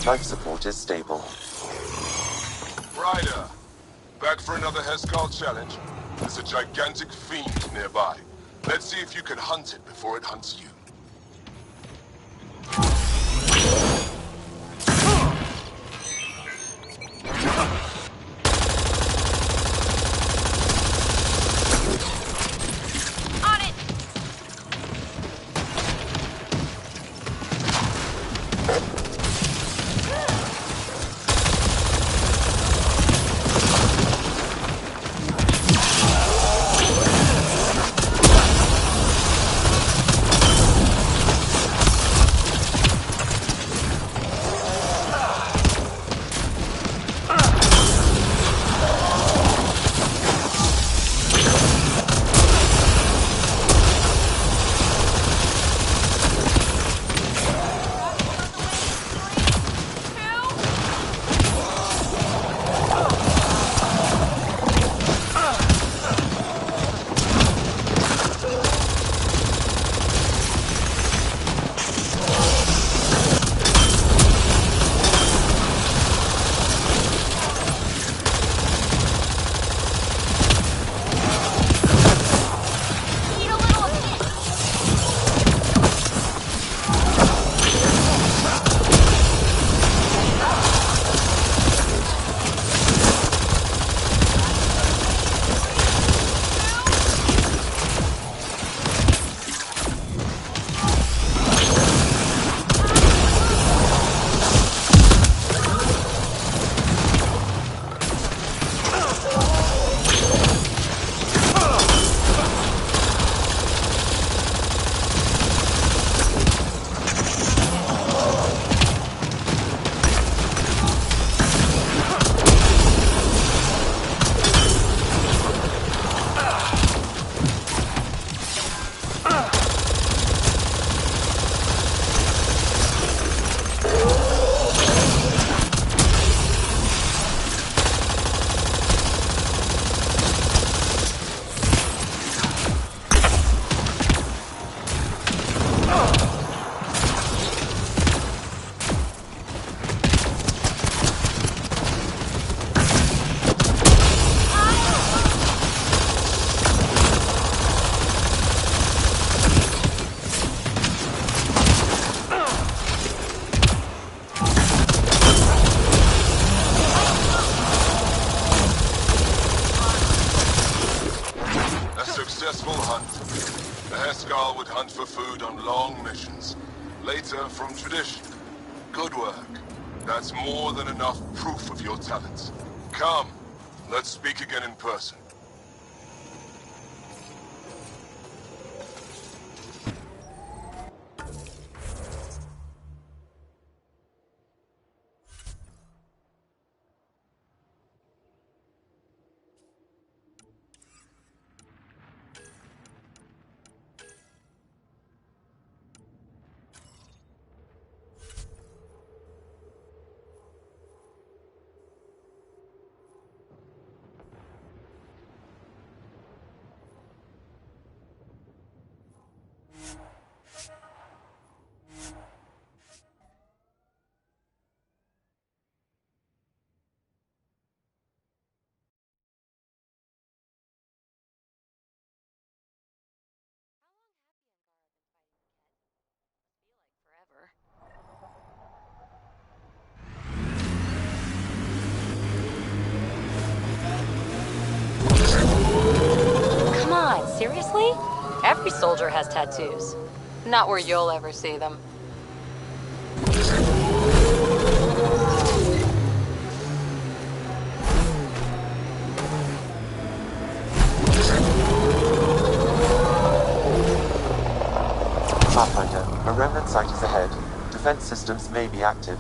Life support is stable. Ryder, back for another Heskal challenge? There's a gigantic fiend nearby. Let's see if you can hunt it before it hunts you. Successful hunt. The Heskal would hunt for food on long missions. Later, from tradition. Good work. That's more than enough proof of your talents. Come, let's speak again in person. Seriously? Every soldier has tattoos. Not where you'll ever see them. Pathfinder, a remnant site is ahead. Defense systems may be active.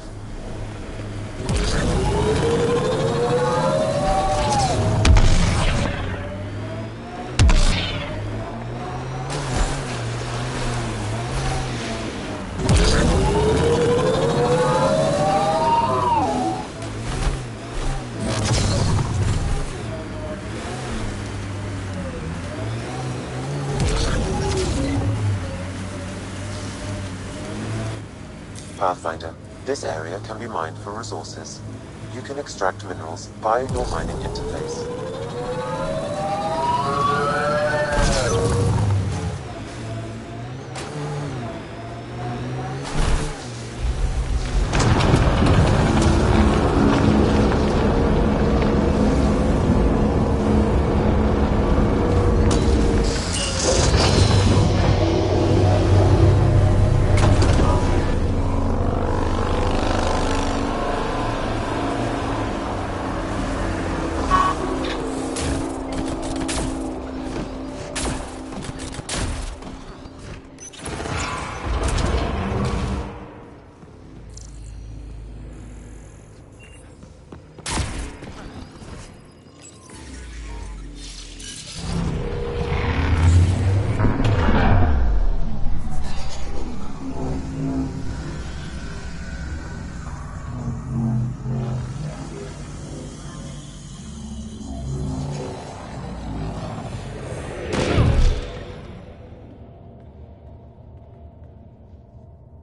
Pathfinder, this area can be mined for resources. You can extract minerals via your mining interface.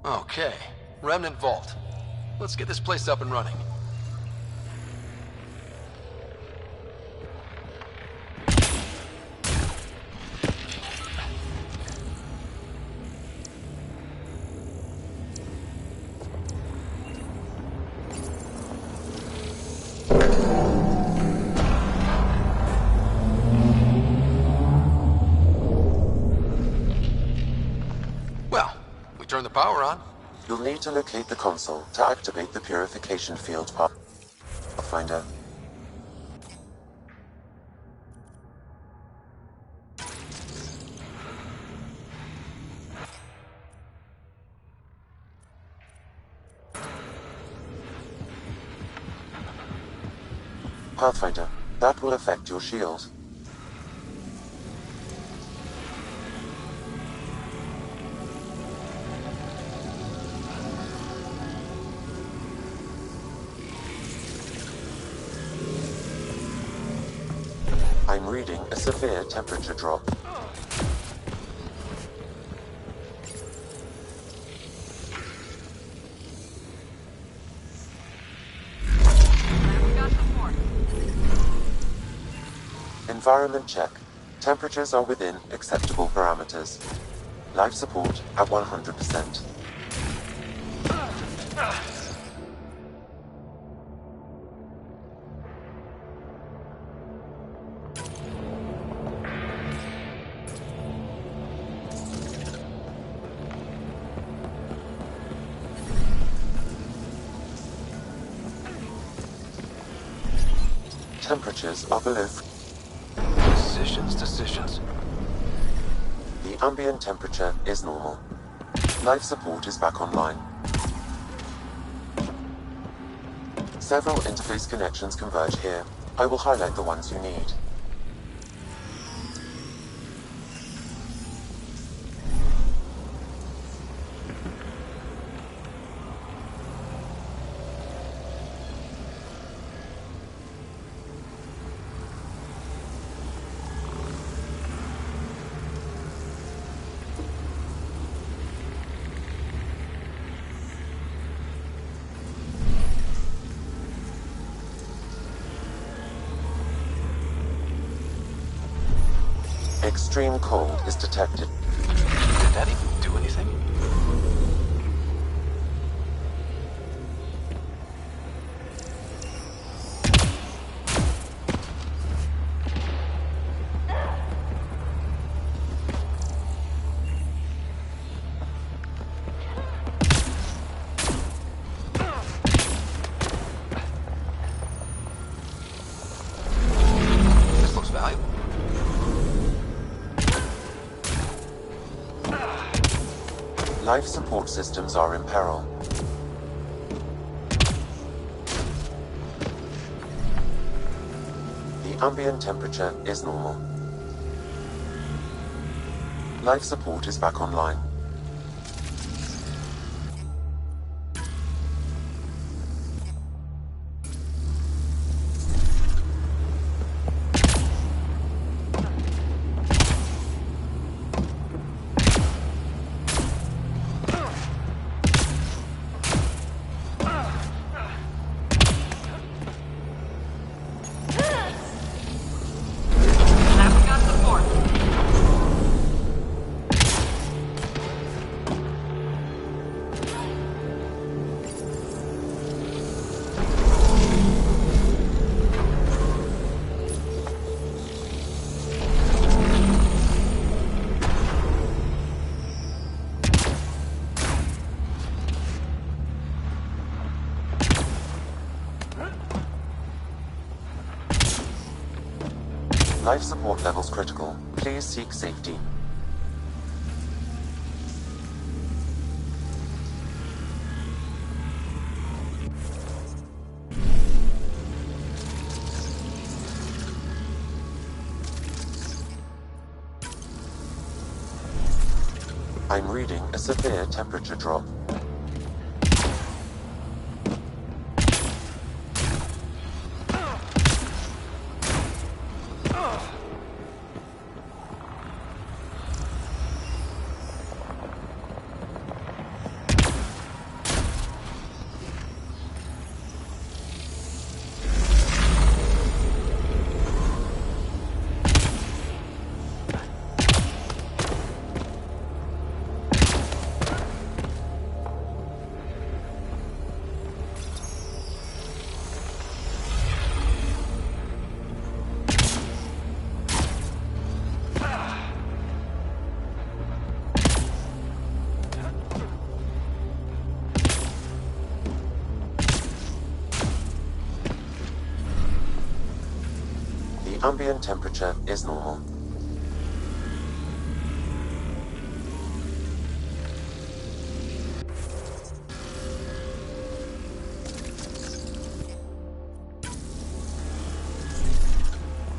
Okay, Remnant Vault. Let's get this place up and running. Well, we turn the power on. You'll need to locate the console to activate the purification field, Pathfinder. Pathfinder, that will affect your shield. I'm reading a severe temperature drop. Environment check. Temperatures are within acceptable parameters. Life support at 100%. Temperatures are below. Decisions. The ambient temperature is normal. Life support is back online. Several interface connections converge here. I will highlight the ones you need. Extreme cold is detected. Did that even do anything? Life support systems are in peril. The ambient temperature is normal. Life support is back online. Life support levels critical. Please seek safety. I'm reading a severe temperature drop. Ambient temperature is normal.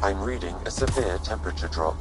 I'm reading a severe temperature drop.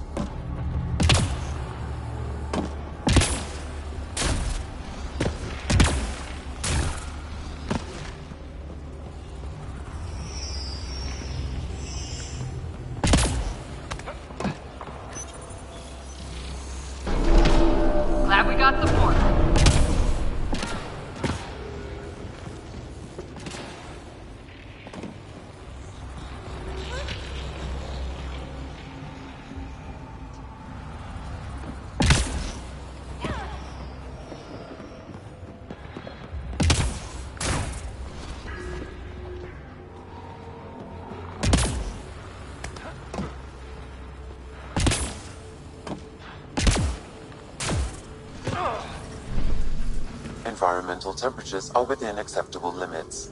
Environmental temperatures are within acceptable limits.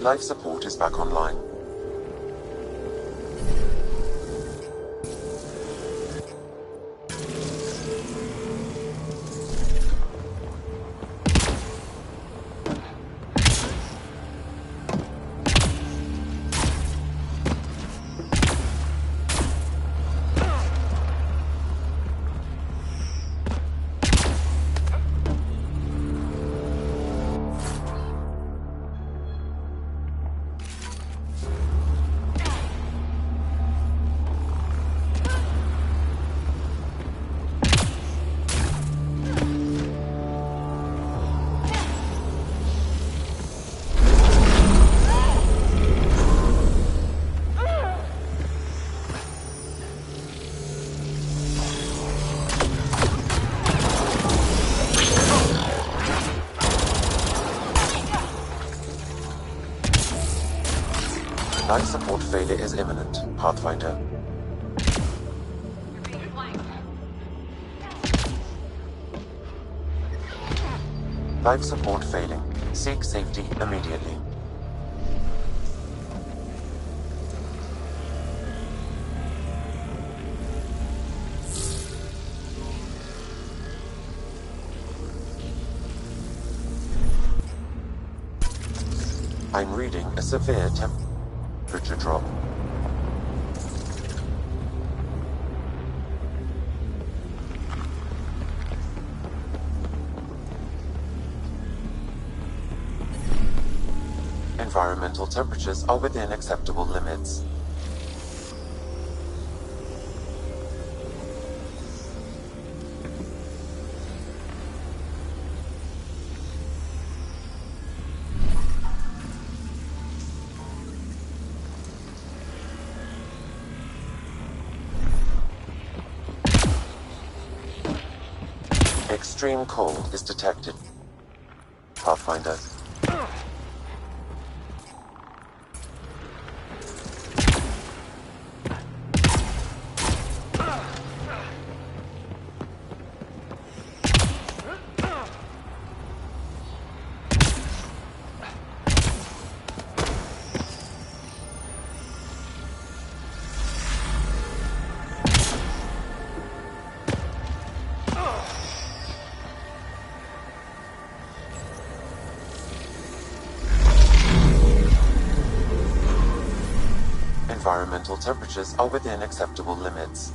Life support is back online. Life support failure is imminent, Pathfinder. Life support failing. Seek safety immediately. I'm reading a severe temperature drop. Environmental temperatures are within acceptable limits. Extreme cold is detected. Pathfinder. Environmental temperatures are within acceptable limits.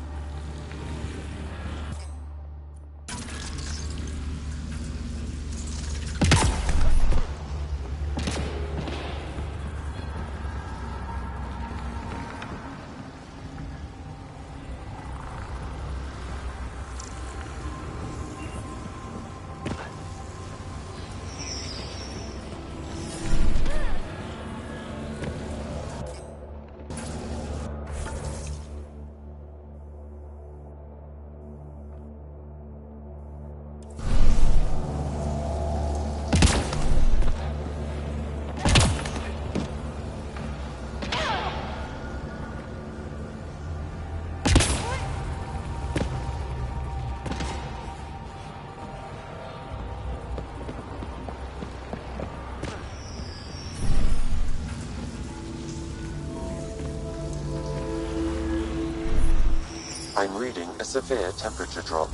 I'm reading a severe temperature drop.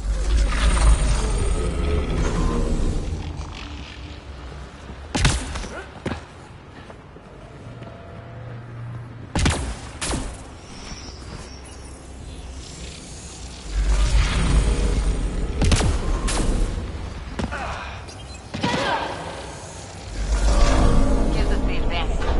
Gives us the advantage.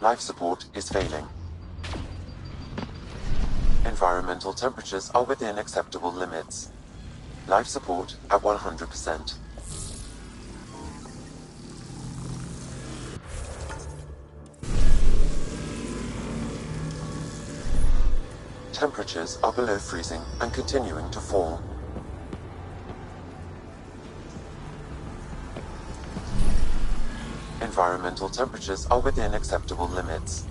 Life support is failing. Environmental temperatures are within acceptable limits. Life support at 100%. Temperatures are below freezing and continuing to fall. Environmental temperatures are within acceptable limits.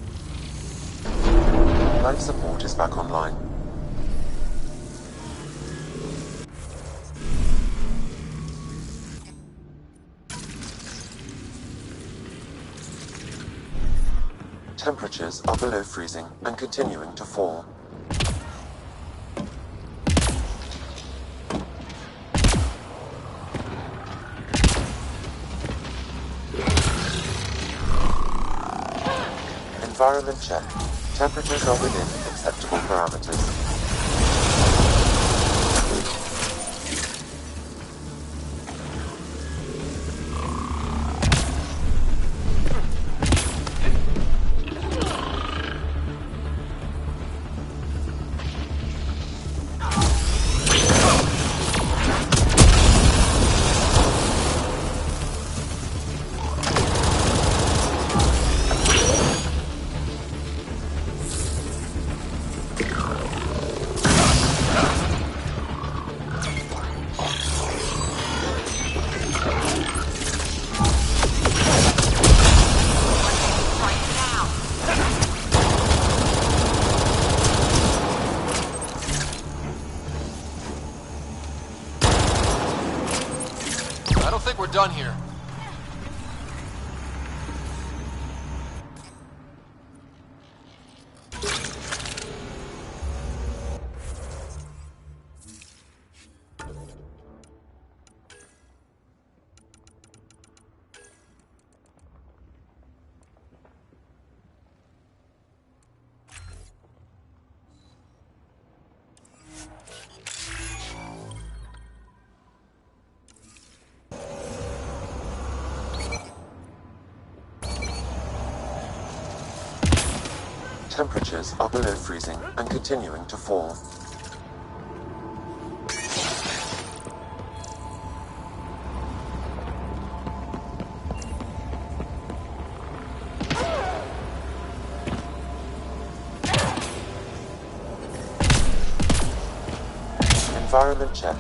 Life support is back online. Temperatures are below freezing and continuing to fall. Environment check. Temperatures are within acceptable parameters. Temperatures are below freezing and continuing to fall. Environment check.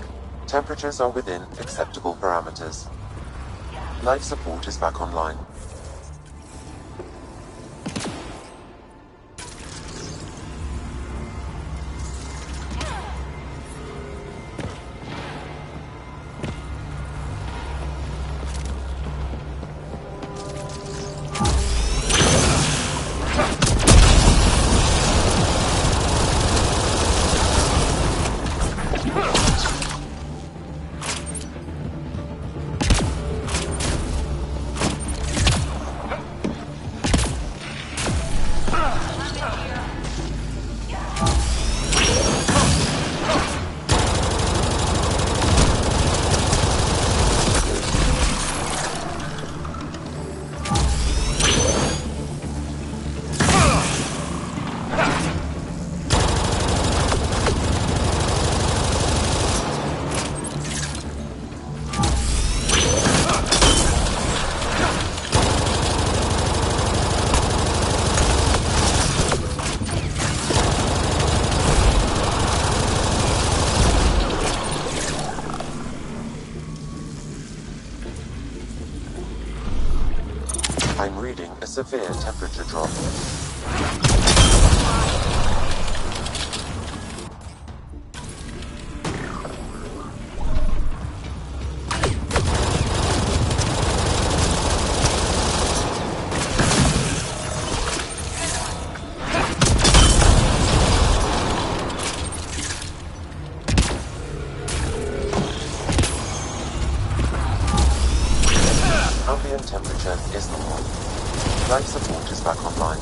Temperatures are within acceptable parameters. Life support is back online. I'm reading a severe temperature drop. Ambient temperature is normal. Life support is back online.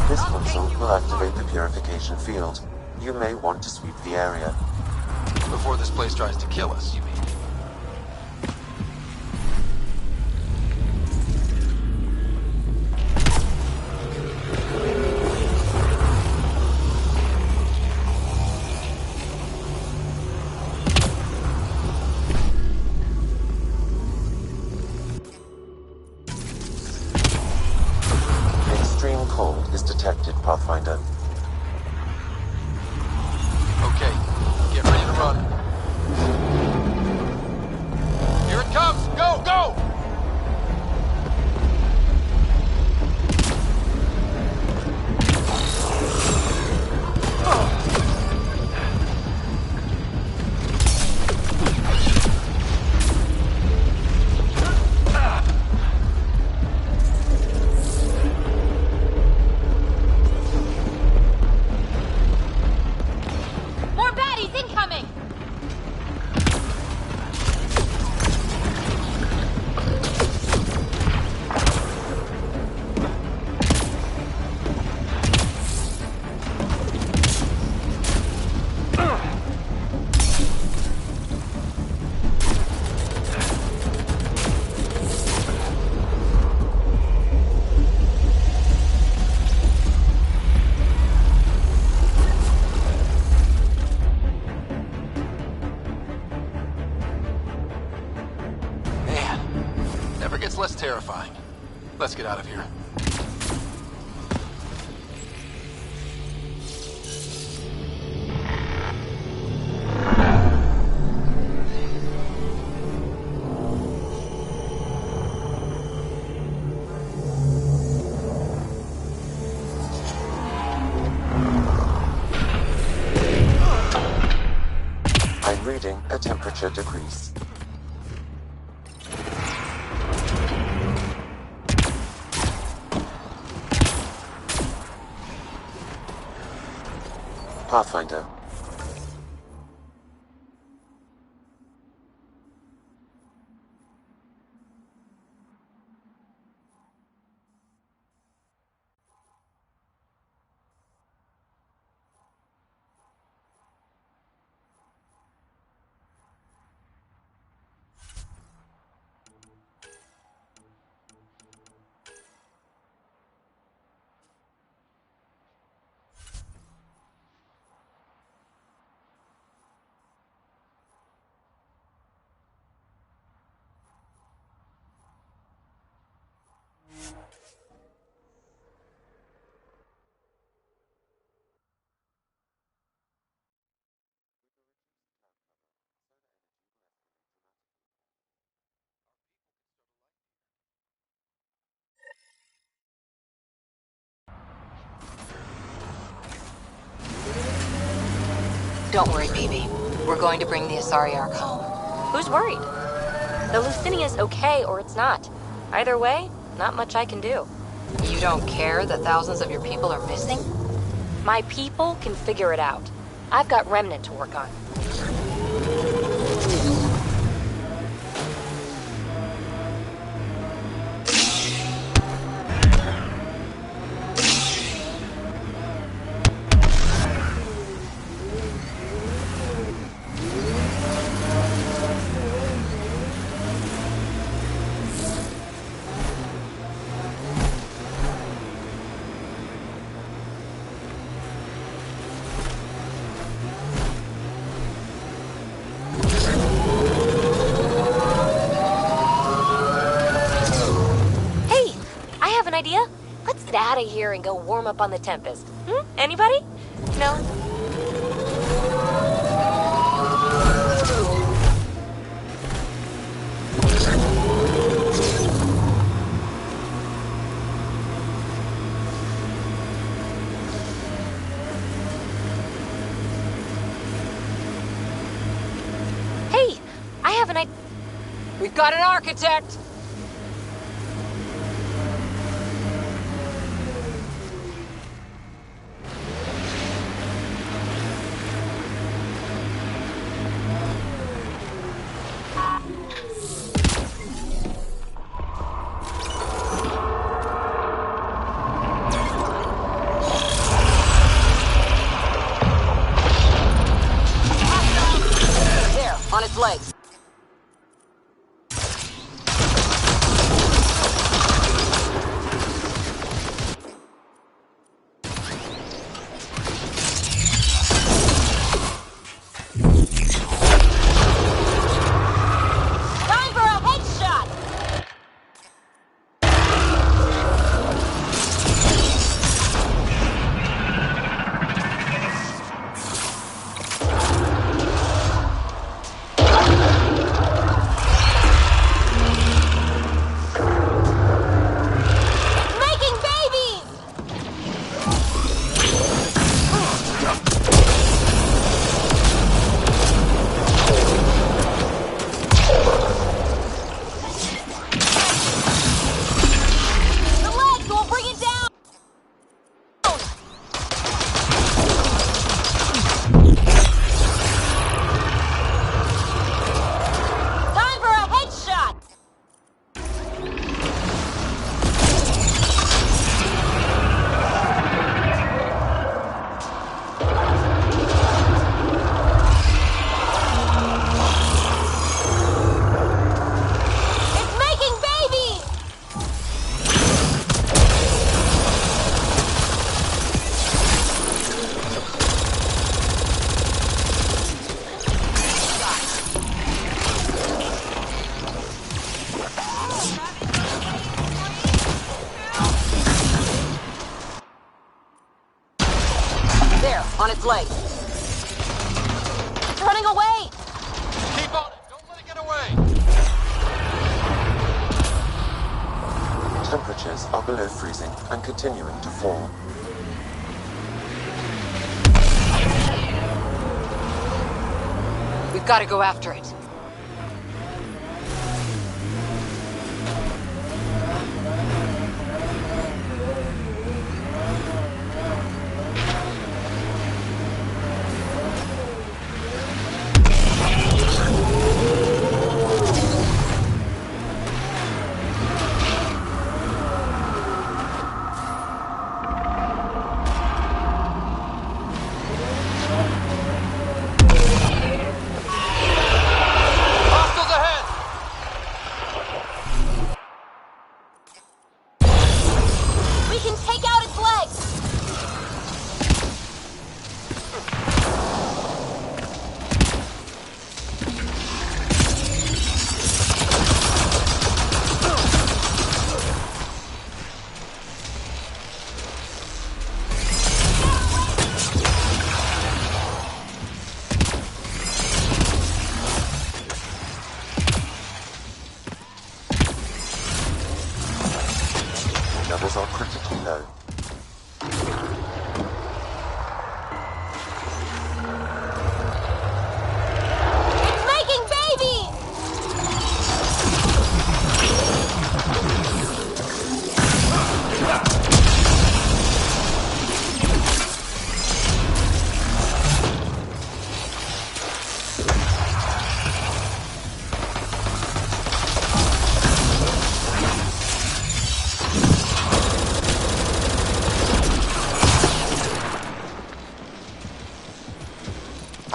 This console will activate the purification field. You may want to sweep the area. Before this place tries to kill us, you mean? Extreme cold is detected, Pathfinder. Okay, get ready to run. Here it comes! Go, go! More baddies incoming! Man, never gets less terrifying. Let's get out of here. indicating a temperature decrease. Pathfinder. Don't worry, BB. We're going to bring the Asari Ark home. Who's worried? The Lucinia's okay or it's not. Either way, not much I can do. You don't care that thousands of your people are missing? My people can figure it out. I've got Remnant to work on. Idea? Let's get out of here and go warm up on the Tempest. Anybody? No? Hey, I have an idea. We've got an architect! On its legs. Time for a headshot! There, on its legs. It's running away! Keep on it! Don't let it get away! Temperatures are below freezing and continuing to fall. We've We've got to go after it. Levels are critically low. It's making babies!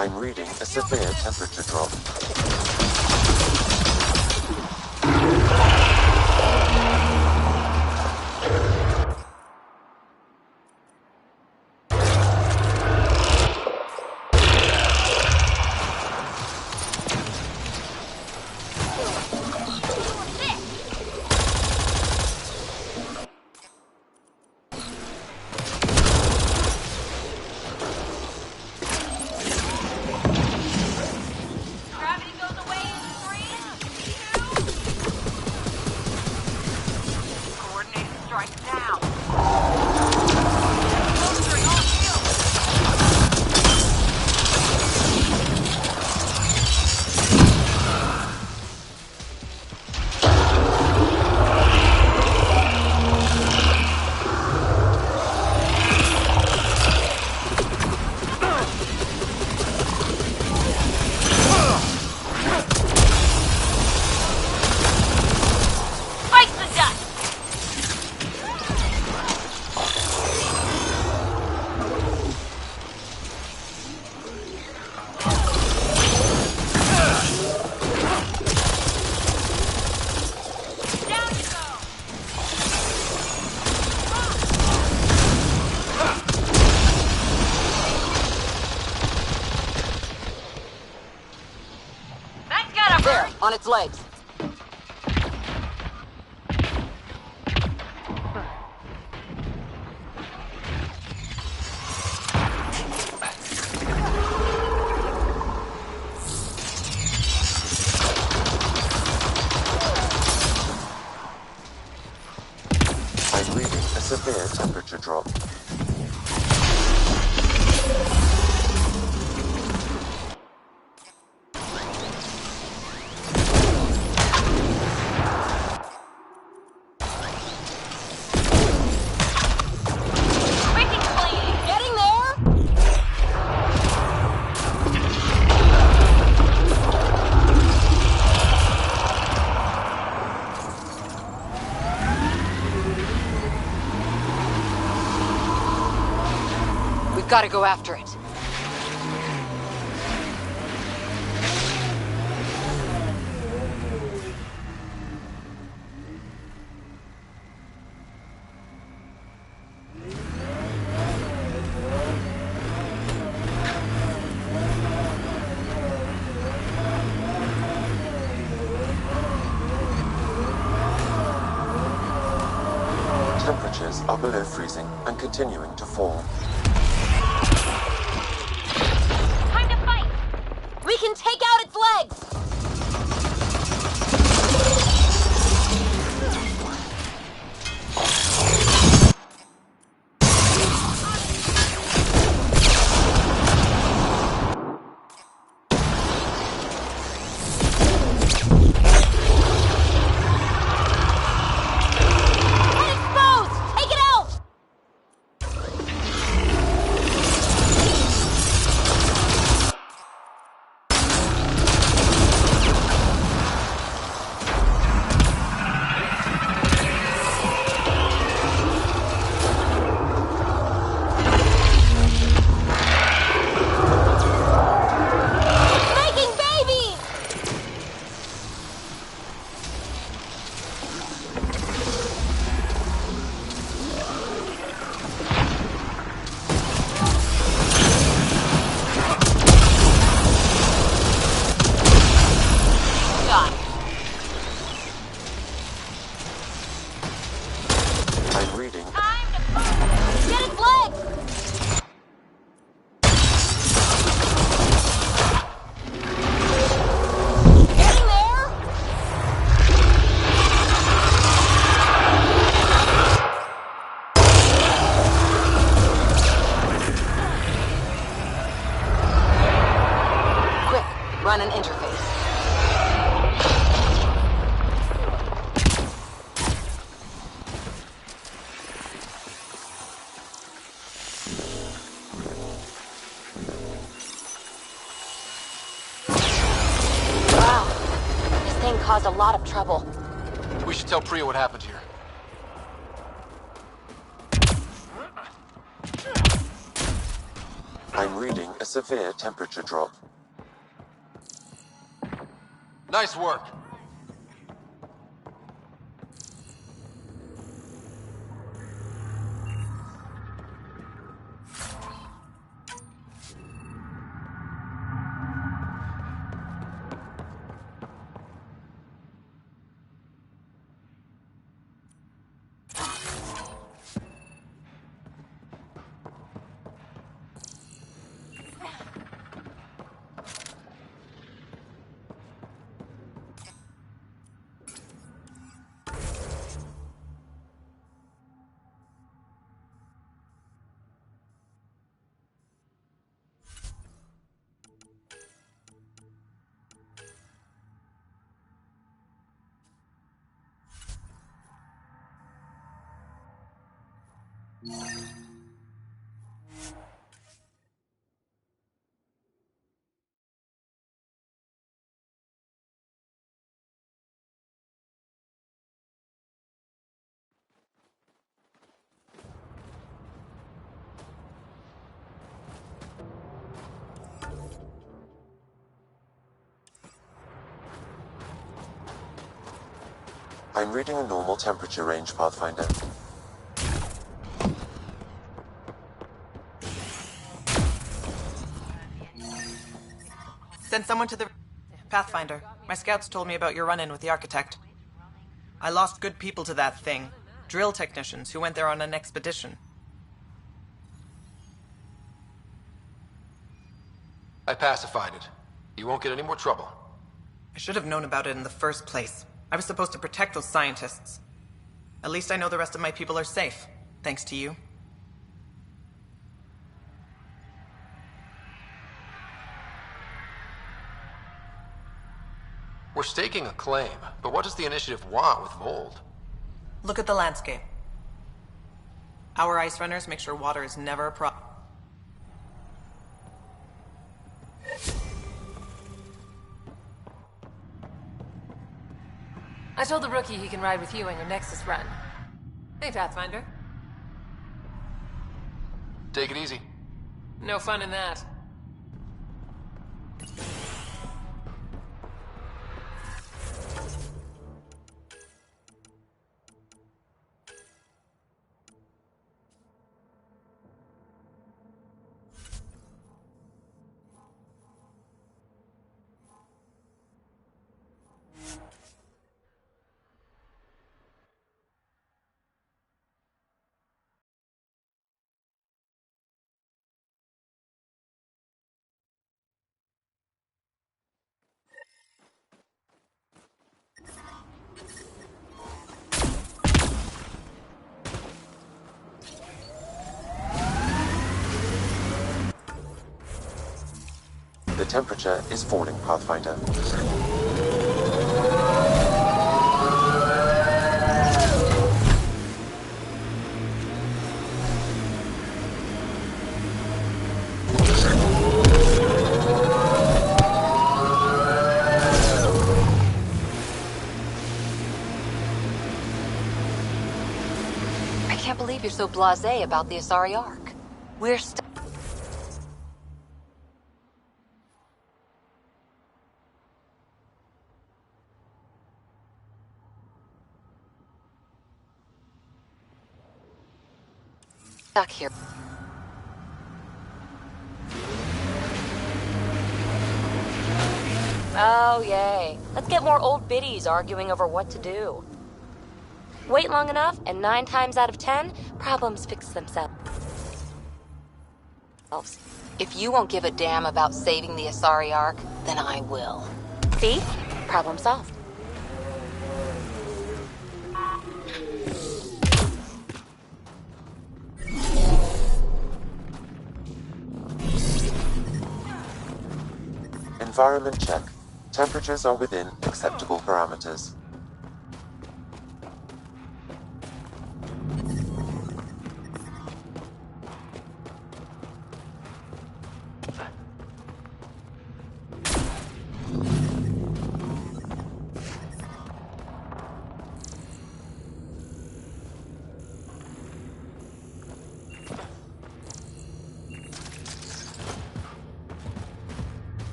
I'm reading a severe temperature drop. There, on its legs. I'm reading a severe temperature drop. Getting there? We've got to go after it. Temperatures are below freezing and continuing to fall. Time to fight! We can take out its legs! Run an interface. Wow. This thing caused a lot of trouble. We should tell Priya what happened here. I'm reading a severe temperature drop. Nice work. I'm reading a normal temperature range, Pathfinder. Send someone to the... Pathfinder, my scouts told me about your run-in with the architect. I lost good people to that thing. Drill technicians who went there on an expedition. I pacified it. You won't get any more trouble. I should have known about it in the first place. I was supposed to protect those scientists. At least I know the rest of my people are safe, thanks to you. We're staking a claim, but what does the initiative want with Vold? Look at the landscape. Our ice runners make sure water is never a problem. I told the rookie he can ride with you on your Nexus run. Hey, Pathfinder. Take it easy. No fun in that. The temperature is falling, Pathfinder. I can't believe you're so blasé about the Asari Ark. We're stuck here. Oh, yay. Let's get more old biddies arguing over what to do. Wait long enough, and 9 times out of 10, problems fix themselves. If you won't give a damn about saving the Asari Ark, then I will. See? Problem solved. Environment check. Temperatures are within acceptable parameters.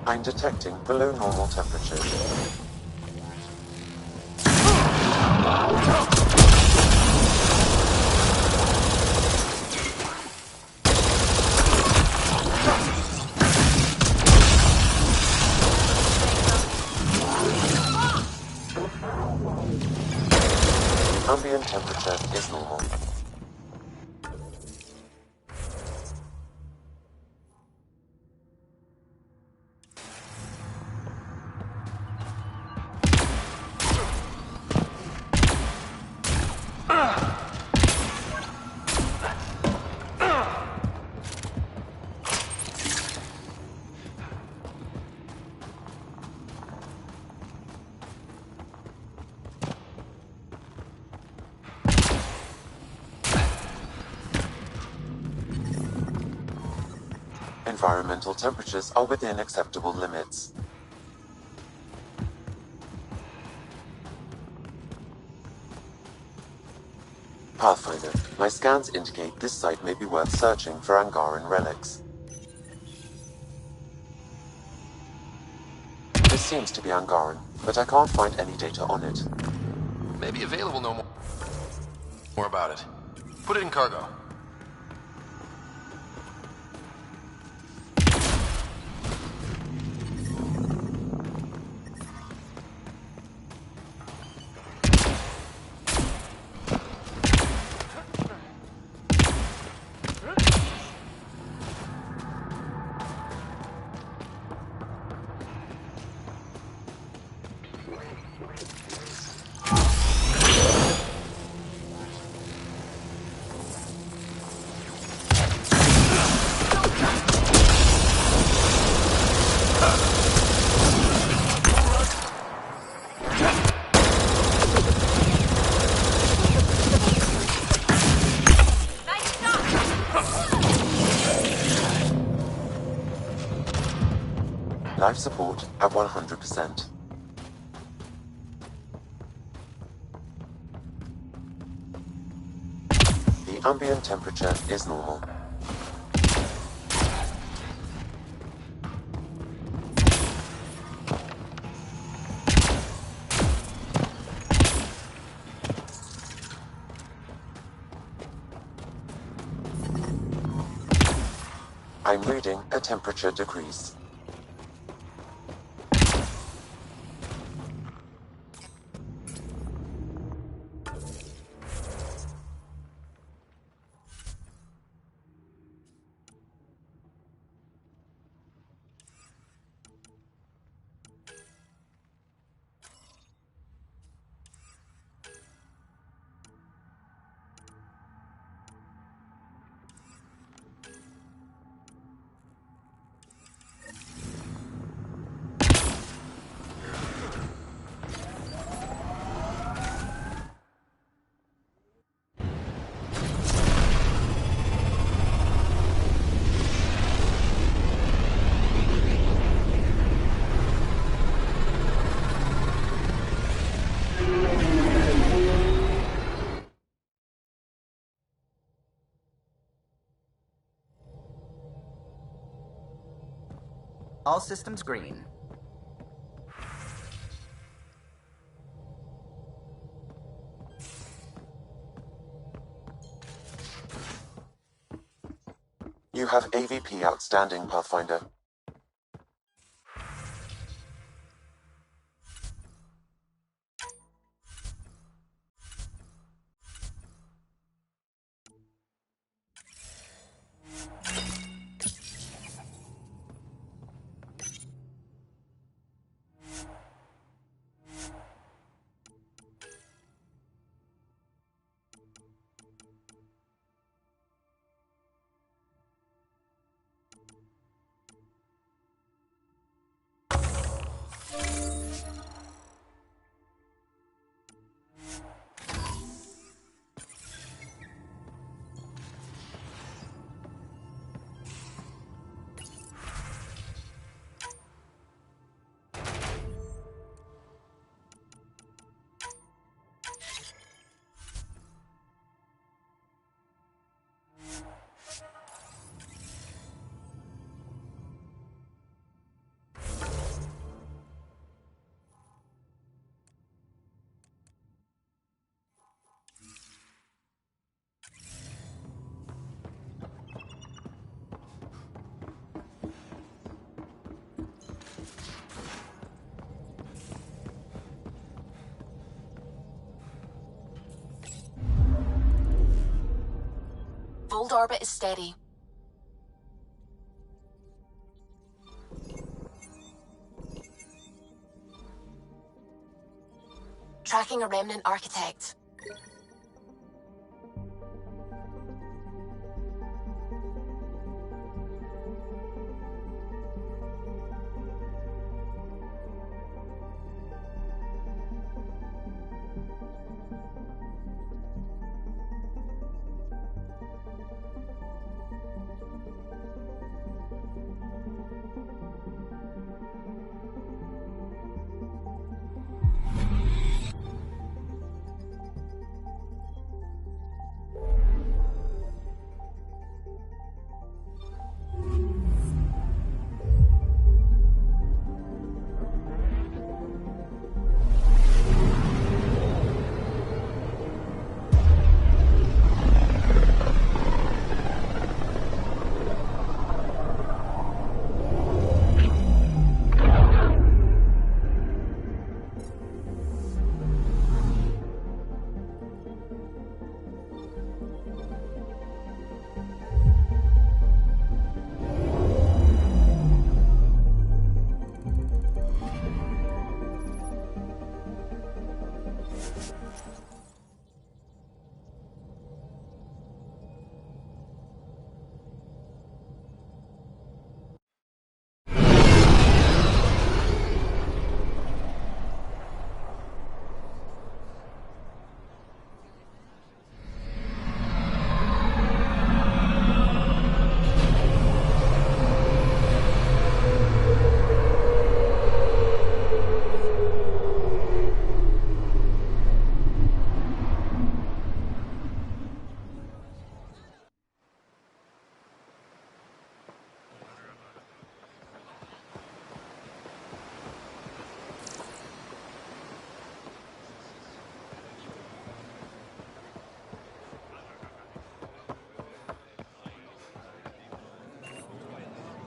I'm detecting below normal temperatures. Ambient temperature is normal. Environmental temperatures are within acceptable limits. Pathfinder, my scans indicate this site may be worth searching for Angaran relics. This seems to be Angaran, but I can't find any data on it. Maybe available no more about it. Put it in cargo. Life support at 100%. The ambient temperature is normal. I'm reading a temperature decrease. All systems green. You have AVP outstanding, Pathfinder. old orbit is steady. Tracking a remnant architect.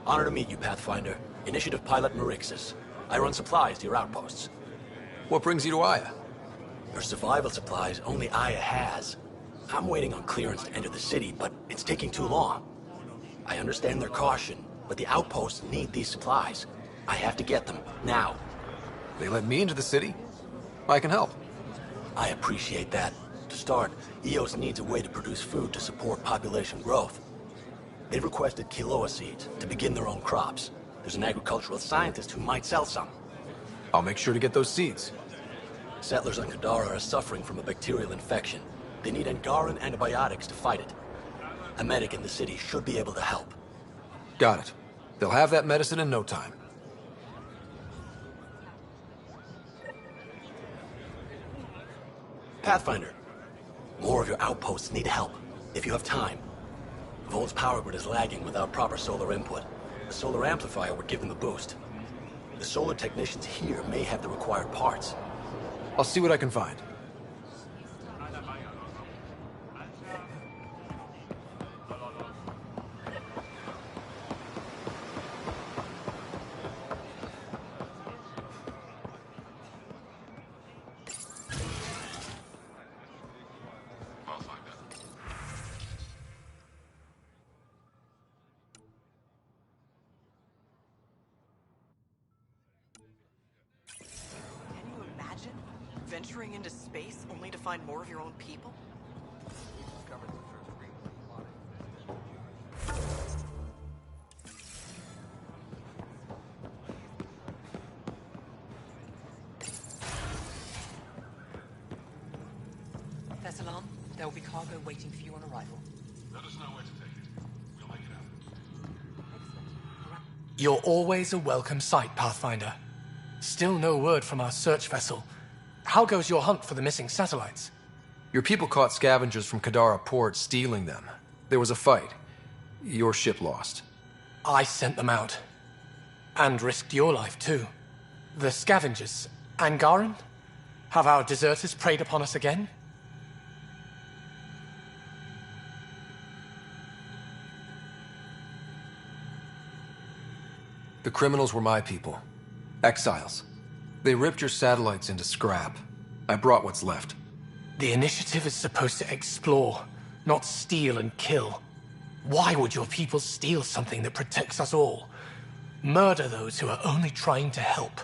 Honor to meet you, Pathfinder. Initiative Pilot Marixus. I run supplies to your outposts. What brings you to Aya? For survival supplies, only Aya has. I'm waiting on clearance to enter the city, but it's taking too long. I understand their caution, but the outposts need these supplies. I have to get them, now. They let me into the city? I can help. I appreciate that. To start, EOS needs a way to produce food to support population growth. They've requested quinoa seeds to begin their own crops. There's an agricultural scientist who might sell some. I'll make sure to get those seeds. Settlers on Kadara are suffering from a bacterial infection. They need Angaran antibiotics to fight it. A medic in the city should be able to help. Got it. They'll have that medicine in no time. Pathfinder, more of your outposts need help, if you have time. Vol's power grid is lagging without proper solar input. A solar amplifier would give them a boost. The solar technicians here may have the required parts. I'll see what I can find. Venturing into space only to find more of your own people? Thessalon, there will be cargo waiting for you on arrival. Let us know where to take it. We'll make it happen. You're always a welcome sight, Pathfinder. Still no word from our search vessel. How goes your hunt for the missing satellites? Your people caught scavengers from Kadara port stealing them. There was a fight. Your ship lost. I sent them out. And risked your life, too. The scavengers, Angaran? Have our deserters preyed upon us again? The criminals were my people. Exiles. They ripped your satellites into scrap. I brought what's left. The initiative is supposed to explore, not steal and kill. Why would your people steal something that protects us all? Murder those who are only trying to help?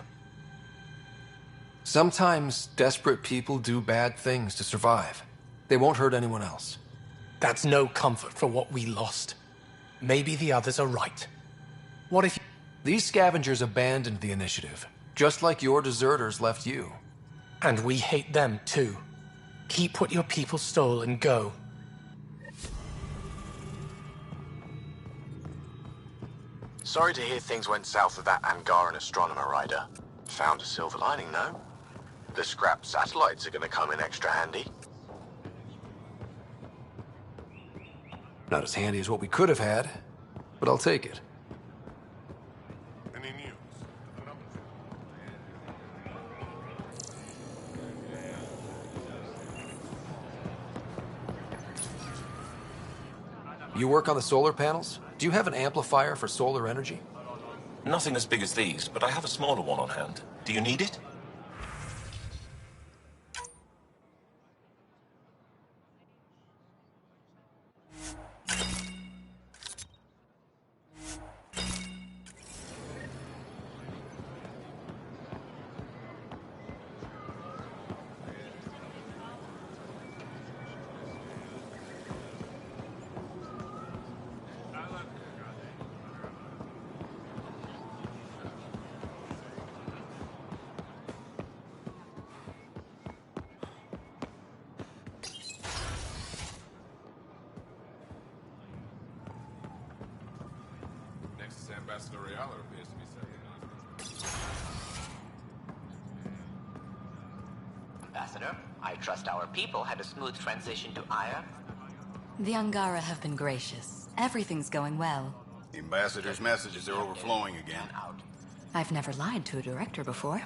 Sometimes desperate people do bad things to survive. They won't hurt anyone else. That's no comfort for what we lost. Maybe the others are right. What if... These scavengers abandoned the initiative, just like your deserters left you. And we hate them too. Keep what your people stole and go. Sorry to hear things went south with that Angaran astronomer rider. Found a silver lining, though. The scrap satellites are gonna come in extra handy. Not as handy as what we could have had, but I'll take it. Any news? You work on the solar panels? Do you have an amplifier for solar energy? Nothing as big as these, but I have a smaller one on hand. Do you need it? Ambassador Riala appears to be setting Ambassador, I trust our people had a smooth transition to Aya. The Angara have been gracious. Everything's going well. The ambassador's messages are overflowing again. I've never lied to a director before.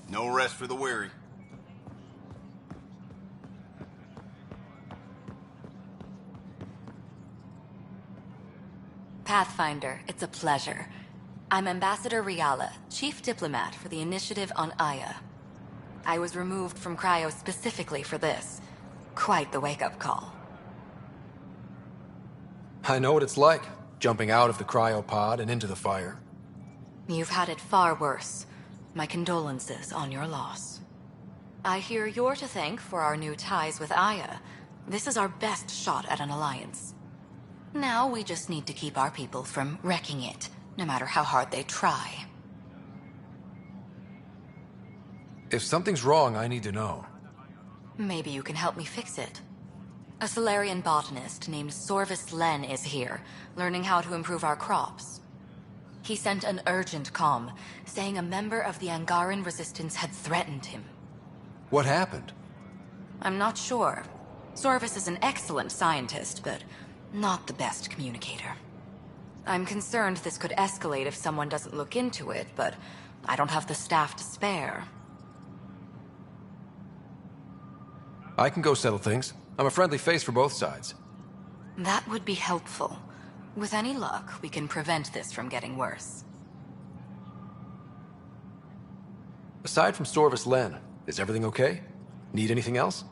No rest for the weary. Pathfinder, it's a pleasure. I'm Ambassador Riala, Chief Diplomat for the Initiative on Aya. I was removed from Cryo specifically for this. Quite the wake-up call. I know what it's like, jumping out of the cryopod and into the fire. You've had it far worse. My condolences on your loss. I hear you're to thank for our new ties with Aya. This is our best shot at an alliance. Now we just need to keep our people from wrecking it, no matter how hard they try. If something's wrong, I need to know. Maybe you can help me fix it. A Solarian botanist named Sorvis Len is here, learning how to improve our crops. He sent an urgent comm, saying a member of the Angaran resistance had threatened him. What happened? I'm not sure. Sorvis is an excellent scientist, but not the best communicator. I'm concerned this could escalate if someone doesn't look into it, but I don't have the staff to spare. I can go settle things. I'm a friendly face for both sides. That would be helpful. With any luck, we can prevent this from getting worse. Aside from Sorvis Len, is everything okay? Need anything else?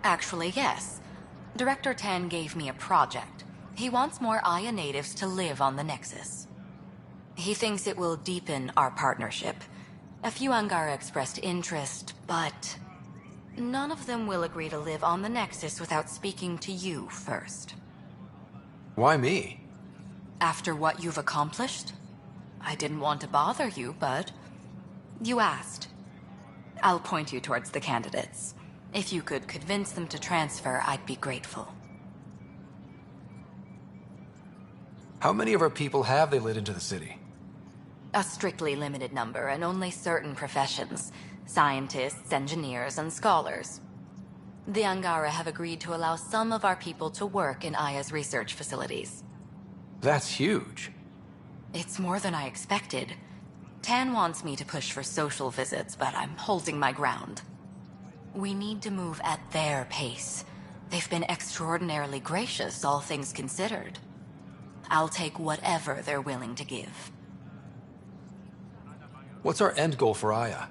Actually, yes. Director Tan gave me a project. He wants more Aya natives to live on the Nexus. He thinks it will deepen our partnership. A few Angara expressed interest, but none of them will agree to live on the Nexus without speaking to you first. Why me? After what you've accomplished? I didn't want to bother you, but you asked. I'll point you towards the candidates. If you could convince them to transfer, I'd be grateful. How many of our people have they let into the city? A strictly limited number, and only certain professions. Scientists, engineers, and scholars. The Angara have agreed to allow some of our people to work in Aya's research facilities. That's huge. It's more than I expected. Tan wants me to push for social visits, but I'm holding my ground. We need to move at their pace. They've been extraordinarily gracious, all things considered. I'll take whatever they're willing to give. What's our end goal for Aya?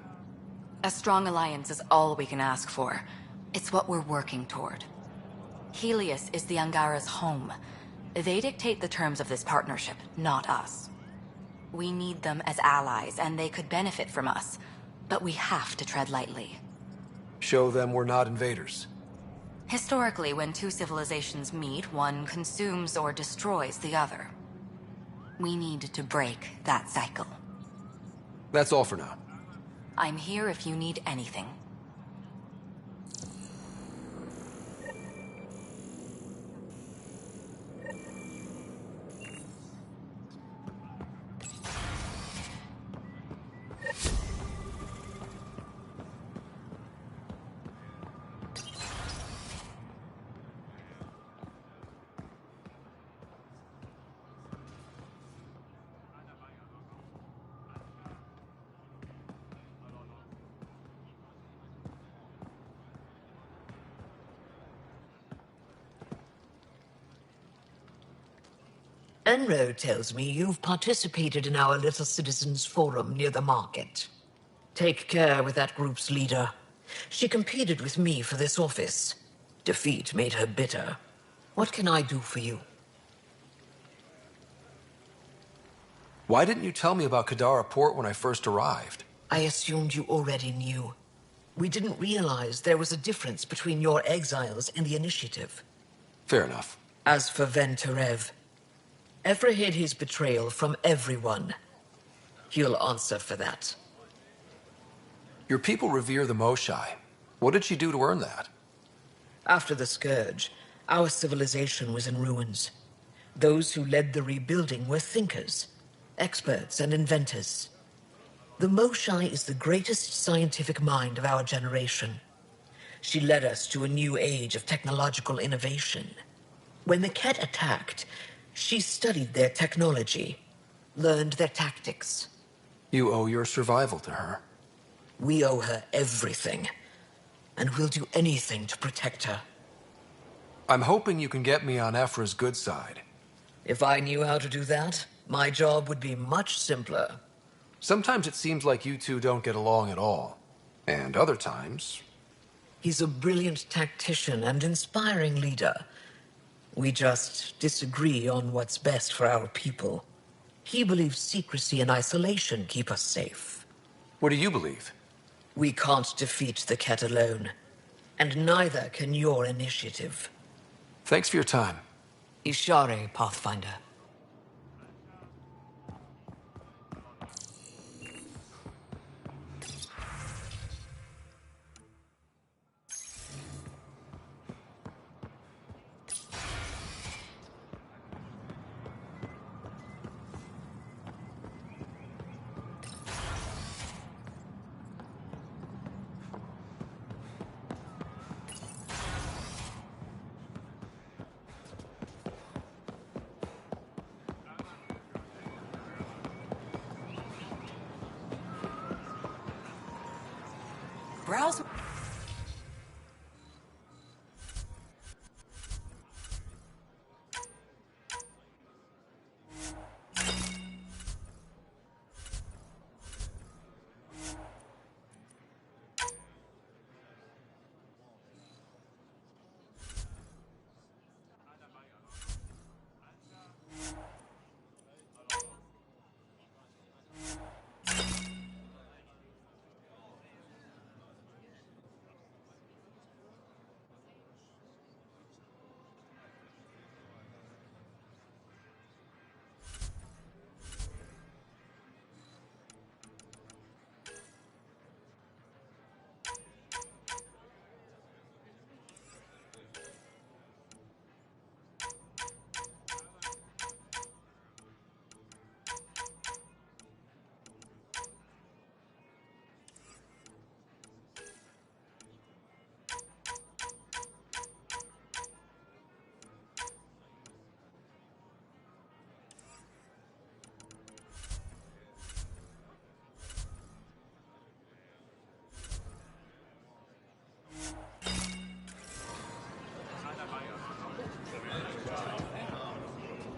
A strong alliance is all we can ask for. It's what we're working toward. Helios is the Angara's home. They dictate the terms of this partnership, not us. We need them as allies, and they could benefit from us. But we have to tread lightly. Show them we're not invaders. Historically, when two civilizations meet, one consumes or destroys the other. We need to break that cycle. That's all for now. I'm here if you need anything. Enro tells me you've participated in our little citizens' forum near the market. Take care with that group's leader. She competed with me for this office. Defeat made her bitter. What can I do for you? Why didn't you tell me about Kadara Port when I first arrived? I assumed you already knew. We didn't realize there was a difference between your exiles and the Initiative. Fair enough. As for Venturev, Evra hid his betrayal from everyone. He'll answer for that. Your people revere the Moshai. What did she do to earn that? After the Scourge, our civilization was in ruins. Those who led the rebuilding were thinkers, experts, and inventors. The Moshai is the greatest scientific mind of our generation. She led us to a new age of technological innovation. When the Ket attacked, she studied their technology, learned their tactics. You owe your survival to her. We owe her everything, and we'll do anything to protect her. I'm hoping you can get me on Ephra's good side. If I knew how to do that, my job would be much simpler. Sometimes it seems like you two don't get along at all. And other times... He's a brilliant tactician and inspiring leader. We just disagree on what's best for our people. He believes secrecy and isolation keep us safe. What do you believe? We can't defeat the Ket alone. And neither can your initiative. Thanks for your time. Ishare, Pathfinder. Browse.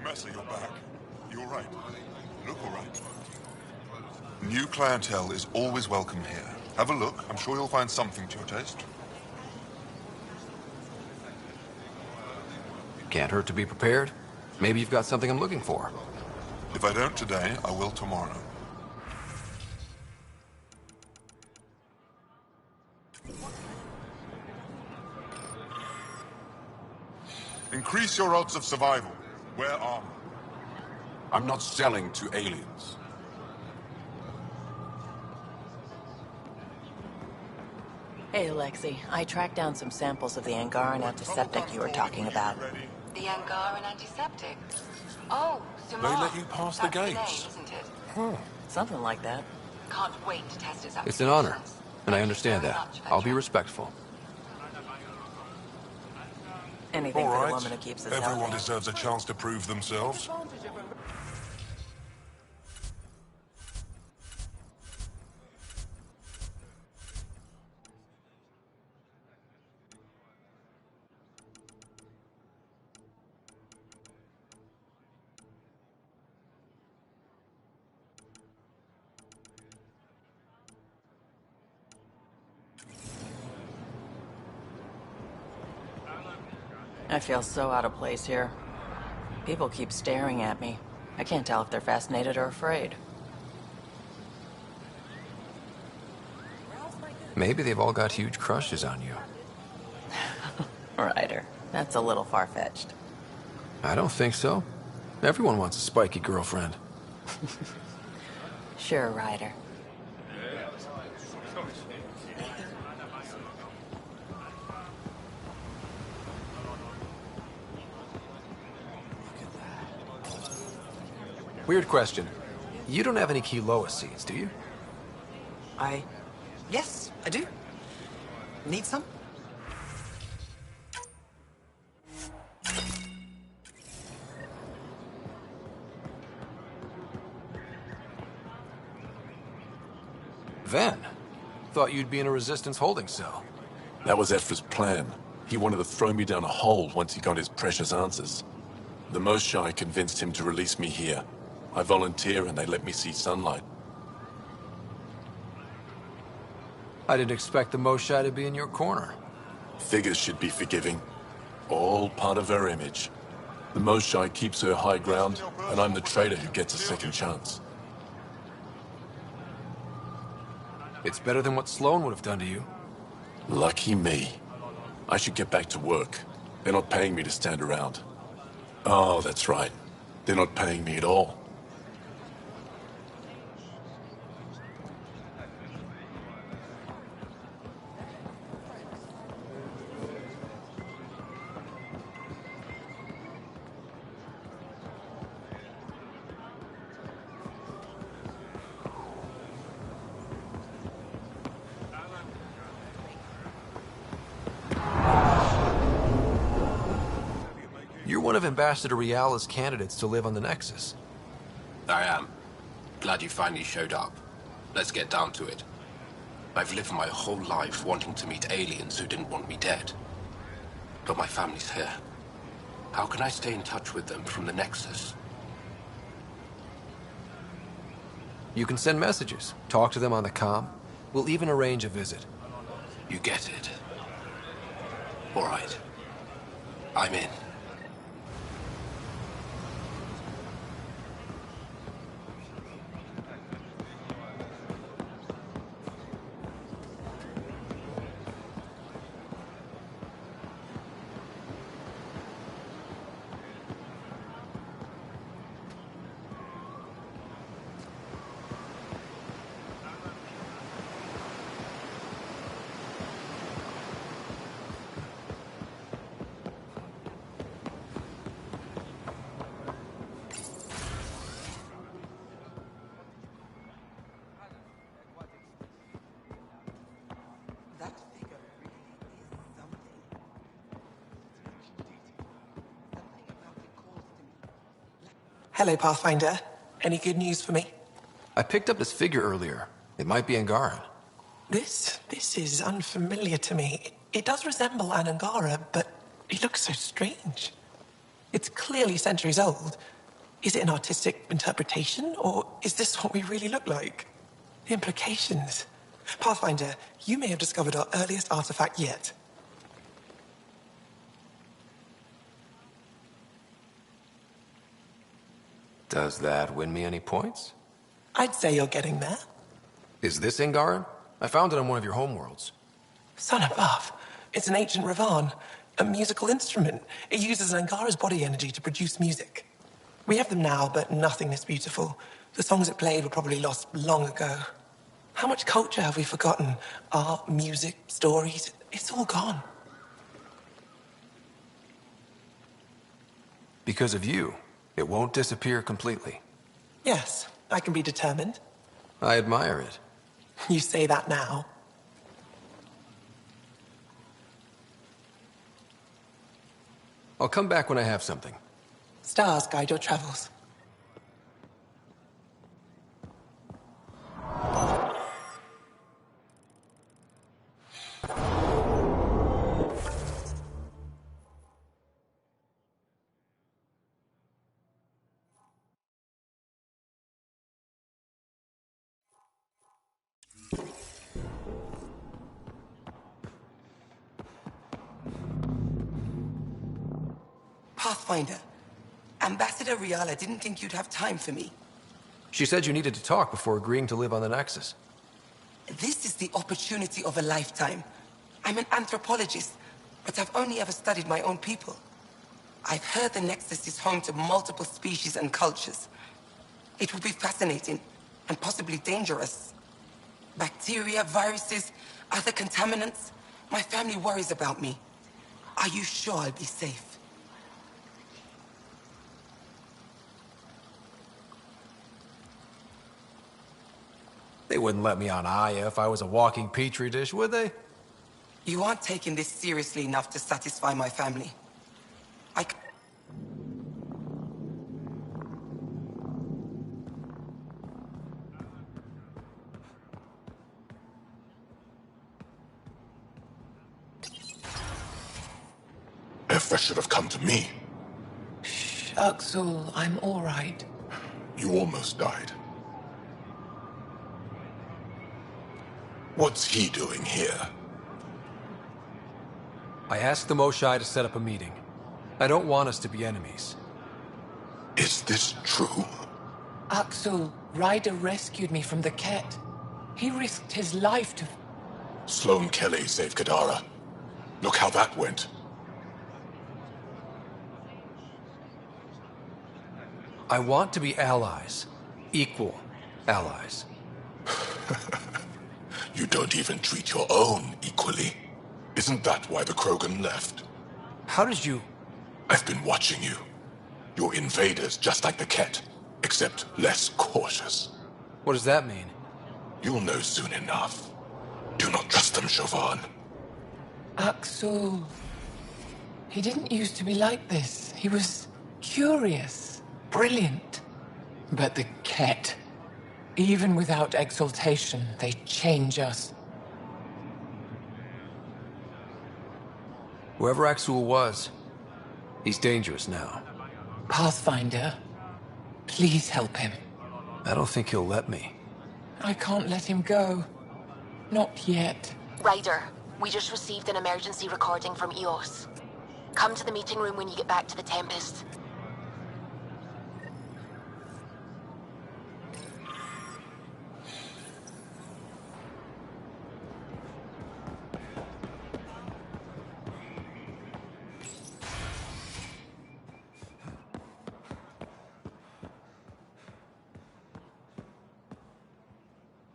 Messer, you're back. You all right? Look all right. New clientele is always welcome here. Have a look. I'm sure you'll find something to your taste. Can't hurt to be prepared. Maybe you've got something I'm looking for. If I don't today, I will tomorrow. Increase your odds of survival. Wear armor. I'm not selling to aliens. Hey, Alexei. I tracked down some samples of the Angaran antiseptic you were talking about. The Angaran antiseptic. Oh, They Suman. let you pass the That's the name, gates. isn't it? Something like that. Can't wait to test its applications. It's an honor, and I understand that. I'll be respectful. Anything All for the right. woman who keeps us Everyone healthy. deserves a chance to prove themselves. I feel so out of place here. People keep staring at me. I can't tell if they're fascinated or afraid. Maybe they've all got huge crushes on you. Ryder, that's a little far-fetched. I don't think so. Everyone wants a spiky girlfriend. Sure, Ryder. Weird question. You don't have any Kiloa seeds, do you? Yes, I do. Need some? Ven, thought you'd be in a resistance holding cell. That was Ephra's plan. He wanted to throw me down a hole once he got his precious answers. The Moshae convinced him to release me here. I volunteer and they let me see sunlight. I didn't expect the Moshae to be in your corner. Figures should be forgiving. All part of her image. The Moshae keeps her high ground, and I'm the traitor who gets a second chance. It's better than what Sloan would have done to you. Lucky me. I should get back to work. They're not paying me to stand around. Oh, that's right. They're not paying me at all. You're one of Ambassador Riala's candidates to live on the Nexus. I am. Glad you finally showed up. Let's get down to it. I've lived my whole life wanting to meet aliens who didn't want me dead. But my family's here. How can I stay in touch with them from the Nexus? You can send messages, talk to them on the comm. We'll even arrange a visit. You get it. All right. I'm in. Hello, Pathfinder. Any good news for me? I picked up this figure earlier. It might be Angaran. This is unfamiliar to me. It does resemble an Angara, but it looks so strange. It's clearly centuries old. Is it an artistic interpretation, or is this what we really look like? The implications. Pathfinder, you may have discovered our earliest artifact yet. Does that win me any points? I'd say you're getting there. Is this Angaran? I found it on one of your homeworlds. Son above. It's an ancient Ravan, a musical instrument. It uses Angara's body energy to produce music. We have them now, but nothing this beautiful. The songs it played were probably lost long ago. How much culture have we forgotten? Art, music, stories, it's all gone. Because of you, it won't disappear completely. Yes, I can be determined. I admire it. You say that now. I'll come back when I have something. Stars guide your travels. Pathfinder, Ambassador Riala didn't think you'd have time for me. She said you needed to talk before agreeing to live on the Nexus. This is the opportunity of a lifetime. I'm an anthropologist, but I've only ever studied my own people. I've heard the Nexus is home to multiple species and cultures. It will be fascinating and possibly dangerous. Bacteria, viruses, other contaminants. My family worries about me. Are you sure I'll be safe? They wouldn't let me on Aya if I was a walking petri dish, would they? You aren't taking this seriously enough to satisfy my family. Effa should have come to me. Uxul, I'm all right. You almost died. What's he doing here? I asked the Moshai to set up a meeting. I don't want us to be enemies. Is this true? Uxul, Ryder rescued me from the Ket. He risked his life to... Sloane Kelly saved Kadara. Look how that went. I want to be allies. Equal allies. You don't even treat your own equally. Isn't that why the Krogan left? How did you... I've been watching you. You're invaders just like the Ket, except less cautious. What does that mean? You'll know soon enough. Do not trust them, Chauvin. Uxul... He didn't used to be like this. He was curious, brilliant. But the Ket... Even without exaltation, they change us. Whoever Axul was, he's dangerous now. Pathfinder, please help him. I don't think he'll let me. I can't let him go. Not yet. Ryder, we just received an emergency recording from EOS. Come to the meeting room when you get back to the Tempest.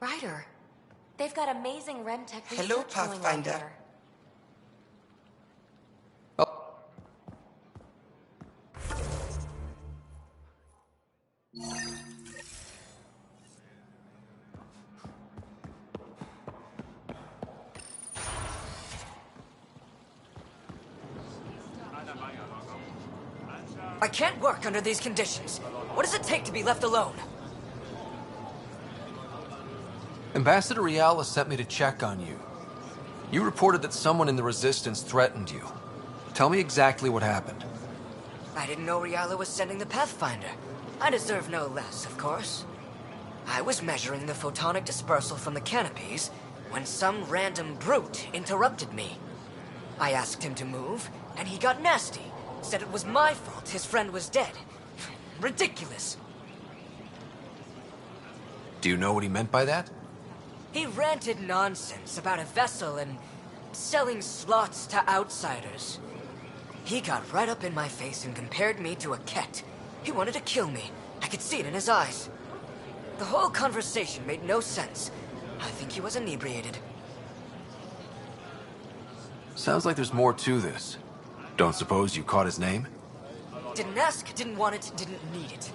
Ryder, they've got amazing Remtech research Hello, going on Pathfinder. here. I can't work under these conditions. What does it take to be left alone? Ambassador Riala sent me to check on you. You reported that someone in the Resistance threatened you. Tell me exactly what happened. I didn't know Riala was sending the Pathfinder. I deserve no less, of course. I was measuring the photonic dispersal from the canopies when some random brute interrupted me. I asked him to move, and he got nasty. Said it was my fault his friend was dead. Ridiculous. Do you know what he meant by that? He ranted nonsense about a vessel and selling slots to outsiders. He got right up in my face and compared me to a cat. He wanted to kill me. I could see it in his eyes. The whole conversation made no sense. I think he was inebriated. Sounds like there's more to this. Don't suppose you caught his name? Didn't ask, didn't want it, didn't need it.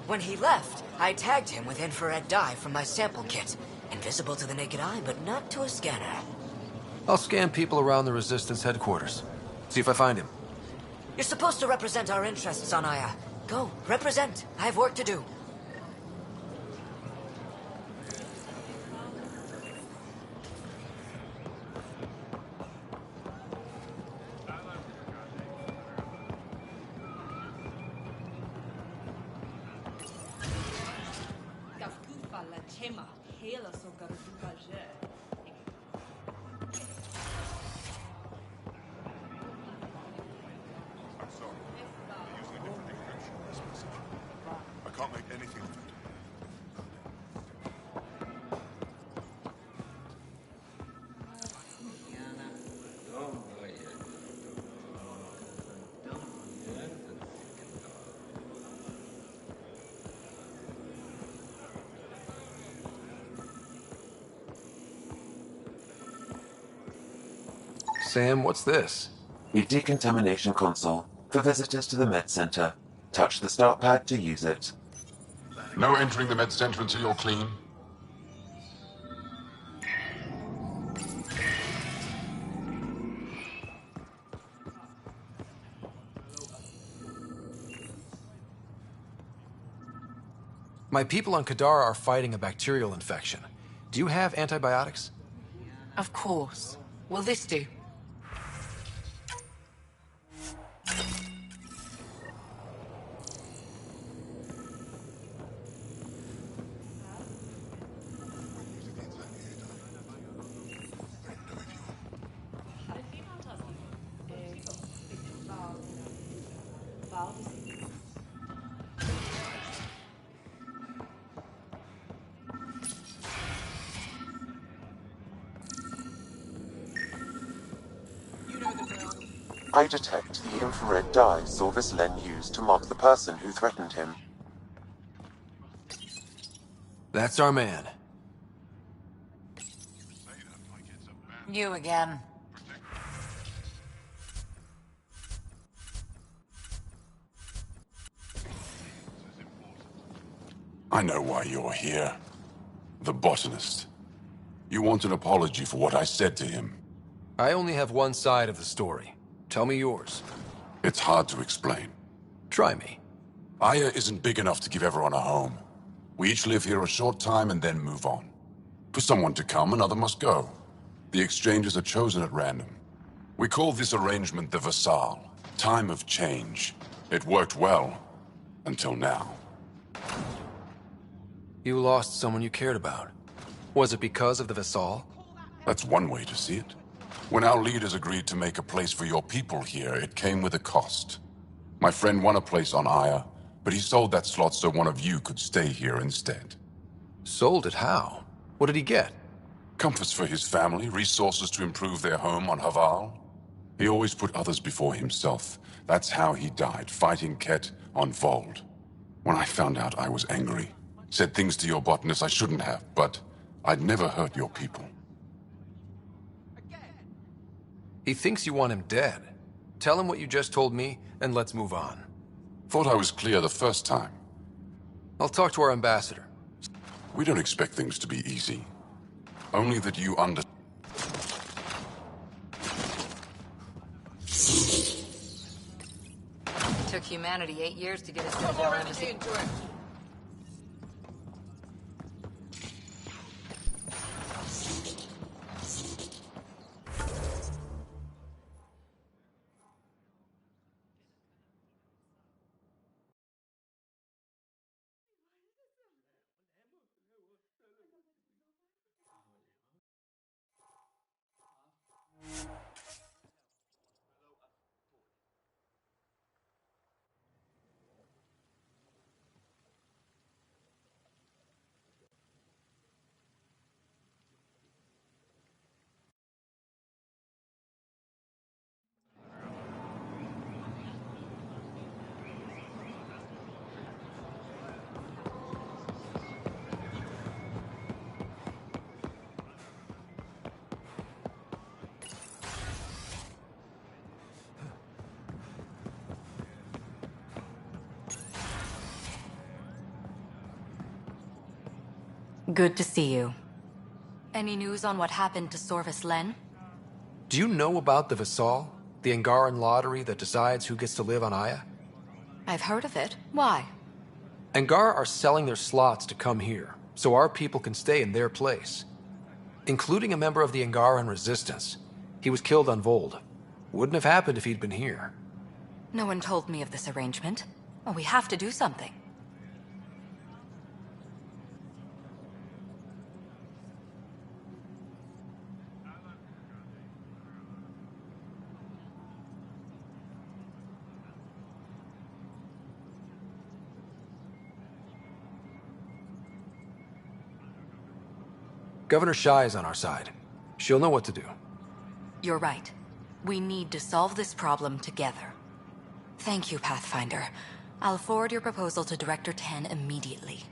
When he left, I tagged him with infrared dye from my sample kit. Invisible to the naked eye, but not to a scanner. I'll scan people around the Resistance headquarters. See if I find him. You're supposed to represent our interests on Aya. Go, represent. I have work to do. I can't make anything of it. Sam, what's this? A decontamination console for visitors to the med center. Touch the start pad to use it. No entering the med center until you're clean. My people on Kadara are fighting a bacterial infection. Do you have antibiotics? Of course. Will this do? I detect the infrared dye Sorvis Len used to mark the person who threatened him. That's our man. You again. I know why you're here. The botanist. You want an apology for what I said to him. I only have one side of the story. Tell me yours. It's hard to explain. Try me. Aya isn't big enough to give everyone a home. We each live here a short time and then move on. For someone to come, another must go. The exchanges are chosen at random. We call this arrangement the Vassal. Time of change. It worked well. Until now. You lost someone you cared about. Was it because of the Vassal? That's one way to see it. When our leaders agreed to make a place for your people here, it came with a cost. My friend won a place on Aya, but he sold that slot so one of you could stay here instead. Sold it how? What did he get? Comforts for his family, resources to improve their home on Haval. He always put others before himself. That's how he died, fighting Ket on Vold. When I found out, I was angry. Said things to your botanist I shouldn't have, but I'd never hurt your people. He thinks you want him dead. Tell him what you just told me, and let's move on. Thought I was clear the first time. I'll talk to our ambassador. We don't expect things to be easy. Only that you understand. It took humanity 8 years to get us to the embassy. Good to see you. Any news on what happened to Sorvis Len? Do you know about the Visal? The Angaran lottery that decides who gets to live on Aya? I've heard of it. Why? Angara are selling their slots to come here, so our people can stay in their place. Including a member of the Angaran resistance. He was killed on Vold. Wouldn't have happened if he'd been here. No one told me of this arrangement. Well, we have to do something. Governor Shai is on our side. She'll know what to do. You're right. We need to solve this problem together. Thank you, Pathfinder. I'll forward your proposal to Director 10 immediately.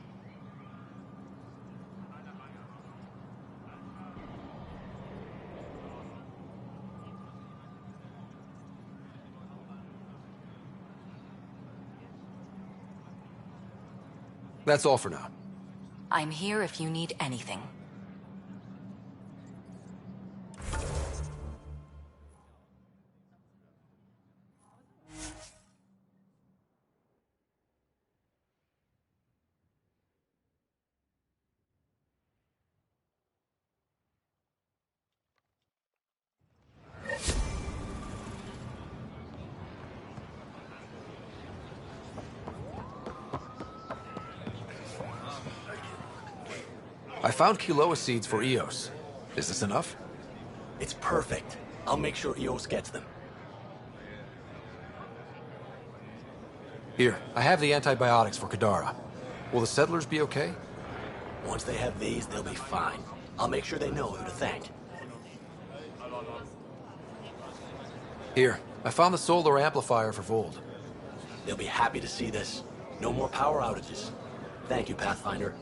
That's all for now. I'm here if you need anything. I found Kiloa seeds for Eos. Is this enough? It's perfect. I'll make sure Eos gets them. Here, I have the antibiotics for Kadara. Will the settlers be okay? Once they have these, they'll be fine. I'll make sure they know who to thank. Here, I found the solar amplifier for Vold. They'll be happy to see this. No more power outages. Thank you, Pathfinder.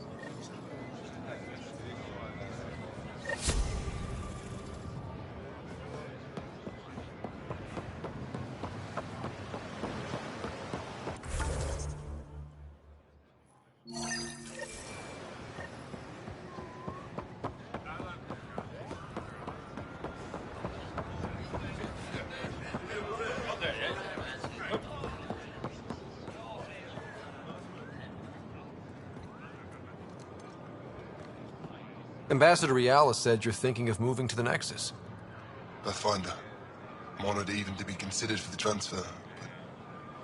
Ambassador Riala said you're thinking of moving to the Nexus. Pathfinder. I'm honored even to be considered for the transfer,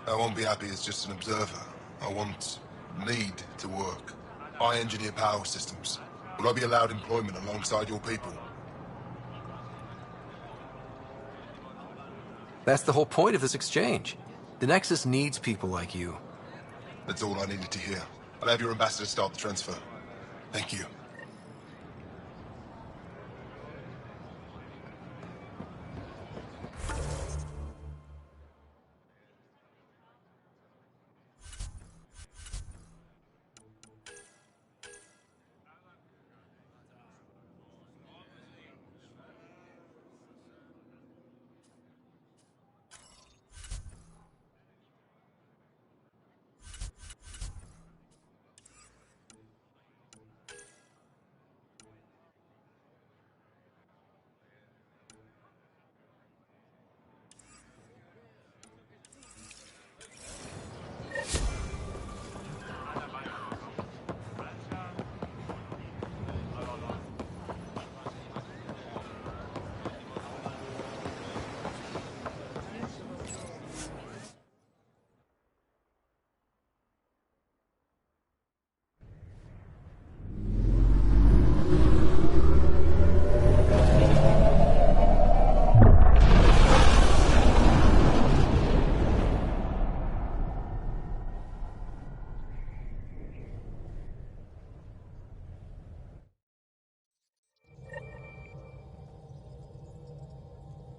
but I won't be happy as just an observer. I need to work. I engineer power systems. Will I be allowed employment alongside your people? That's the whole point of this exchange. The Nexus needs people like you. That's all I needed to hear. I'll have your ambassador start the transfer. Thank you.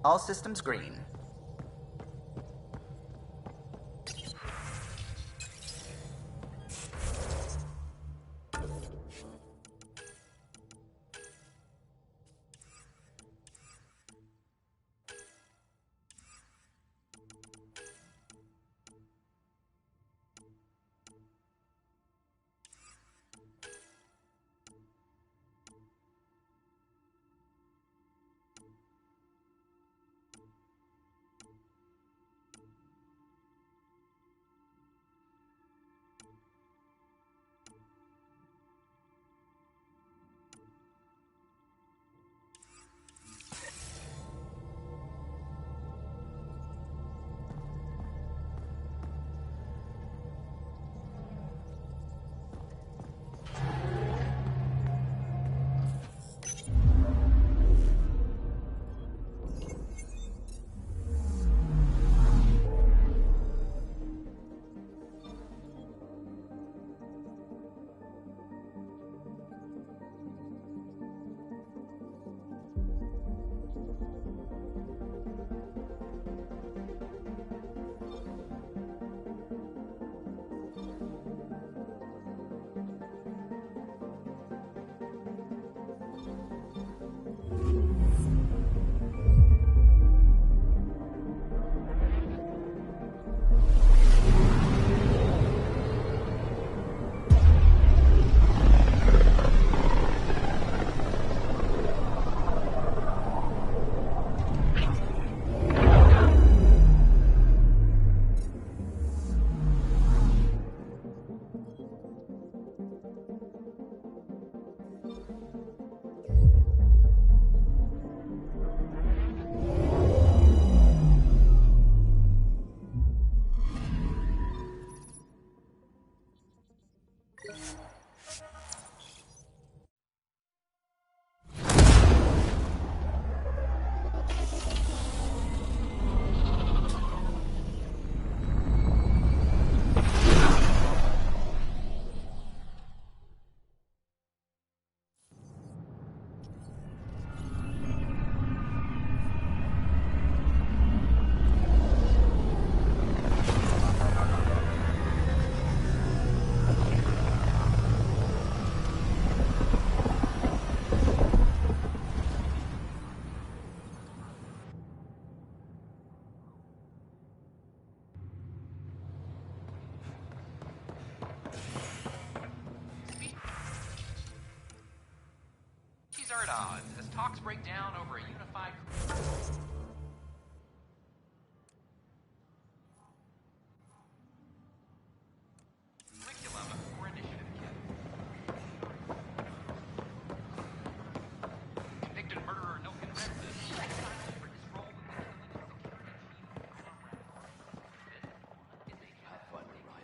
All systems green. at odds as talks break down over a unified... curriculum for initiative kit. Convicted murderer Nilkin Remsen for his role in the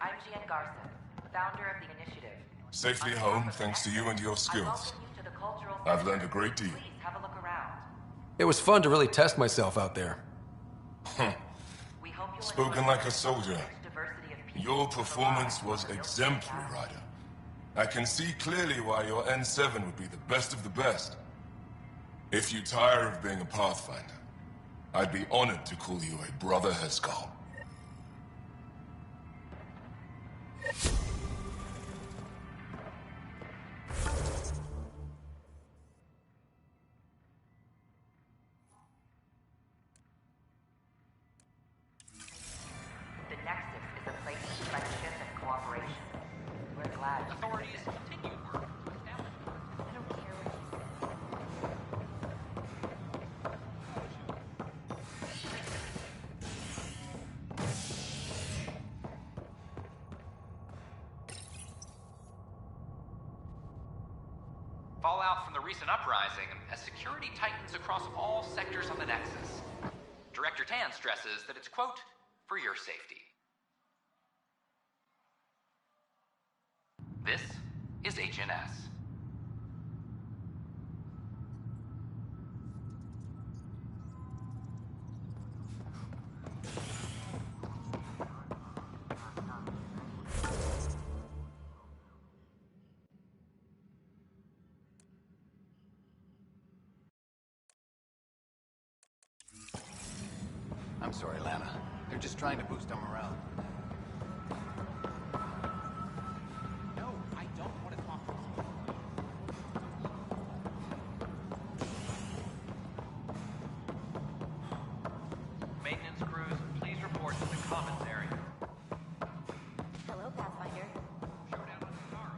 I'm Gian Garson, founder of the initiative. Safely home thanks to you and your skills. I've learned a great deal. Have a look around. It was fun to really test myself out there. Spoken like a soldier. Your performance was exemplary, Ryder. I can see clearly why your N7 would be the best of the best. If you tire of being a Pathfinder, I'd be honored to call you a Brother Heskal. The Nexus is a place of friendship and cooperation. We're glad. Authorities continue work to establish... I don't care what you say. Fallout from the recent uprising as security tightens across all sectors on the Nexus. Director Tan stresses that it's, quote, for your safety. This is HNS. I'm sorry, Lana. They're just trying to boost our morale. No, I don't want to talk to you. Maintenance crews, please report to the commons area. Hello, Pathfinder. Showdown on Kadara.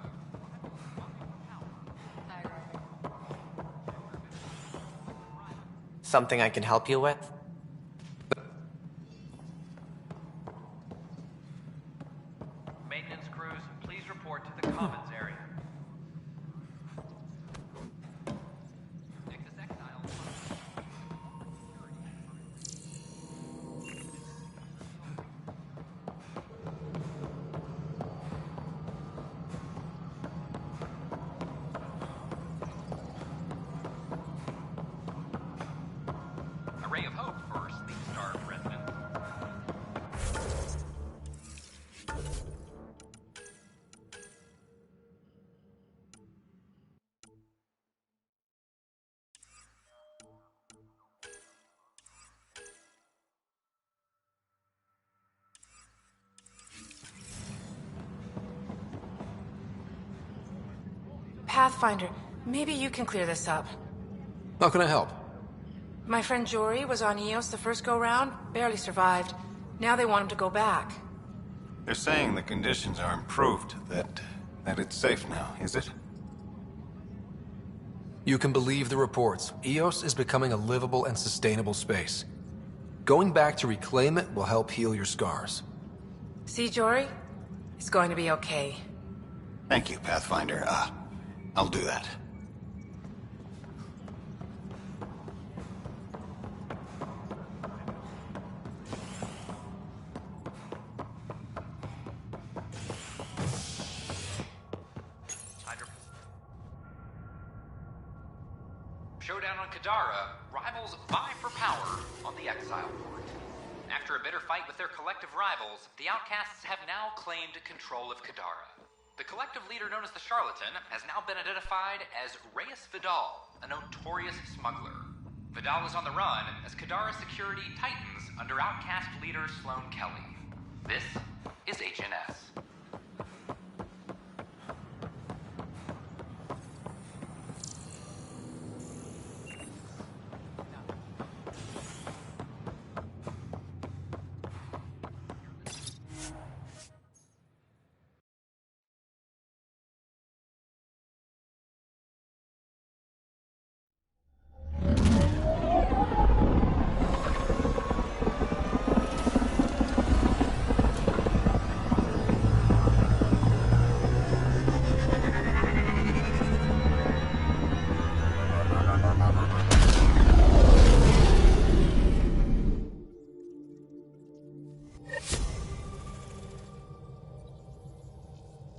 Something I can help you with? Maintenance crews, please report to the commons area. Nexus Exile. A ray of hope for Sleep Star residents. Pathfinder, maybe you can clear this up. How can I help? My friend Jory was on Eos the first go-round, barely survived. Now they want him to go back. They're saying the conditions are improved, that it's safe now, is it? You can believe the reports. Eos is becoming a livable and sustainable space. Going back to reclaim it will help heal your scars. See, Jory? It's going to be okay. Thank you, Pathfinder. I'll do that. Showdown on Kadara, rivals vie for power on the Exile Port. After a bitter fight with their collective rivals, the Outcasts have now claimed control of Kadara. The collective leader known as the Charlatan has now been identified as Reyes Vidal, a notorious smuggler. Vidal is on the run as Kadara security tightens under Outcast leader Sloane Kelly. This is HNS.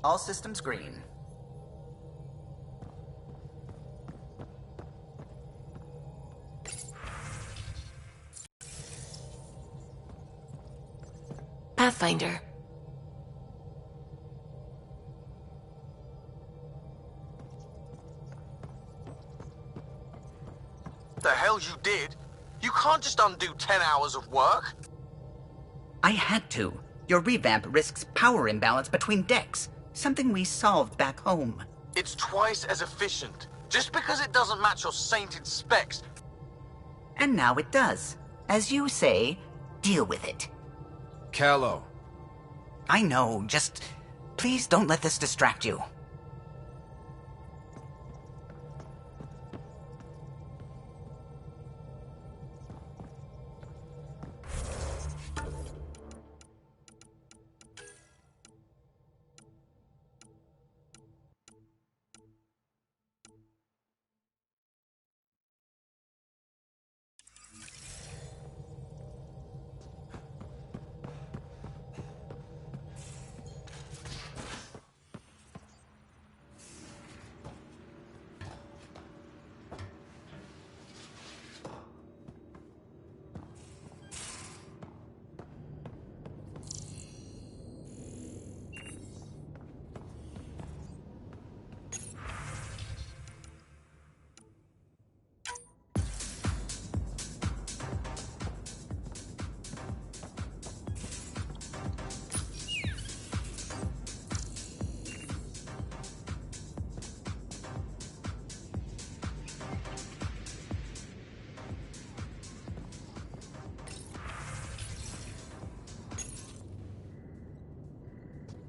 All systems green. Pathfinder. The hell you did? You can't just undo 10 hours of work. I had to. Your revamp risks power imbalance between decks, something we solved back home. It's twice as efficient. Just because it doesn't match your sainted specs. And now it does. As you say, deal with it. Callow. I know, just please don't let this distract you.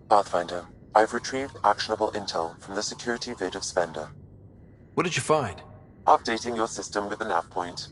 Pathfinder, I've retrieved actionable intel from the security vid of Spender. What did you find? Updating your system with the nav point.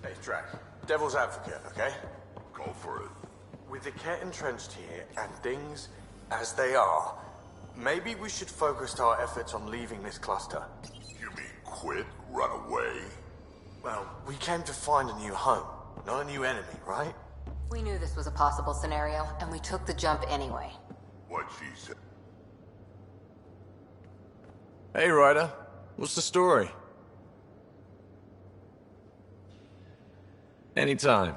Hey, Drac. Devil's advocate, okay? Go for it. With the Ket entrenched here, and things as they are, maybe we should focus our efforts on leaving this cluster. You mean quit? Run away? Well, we came to find a new home, not a new enemy, right? We knew this was a possible scenario, and we took the jump anyway. What she said. Hey, Ryder. What's the story? Anytime.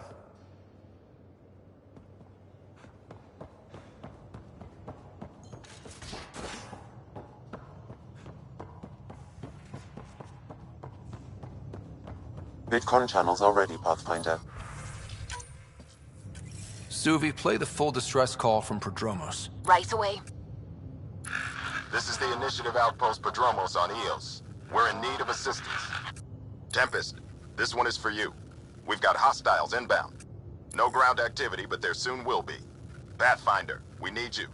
VidCon channels are ready, Pathfinder. Suvi, play the full distress call from Prodromos. Right away. This is the Initiative Outpost Padromos on Eos. We're in need of assistance. Tempest, this one is for you. We've got hostiles inbound. No ground activity, but there soon will be. Pathfinder, we need you.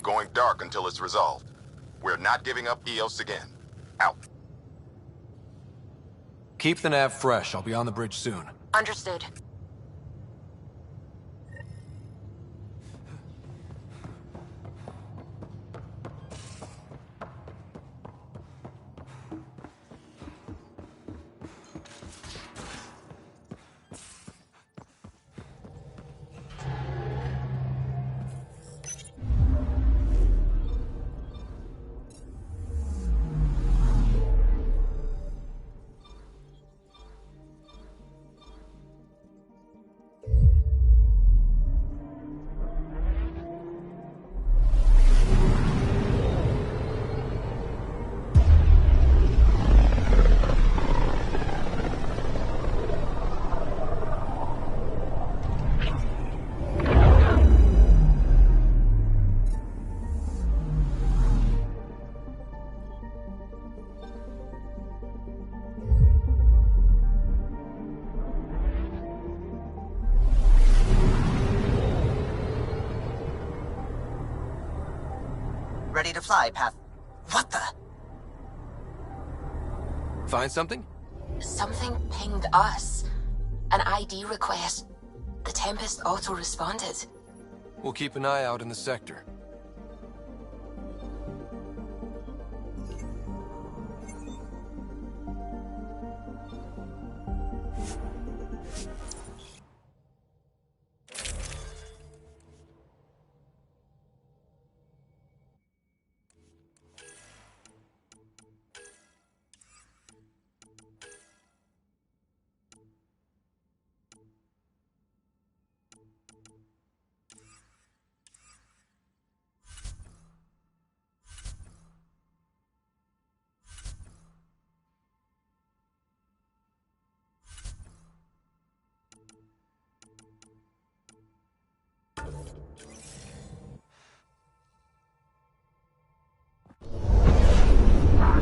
Going dark until it's resolved. We're not giving up Eos again. Out. Keep the nav fresh. I'll be on the bridge soon. Understood. Ready to fly, Path. What the? Find something? Something pinged us. An ID request. The Tempest auto-responded. We'll keep an eye out in the sector.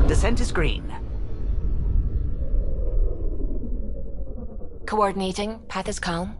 Descent is green. Coordinating. Path is calm.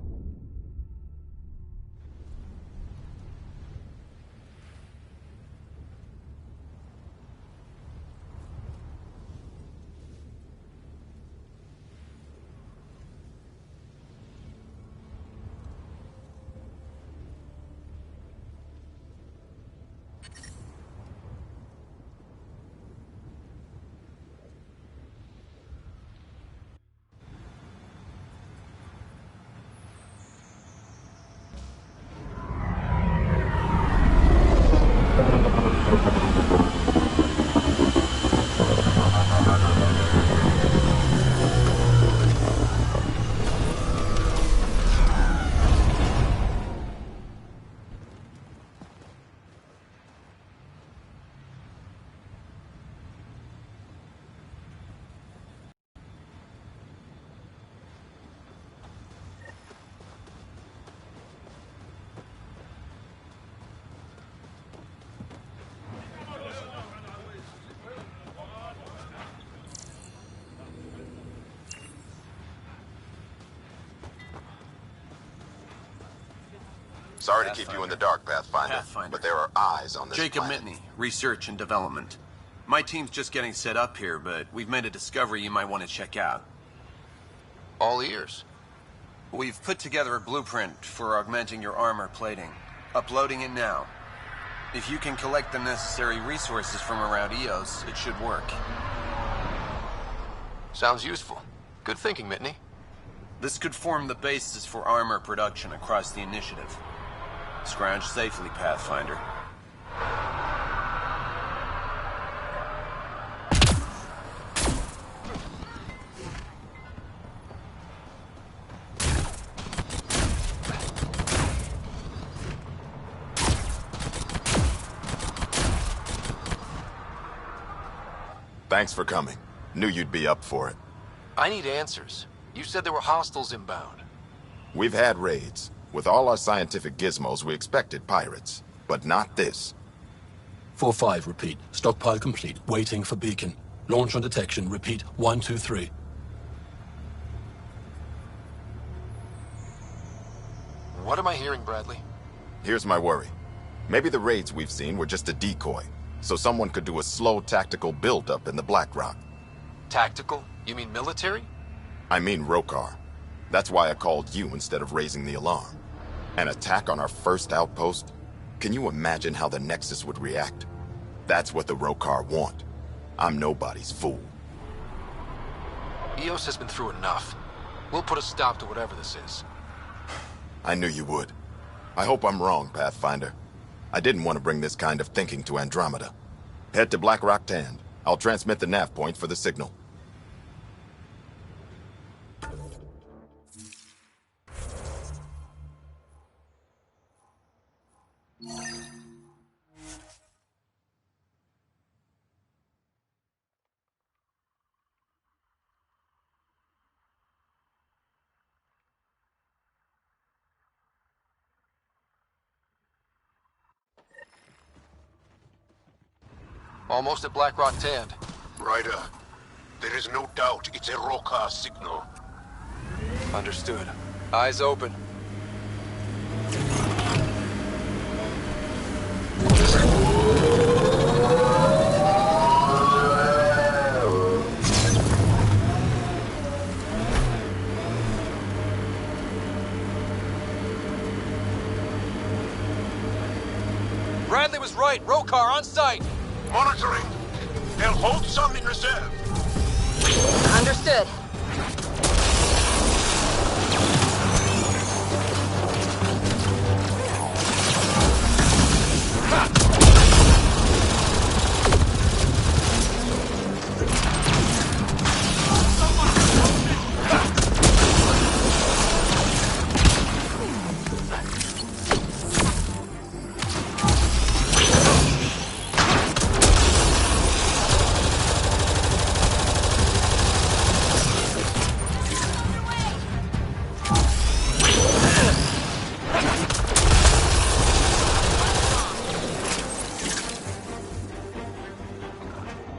Sorry to keep you in the dark, Pathfinder, but there are eyes on this Jacob planet. Mitney, Research and Development. My team's just getting set up here, but we've made a discovery you might want to check out. All ears. We've put together a blueprint for augmenting your armor plating. Uploading it now. If you can collect the necessary resources from around Eos, it should work. Sounds useful. Good thinking, Mitney. This could form the basis for armor production across the initiative. Scrounge safely, Pathfinder. Thanks for coming. Knew you'd be up for it. I need answers. You said there were hostiles inbound. We've had raids. With all our scientific gizmos, we expected pirates. But not this. 4-5, repeat. Stockpile complete. Waiting for beacon. Launch on detection. Repeat. 1, 2, 3. What am I hearing, Bradley? Here's my worry. Maybe the raids we've seen were just a decoy, so someone could do a slow tactical build-up in the Black Rock. Tactical? You mean military? I mean Rokar. That's why I called you instead of raising the alarm. An attack on our first outpost? Can you imagine how the Nexus would react? That's what the Rokar want. I'm nobody's fool. Eos has been through enough. We'll put a stop to whatever this is. I knew you would. I hope I'm wrong, Pathfinder. I didn't want to bring this kind of thinking to Andromeda. Head to Black Rock Tand. I'll transmit the nav point for the signal. Almost at Black Rock Tand. Ryder, there is no doubt it's a Rokar signal. Understood. Eyes open. Bradley was right. Rokar on site. Monitoring. They'll hold some in reserve. Understood.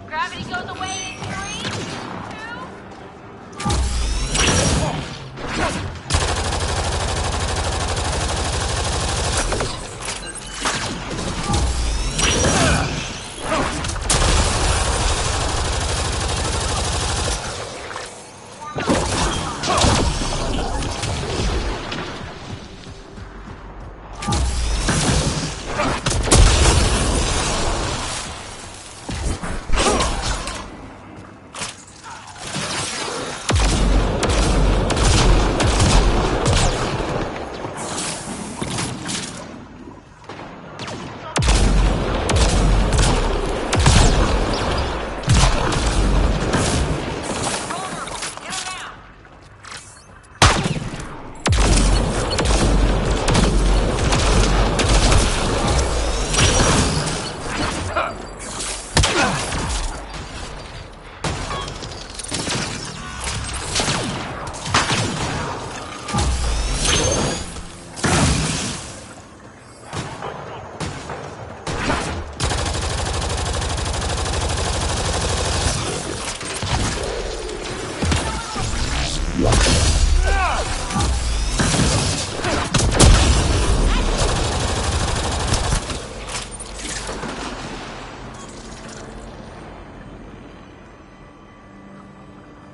Gravity goes away in 3, 2...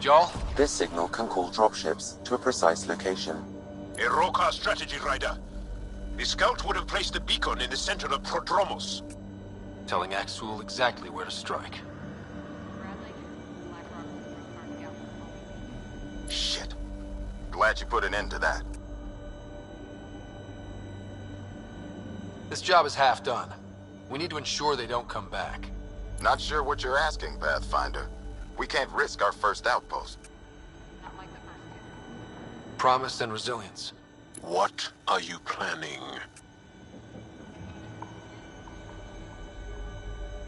Joel? This signal can call dropships to a precise location. A Rokar strategy, Ryder. The scout would have placed the beacon in the center of Prodromos. Telling Axul exactly where to strike. Shit. Glad you put an end to that. This job is half done. We need to ensure they don't come back. Not sure what you're asking, Pathfinder. We can't risk our first outpost. Promise and resilience. What are you planning?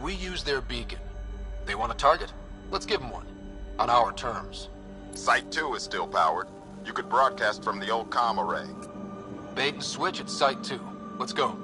We use their beacon. They want a target? Let's give them one. On our terms. Site 2 is still powered. You could broadcast from the old comm array. Bait and switch at Site 2. Let's go.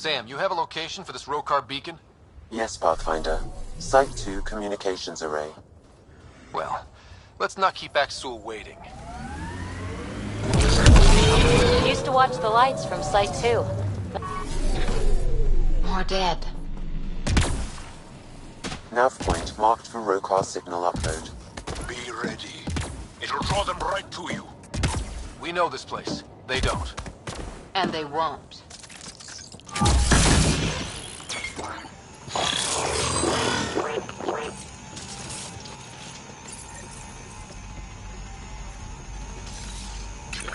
Sam, you have a location for this Rokar beacon? Yes, Pathfinder. Site 2 communications array. Well, let's not keep Axul waiting. Used to watch the lights from Site 2. More dead. Nav point marked for Rokar signal upload. Be ready. It'll draw them right to you. We know this place. They don't. And they won't.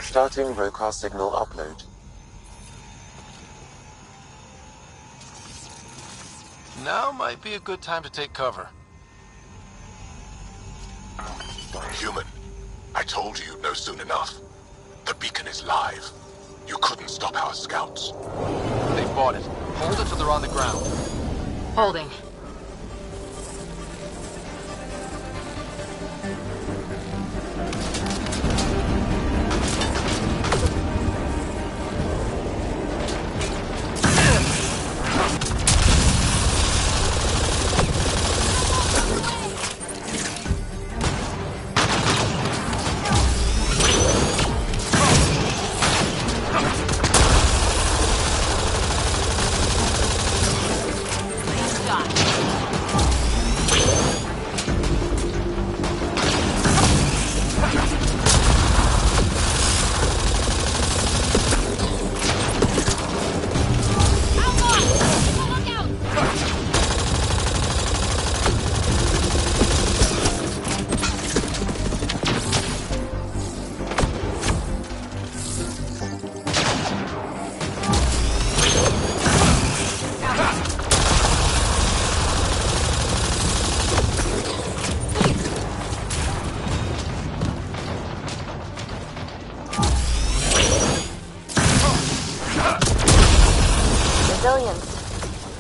Starting Rocar signal upload. Now might be a good time to take cover. Human, I told you you'd know soon enough. The beacon is live. You couldn't stop our scouts. They bought it. Hold it till they're on the ground. Holding.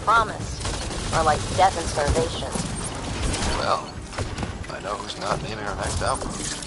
Promised. Or like death and starvation. Well, I know who's not naming our next outpost.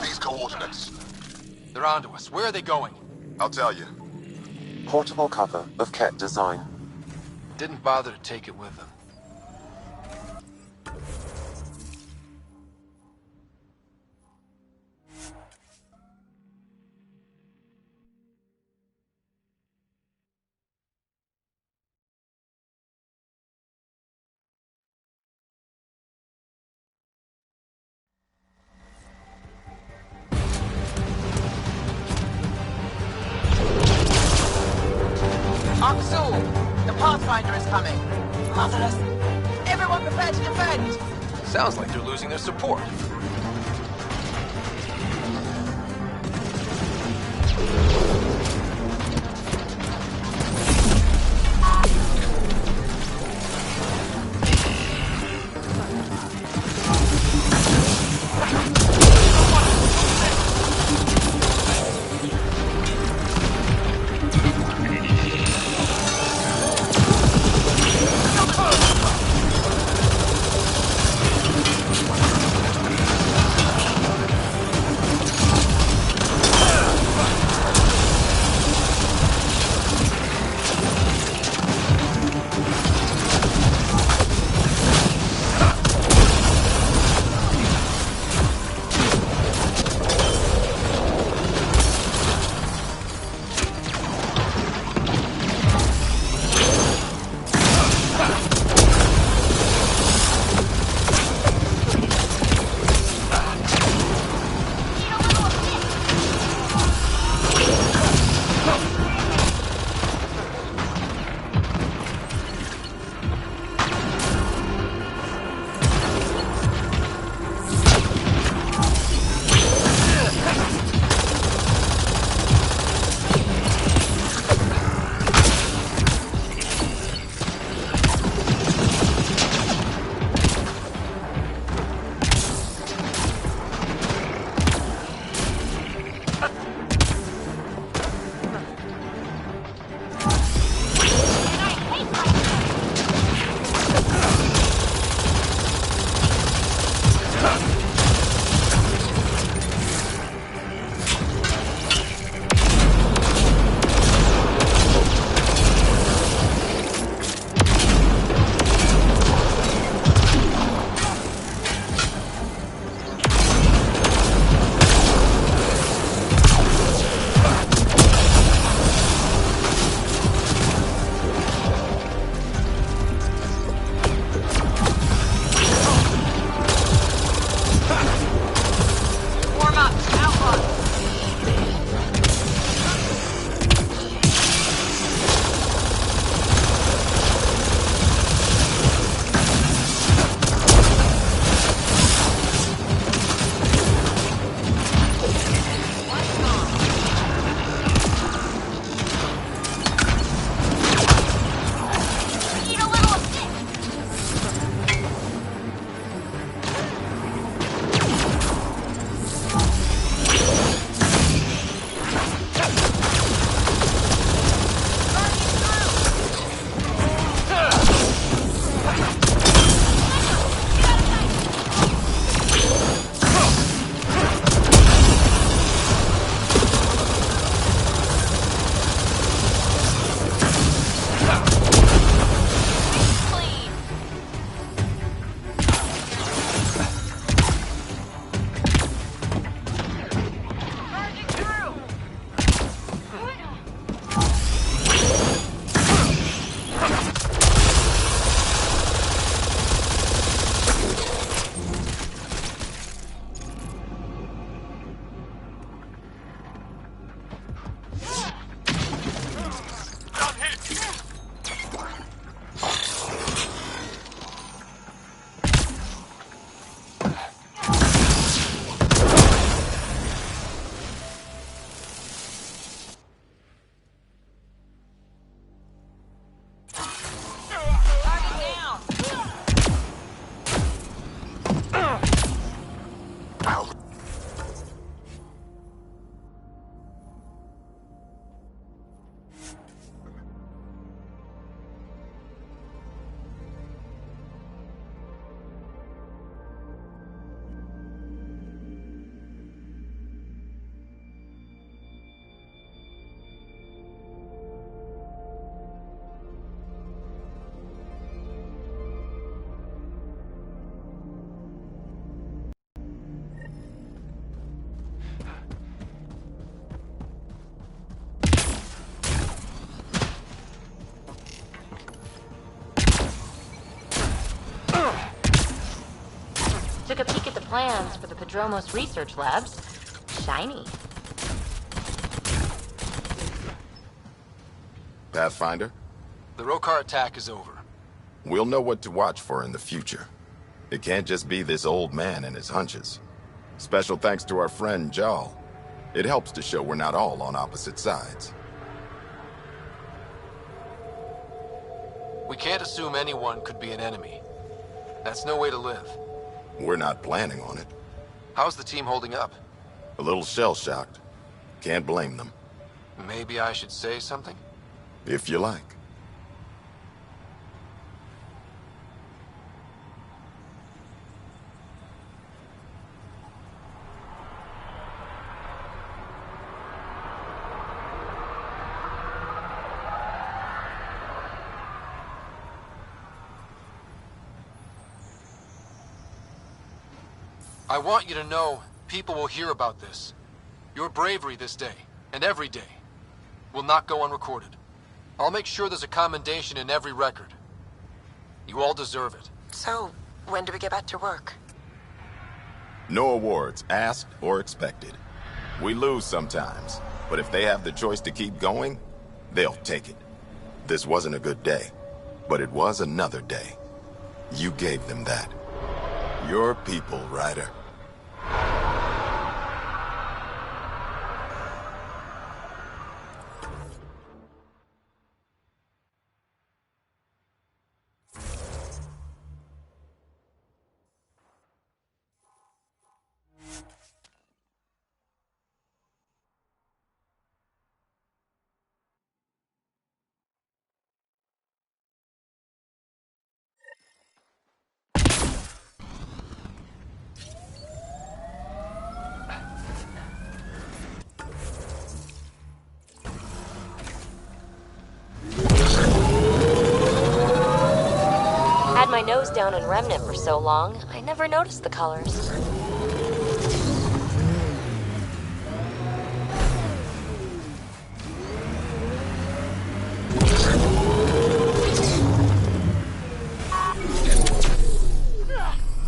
these coordinates. They're onto us. Where are they going? I'll tell you. Portable cover of Ket design. Didn't bother to take it with them. Aksul, the Pathfinder is coming. Marvelous. Everyone prepare to defend. Sounds like they're losing their support. plans for the Padromos research labs. Shiny. Pathfinder? The Rokar attack is over. We'll know what to watch for in the future. It can't just be this old man and his hunches. Special thanks to our friend Jal. It helps to show we're not all on opposite sides. We can't assume anyone could be an enemy. That's no way to live. We're not planning on it. How's the team holding up? A little shell-shocked. Can't blame them. Maybe I should say something? If you like. I want you to know people will hear about this. Your bravery this day, and every day, will not go unrecorded. I'll make sure there's a commendation in every record. You all deserve it. So, when do we get back to work? No awards, asked or expected. We lose sometimes, but if they have the choice to keep going, they'll take it. This wasn't a good day, but it was another day. You gave them that. Your people, Ryder. Had my nose down in Remnant for so long, I never noticed the colors.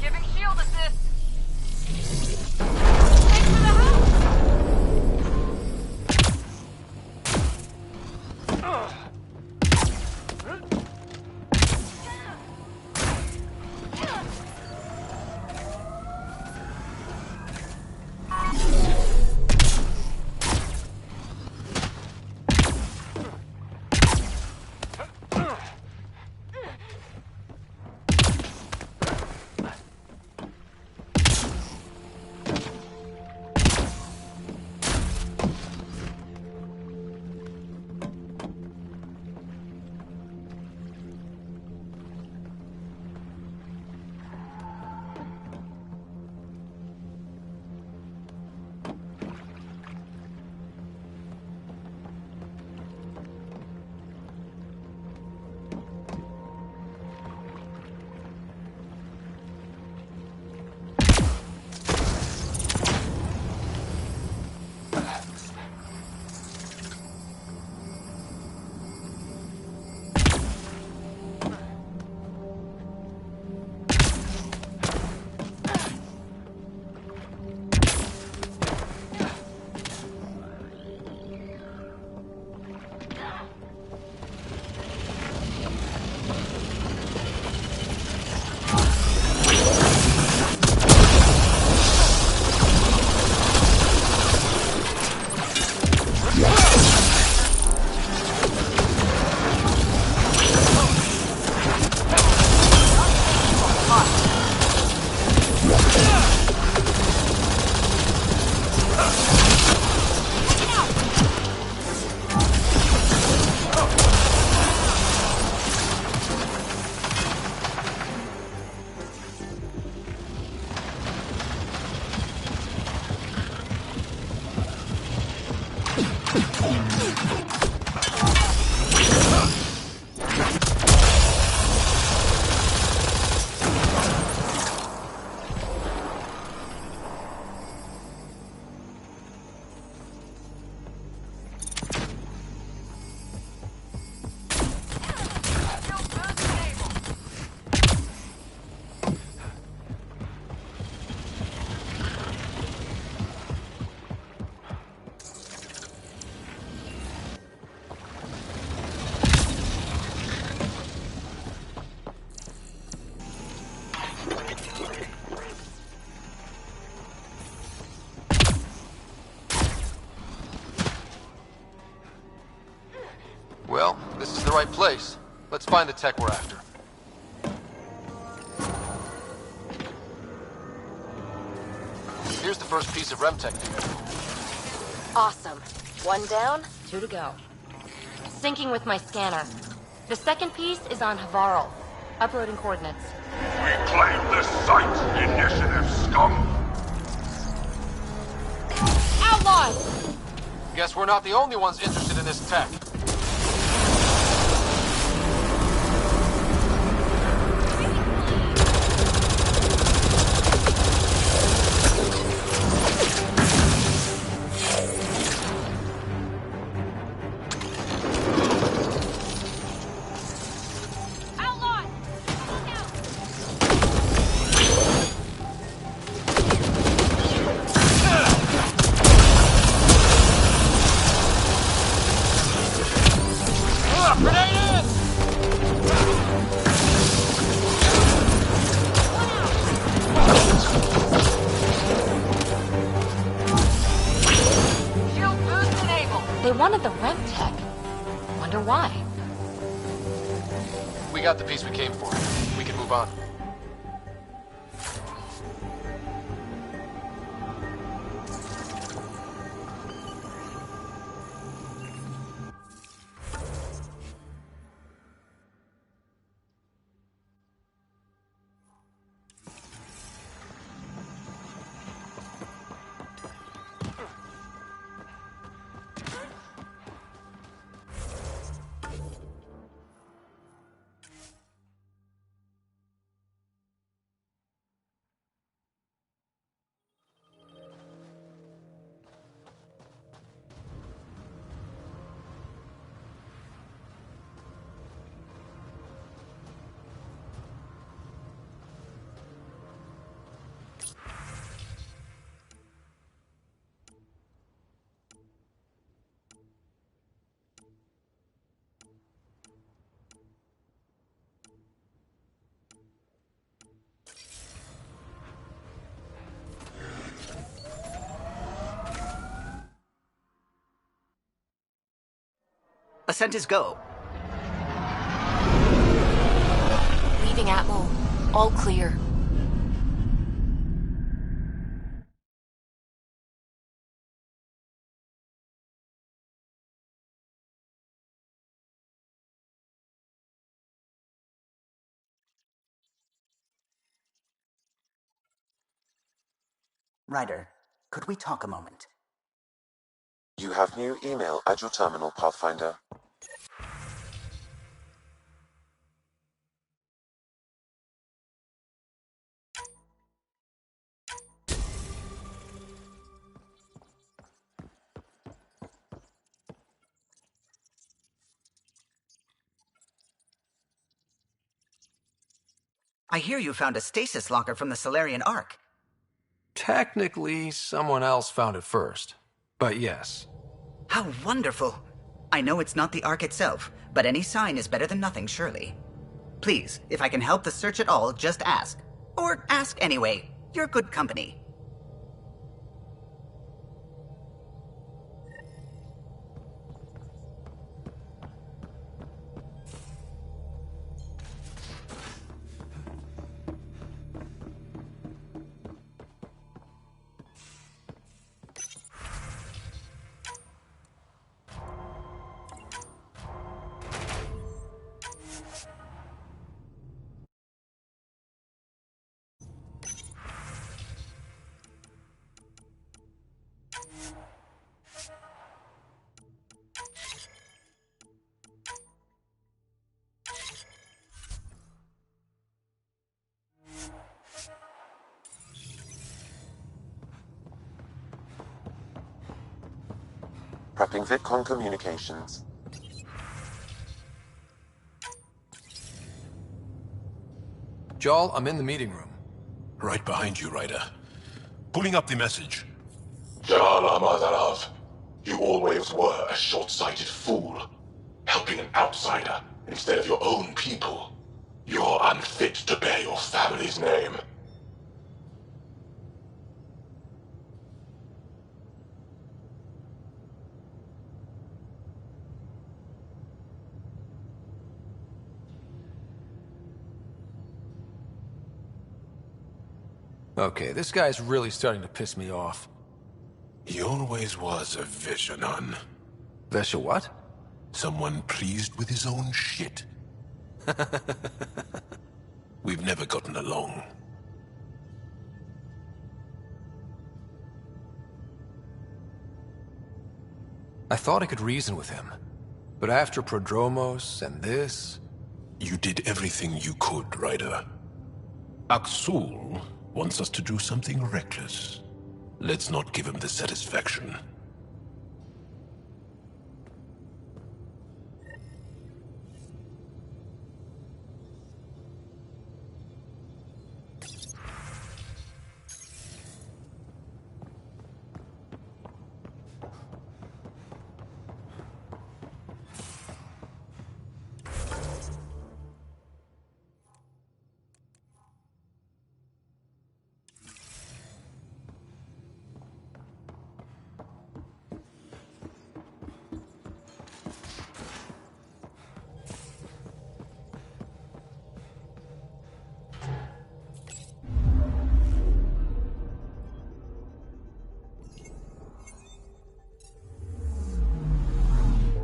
Giving shield assist. the right place. Let's find the tech we're after. Here's the first piece of REM tech. Awesome. One down, two to go. Syncing with my scanner. The second piece is on Havarl. Uploading coordinates. Reclaim the site, initiative scum! Outlaws! Guess we're not the only ones interested in this tech. They wanted the REM tech. Wonder why. We got the piece we came for. We can move on. Ascent is go. Leaving Atmo. All clear. Ryder, could we talk a moment? You have new email at your terminal, Pathfinder. I hear you found a stasis locker from the Solarian Ark. Technically, someone else found it first. But yes. How wonderful! I know it's not the Ark itself, but any sign is better than nothing, surely. Please, if I can help the search at all, just ask. Or ask anyway. You're good company. Prepping VidCon communications. Jarl, I'm in the meeting room. Right behind you, Ryder. Pulling up the message. Jala Madarav, you always were a short-sighted fool. Helping an outsider instead of your own people. You're unfit to bear your family's name. Okay, this guy's really starting to piss me off. He always was a Vishanon. Vesha what? Someone pleased with his own shit. We've never gotten along. I thought I could reason with him. But after Prodromos and this... You did everything you could, Ryder. Aksul wants us to do something reckless. Let's not give him the satisfaction.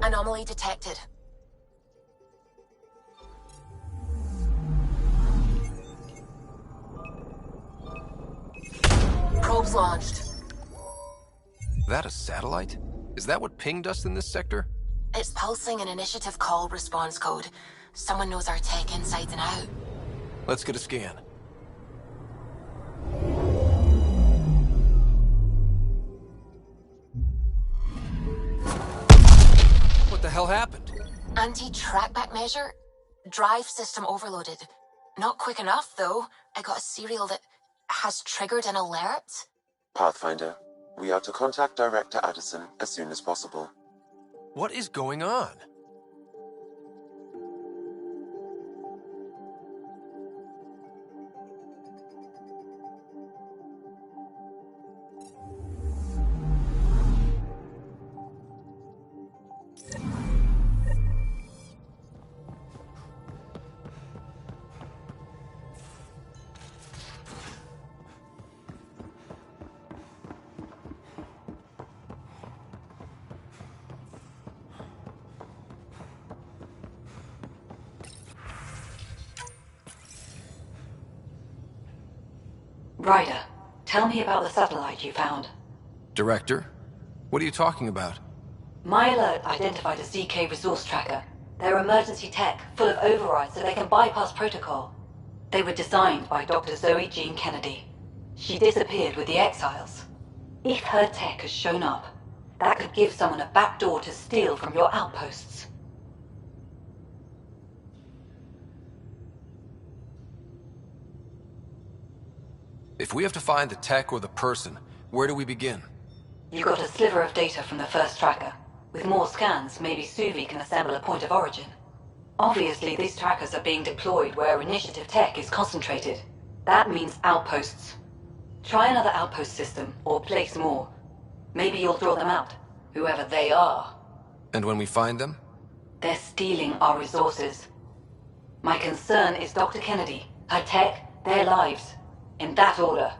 Anomaly detected. Probes launched. That a satellite? Is that what pinged us in this sector? It's pulsing an initiative call response code. Someone knows our tech inside and out. Let's get a scan. What the hell happened? Anti-trackback measure? Drive system overloaded. Not quick enough, though. I got a serial that has triggered an alert. Pathfinder, we are to contact Director Addison as soon as possible. What is going on? Ryder, tell me about the satellite you found. Director? What are you talking about? My alert identified a ZK resource tracker. They're emergency tech, full of overrides so they can bypass protocol. They were designed by Dr. Zoe Jean Kennedy. She disappeared with the Exiles. If her tech has shown up, that could give someone a backdoor to steal from your outposts. If we have to find the tech or the person, where do we begin? You got a sliver of data from the first tracker. With more scans, maybe Suvi can assemble a point of origin. Obviously, these trackers are being deployed where initiative tech is concentrated. That means outposts. Try another outpost system, or place more. Maybe you'll draw them out, whoever they are. And when we find them? They're stealing our resources. My concern is Dr. Kennedy, her tech, their lives. In that order.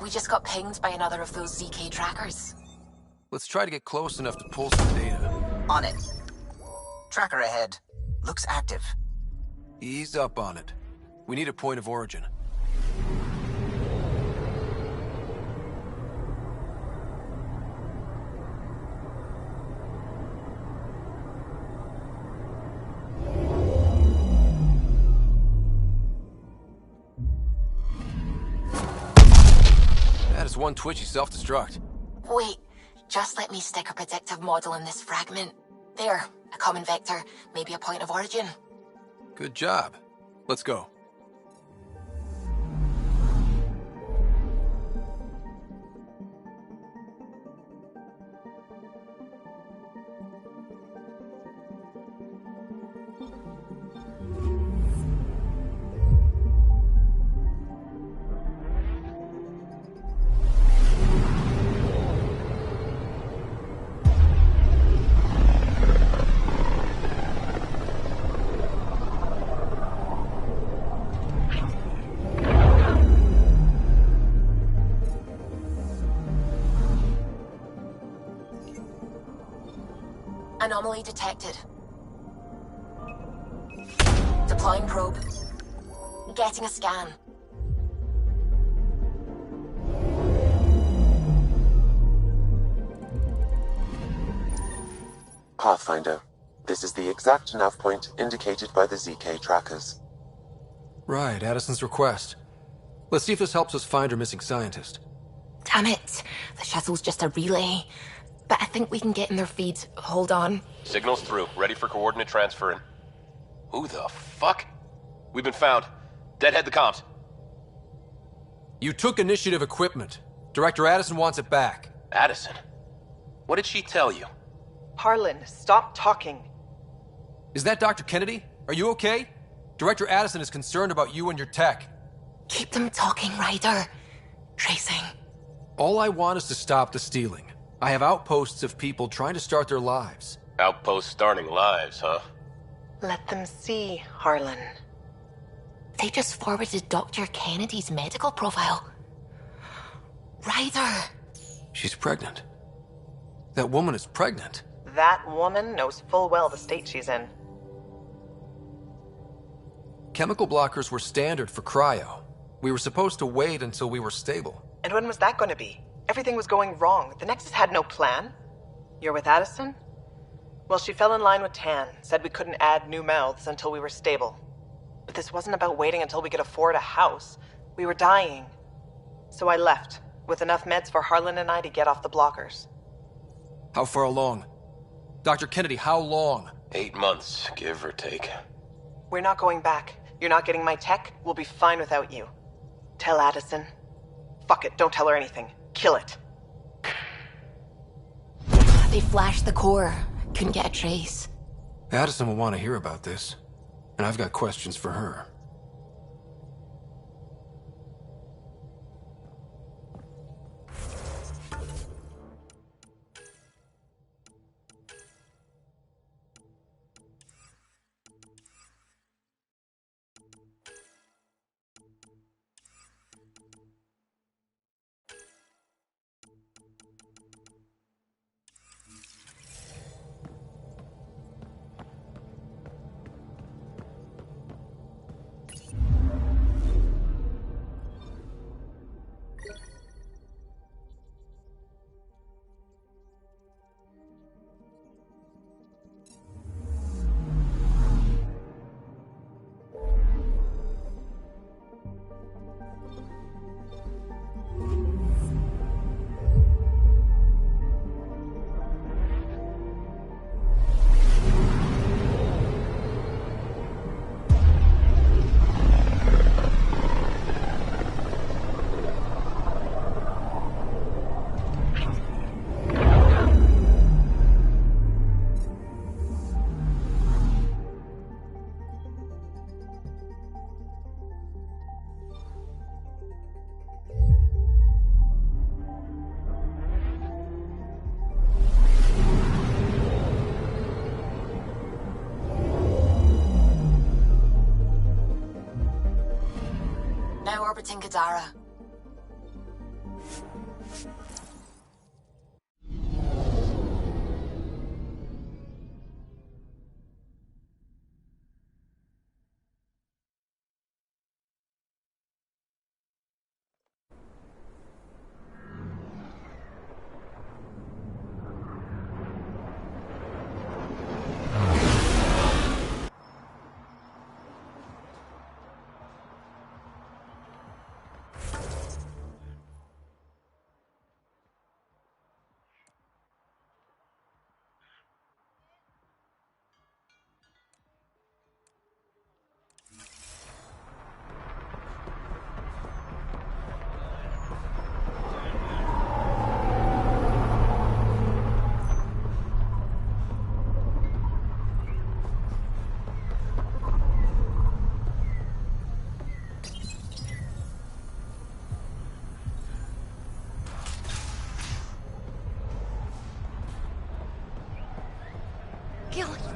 We just got pinged by another of those ZK trackers. Let's try to get close enough to pull some data. On it. Tracker ahead. Looks active. Ease up on it. We need a point of origin. That is one twitchy self-destruct. Wait, just let me stick a predictive model in this fragment. There, a common vector, maybe a point of origin. Good job. Let's go. Anomaly detected. Deploying probe. Getting a scan. Pathfinder, this is the exact nav point indicated by the ZK trackers. Right, Addison's request. Let's see if this helps us find her missing scientist. Damn it. The shuttle's just a relay. But I think we can get in their feeds. Hold on. Signal's through. Ready for coordinate transferring. Who the fuck? We've been found. Deadhead the comms. You took initiative equipment. Director Addison wants it back. Addison? What did she tell you? Harlan, stop talking. Is that Dr. Kennedy? Are you okay? Director Addison is concerned about you and your tech. Keep them talking, Ryder. Tracing. All I want is to stop the stealing. I have outposts of people trying to start their lives. Outposts starting lives, huh? Let them see, Harlan. They just forwarded Dr. Kennedy's medical profile. Ryder! She's pregnant. That woman is pregnant. That woman knows full well the state she's in. Chemical blockers were standard for cryo. We were supposed to wait until we were stable. And when was that going to be? Everything was going wrong. The Nexus had no plan. You're with Addison? Well, she fell in line with Tan, said we couldn't add new mouths until we were stable. But this wasn't about waiting until we could afford a house. We were dying. So I left, with enough meds for Harlan and I to get off the blockers. How far along? Dr. Kennedy, how long? 8 months, give or take. We're not going back. You're not getting my tech. We'll be fine without you. Tell Addison. Fuck it, don't tell her anything. Kill it. They flashed the core. Couldn't get a trace. Addison will want to hear about this. And I've got questions for her. Now orbiting Kadara.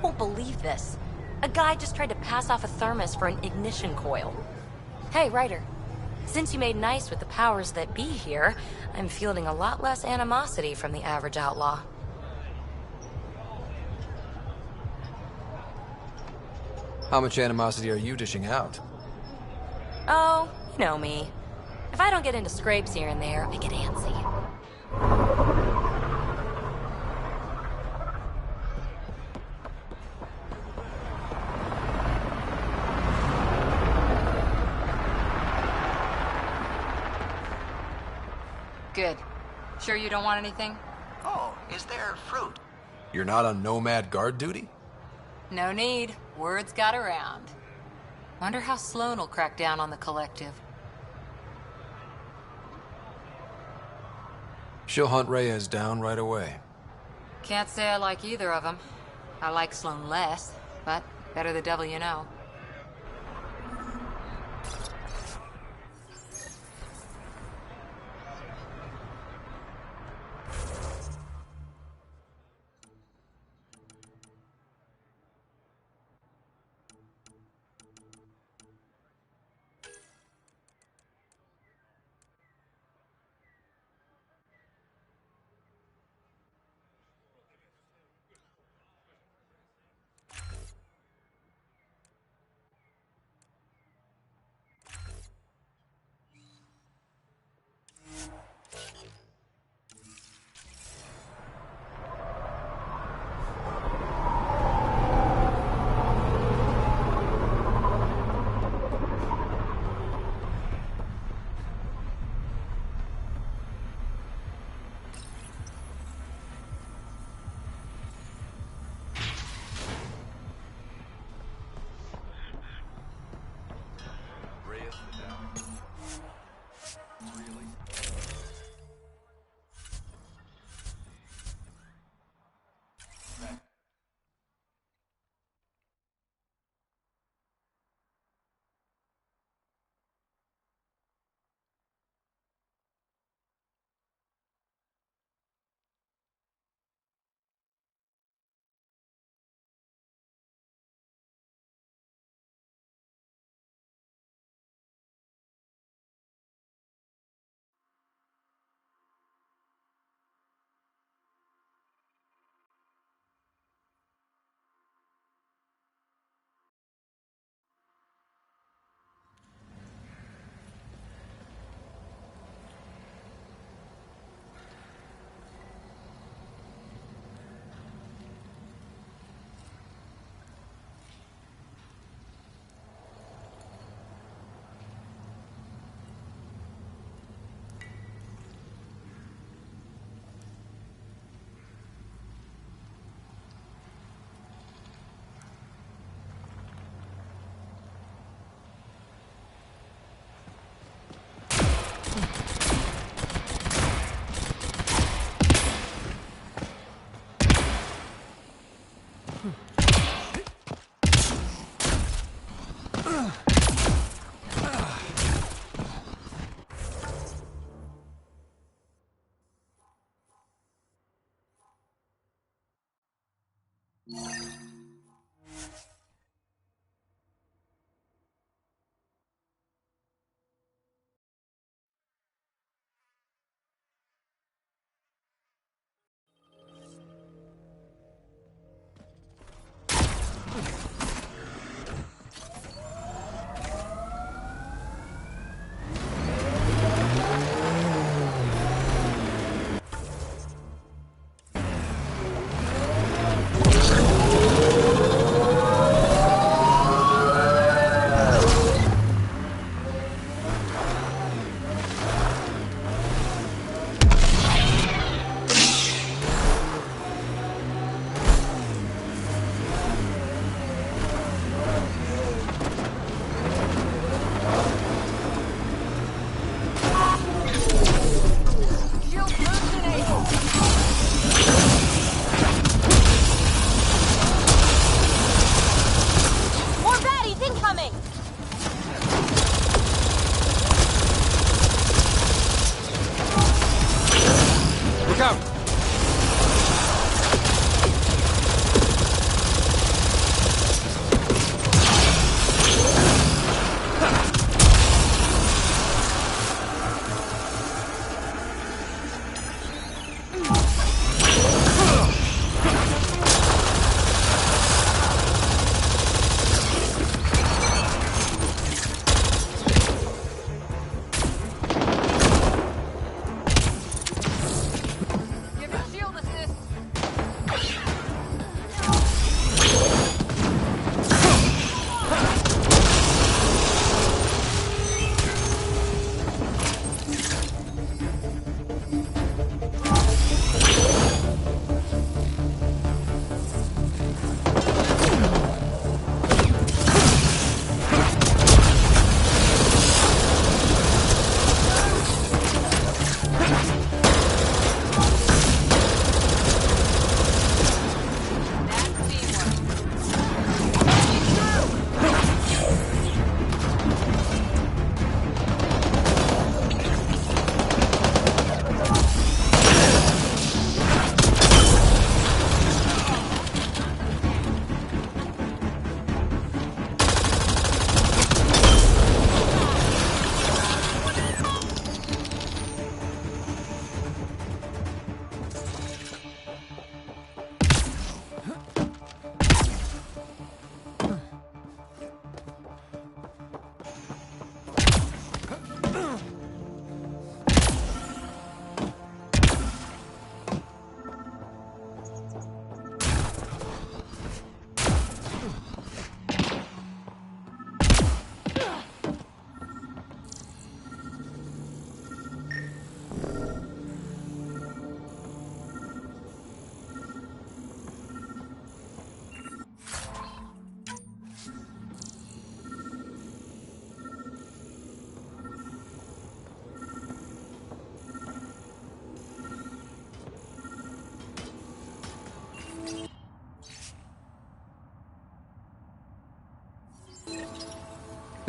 won't believe this. A guy just tried to pass off a thermos for an ignition coil. Hey, Ryder. Since you made nice with the powers that be here, I'm fielding a lot less animosity from the average outlaw. How much animosity are you dishing out? Oh, you know me. If I don't get into scrapes here and there, I get antsy. Good. Sure you don't want anything? Oh, is there fruit? You're not on nomad guard duty? No need. Word's got around. Wonder how Sloan will crack down on the collective. She'll hunt Reyes down right away. Can't say I like either of them. I like Sloan less, but better the devil you know.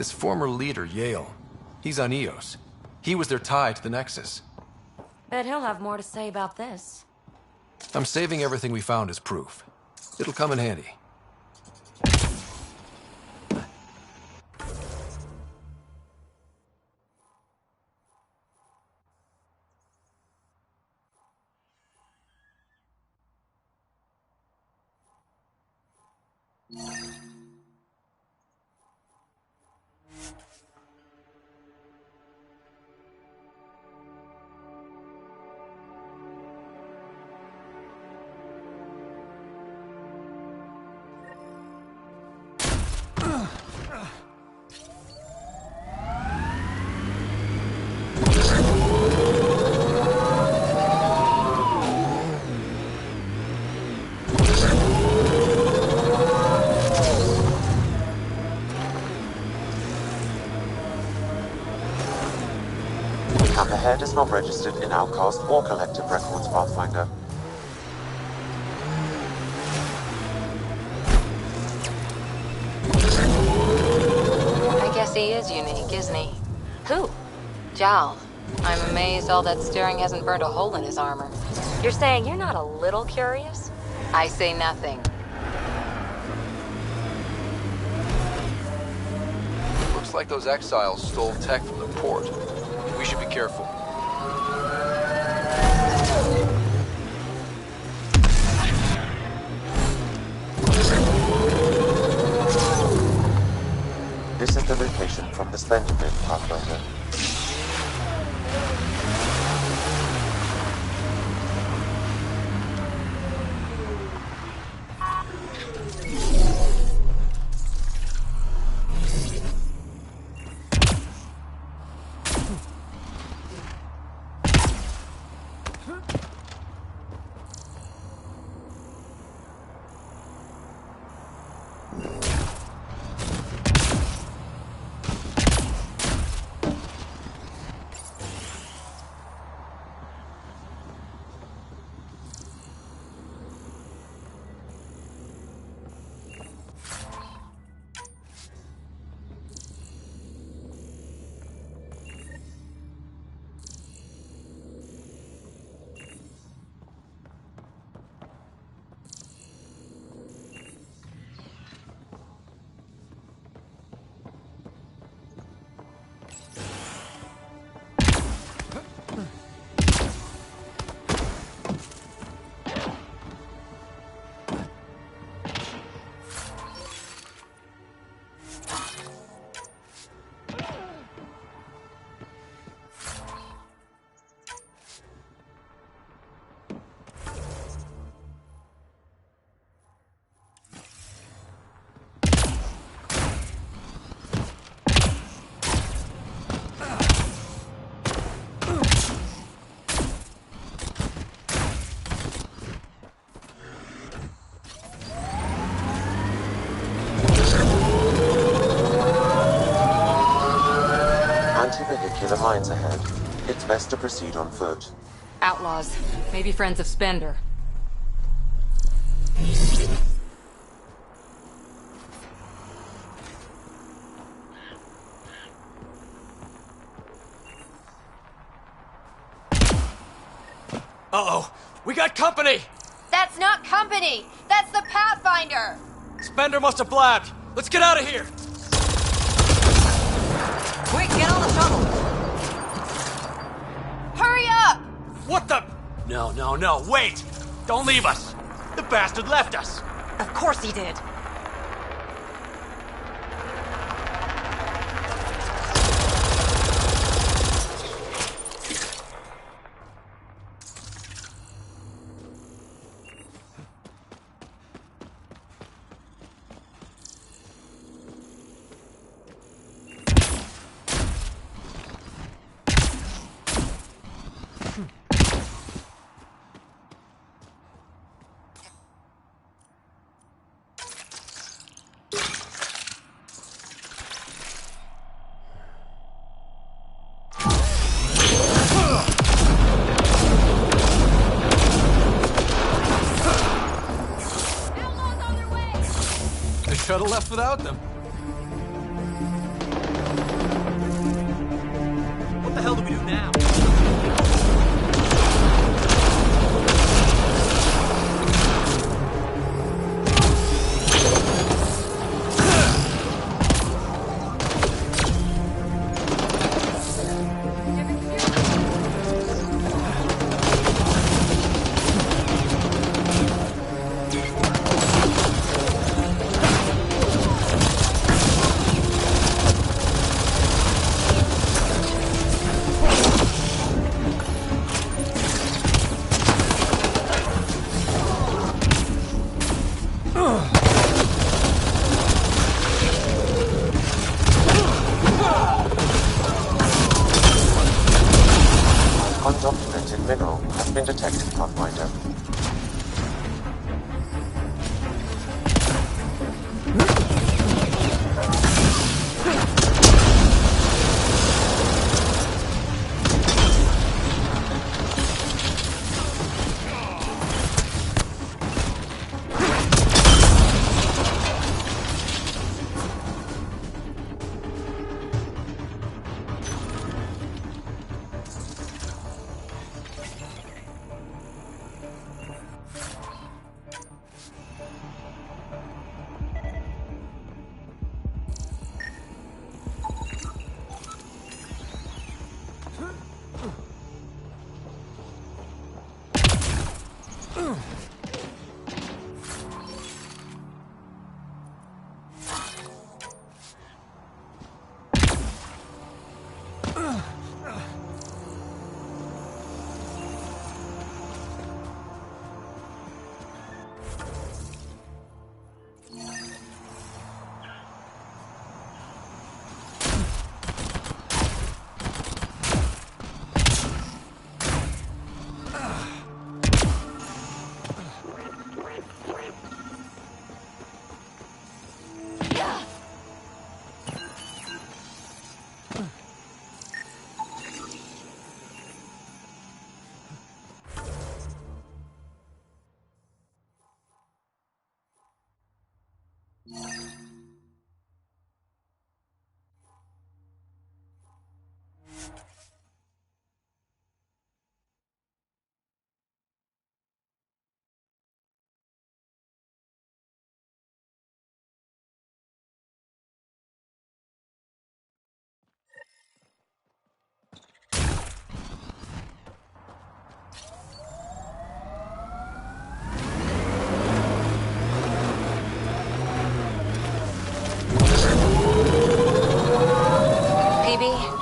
This former leader, Yale, he's on Eos. He was their tie to the Nexus. Bet he'll have more to say about this. I'm saving everything we found as proof. It'll come in handy. Camp ahead is not registered in Outcast or Collective Records, Pathfinder. I guess he is unique, isn't he? Who? Jal. I'm amazed all that staring hasn't burned a hole in his armor. You're saying you're not a little curious? I say nothing. Looks like those exiles stole tech from the port. We should be careful. This is the location from the Splendor Bin, Pathfinder. Anti-vehicular mines ahead. It's best to proceed on foot. Outlaws. Maybe friends of Spender. Uh-oh! We got company! That's not company! That's the Pathfinder! Spender must have blabbed! Let's get out of here! Quick, get on the shuttle! Hurry up! What the? No, wait! Don't leave us! The bastard left us! Of course he did. The shuttle left without them. we do now? Undocumented mineral has been detected, Pathfinder.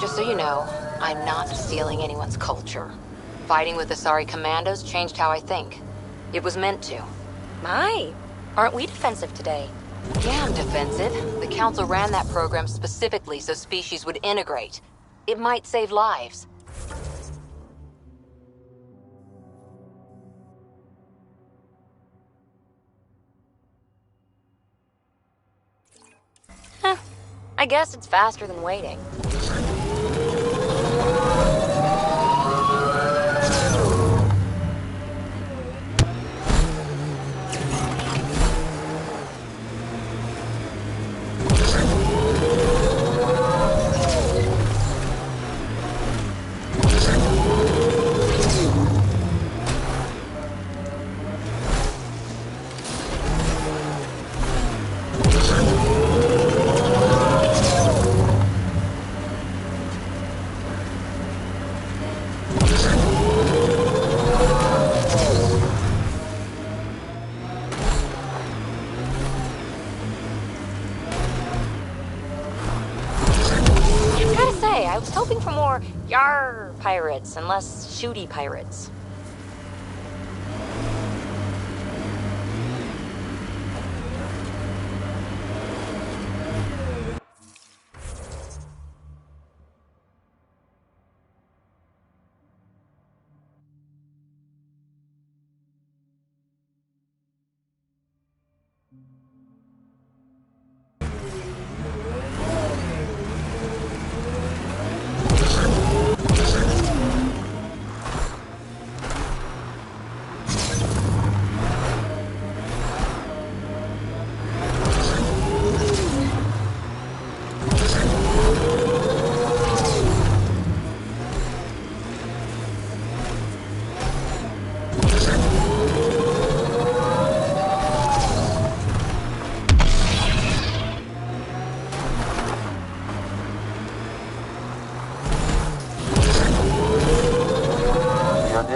Just so you know, I'm not stealing anyone's culture. Fighting with the Asari commandos changed how I think. It was meant to. My, aren't we defensive today? Yeah, I'm defensive. The Council ran that program specifically so species would integrate. It might save lives. I guess it's faster than waiting. I was hoping for more yar pirates and less shooty pirates.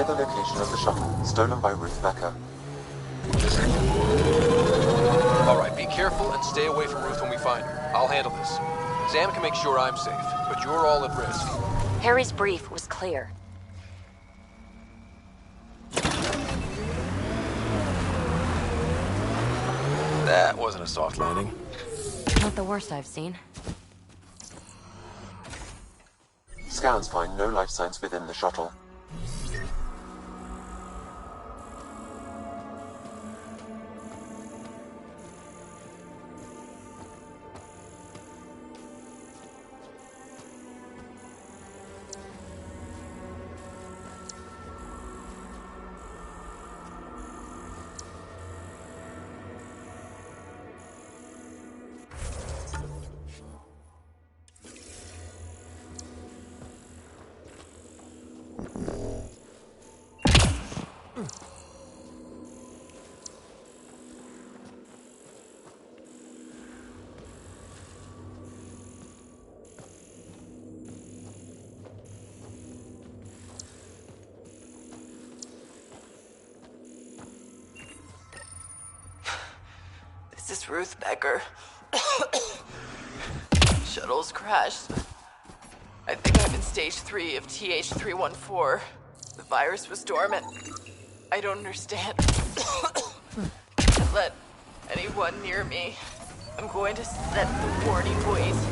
Near the location of the shuttle, stolen by Ruth Becker. Alright, be careful and stay away from Ruth when we find her. I'll handle this. Sam can make sure I'm safe, but you're all at risk. Harry's brief was clear. That wasn't a soft landing. Not the worst I've seen. Scans find no life signs within the shuttle. This is Ruth Becker. Shuttle's crashed. I think I'm in stage 3 of TH314. The virus was dormant. I don't understand. Can't let anyone near me. I'm going to set the warning buoys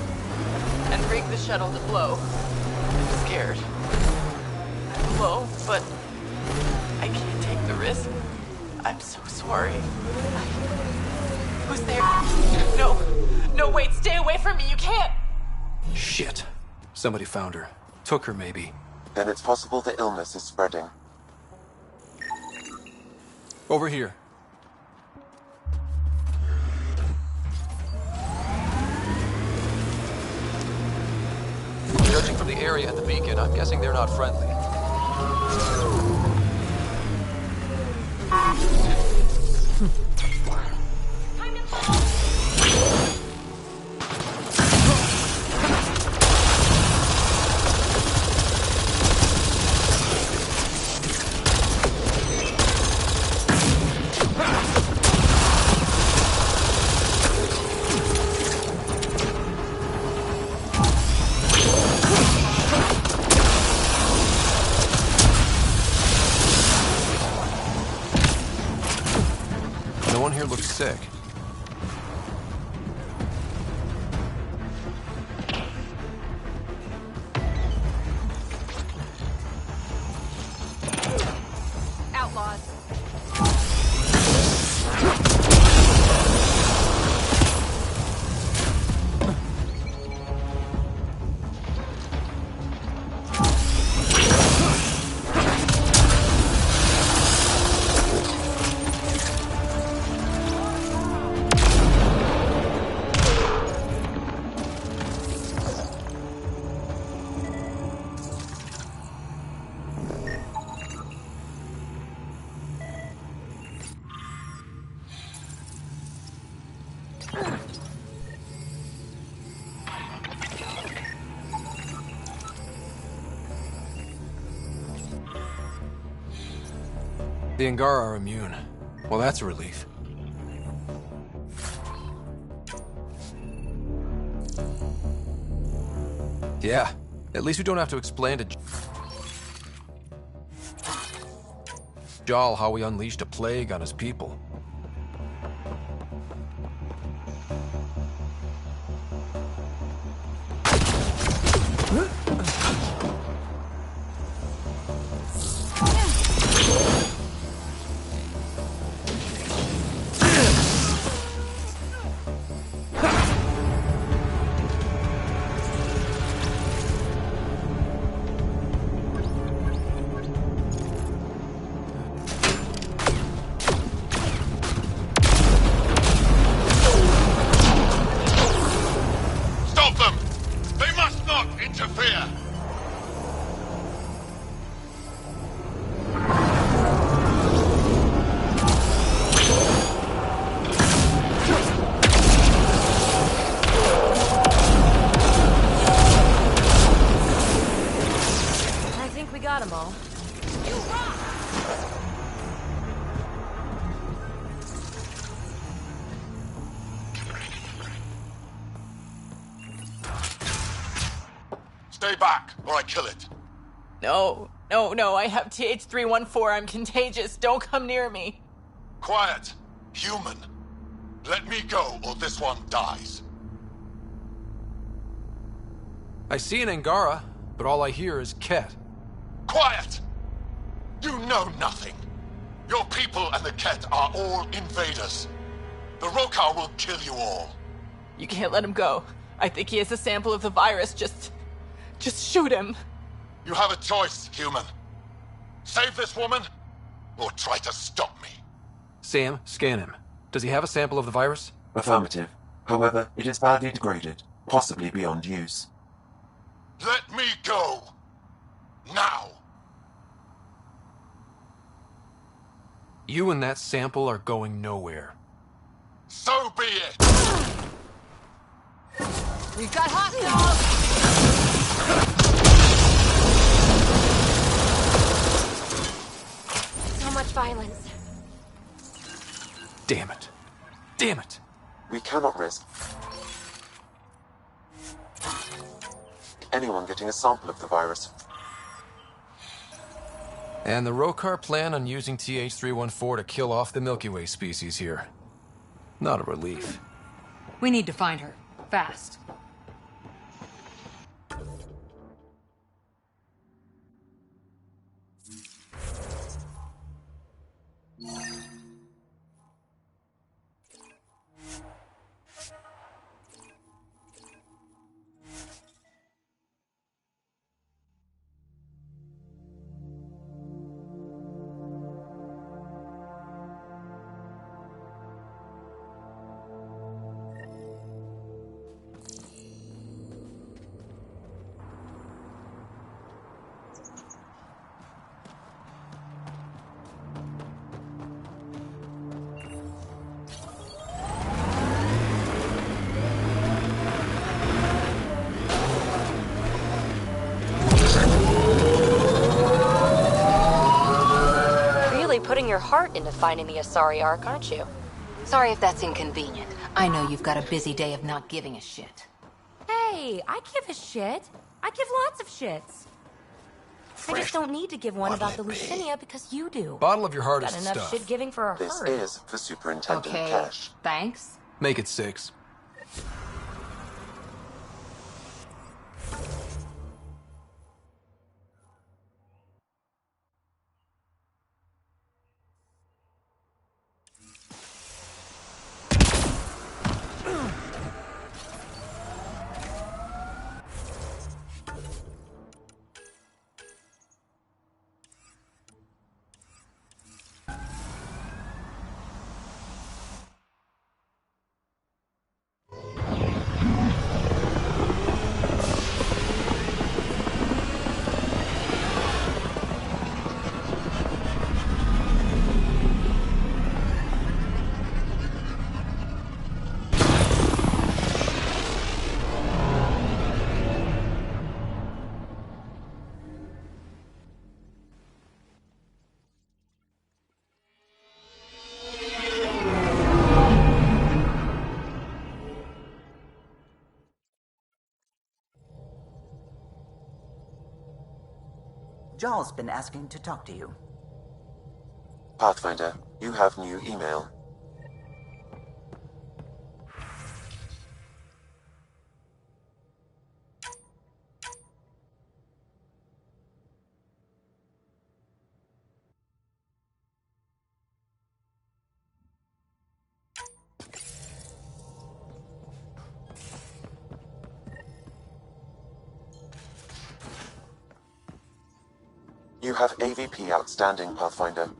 and rig the shuttle to blow. I'm scared. I'm alone, but I can't take the risk. I'm so sorry. Who's there? No. No, wait, stay away from me. You can't. Shit. Somebody found her. Took her, maybe. Then it's possible the illness is spreading. Over here. Judging from the area at the beacon, I'm guessing they're not friendly. No one here looks sick. Outlaws. The Angara are immune. Well, that's a relief. Yeah, at least we don't have to explain to Jal how we unleashed a plague on his people. You rock! Stay back, or I kill it. No, I have TH314. I'm contagious. Don't come near me. Quiet. Human. Let me go, or this one dies. I see an Angara, but all I hear is Ket. Quiet! You know nothing. Your people and the Ket are all invaders. The Rokar will kill you all. You can't let him go. I think he has a sample of the virus. Just shoot him. You have a choice, human. Save this woman, or try to stop me. Sam, scan him. Does he have a sample of the virus? Affirmative. However, it is badly degraded, possibly beyond use. Let me go! Now! You and that sample are going nowhere. So be it! We've got hostiles! So much violence. Damn it. Damn it! We cannot risk anyone getting a sample of the virus. And the Rokar plan on using TH314 to kill off the Milky Way species here. Not a relief. We need to find her. Fast. Putting your heart into finding the Asari Ark, aren't you? Sorry if that's inconvenient. I know you've got a busy day of not giving a shit. Hey, I give a shit. I give lots of shits. I just don't need to give one about the Lucinia because you do. Bottle of your Got hardest enough stuff. shit giving for a This herd. is for Superintendent Okay, Cash. thanks. Make it 6. Jarl's been asking to talk to you. Pathfinder, you have new email. You have AVP outstanding, Pathfinder.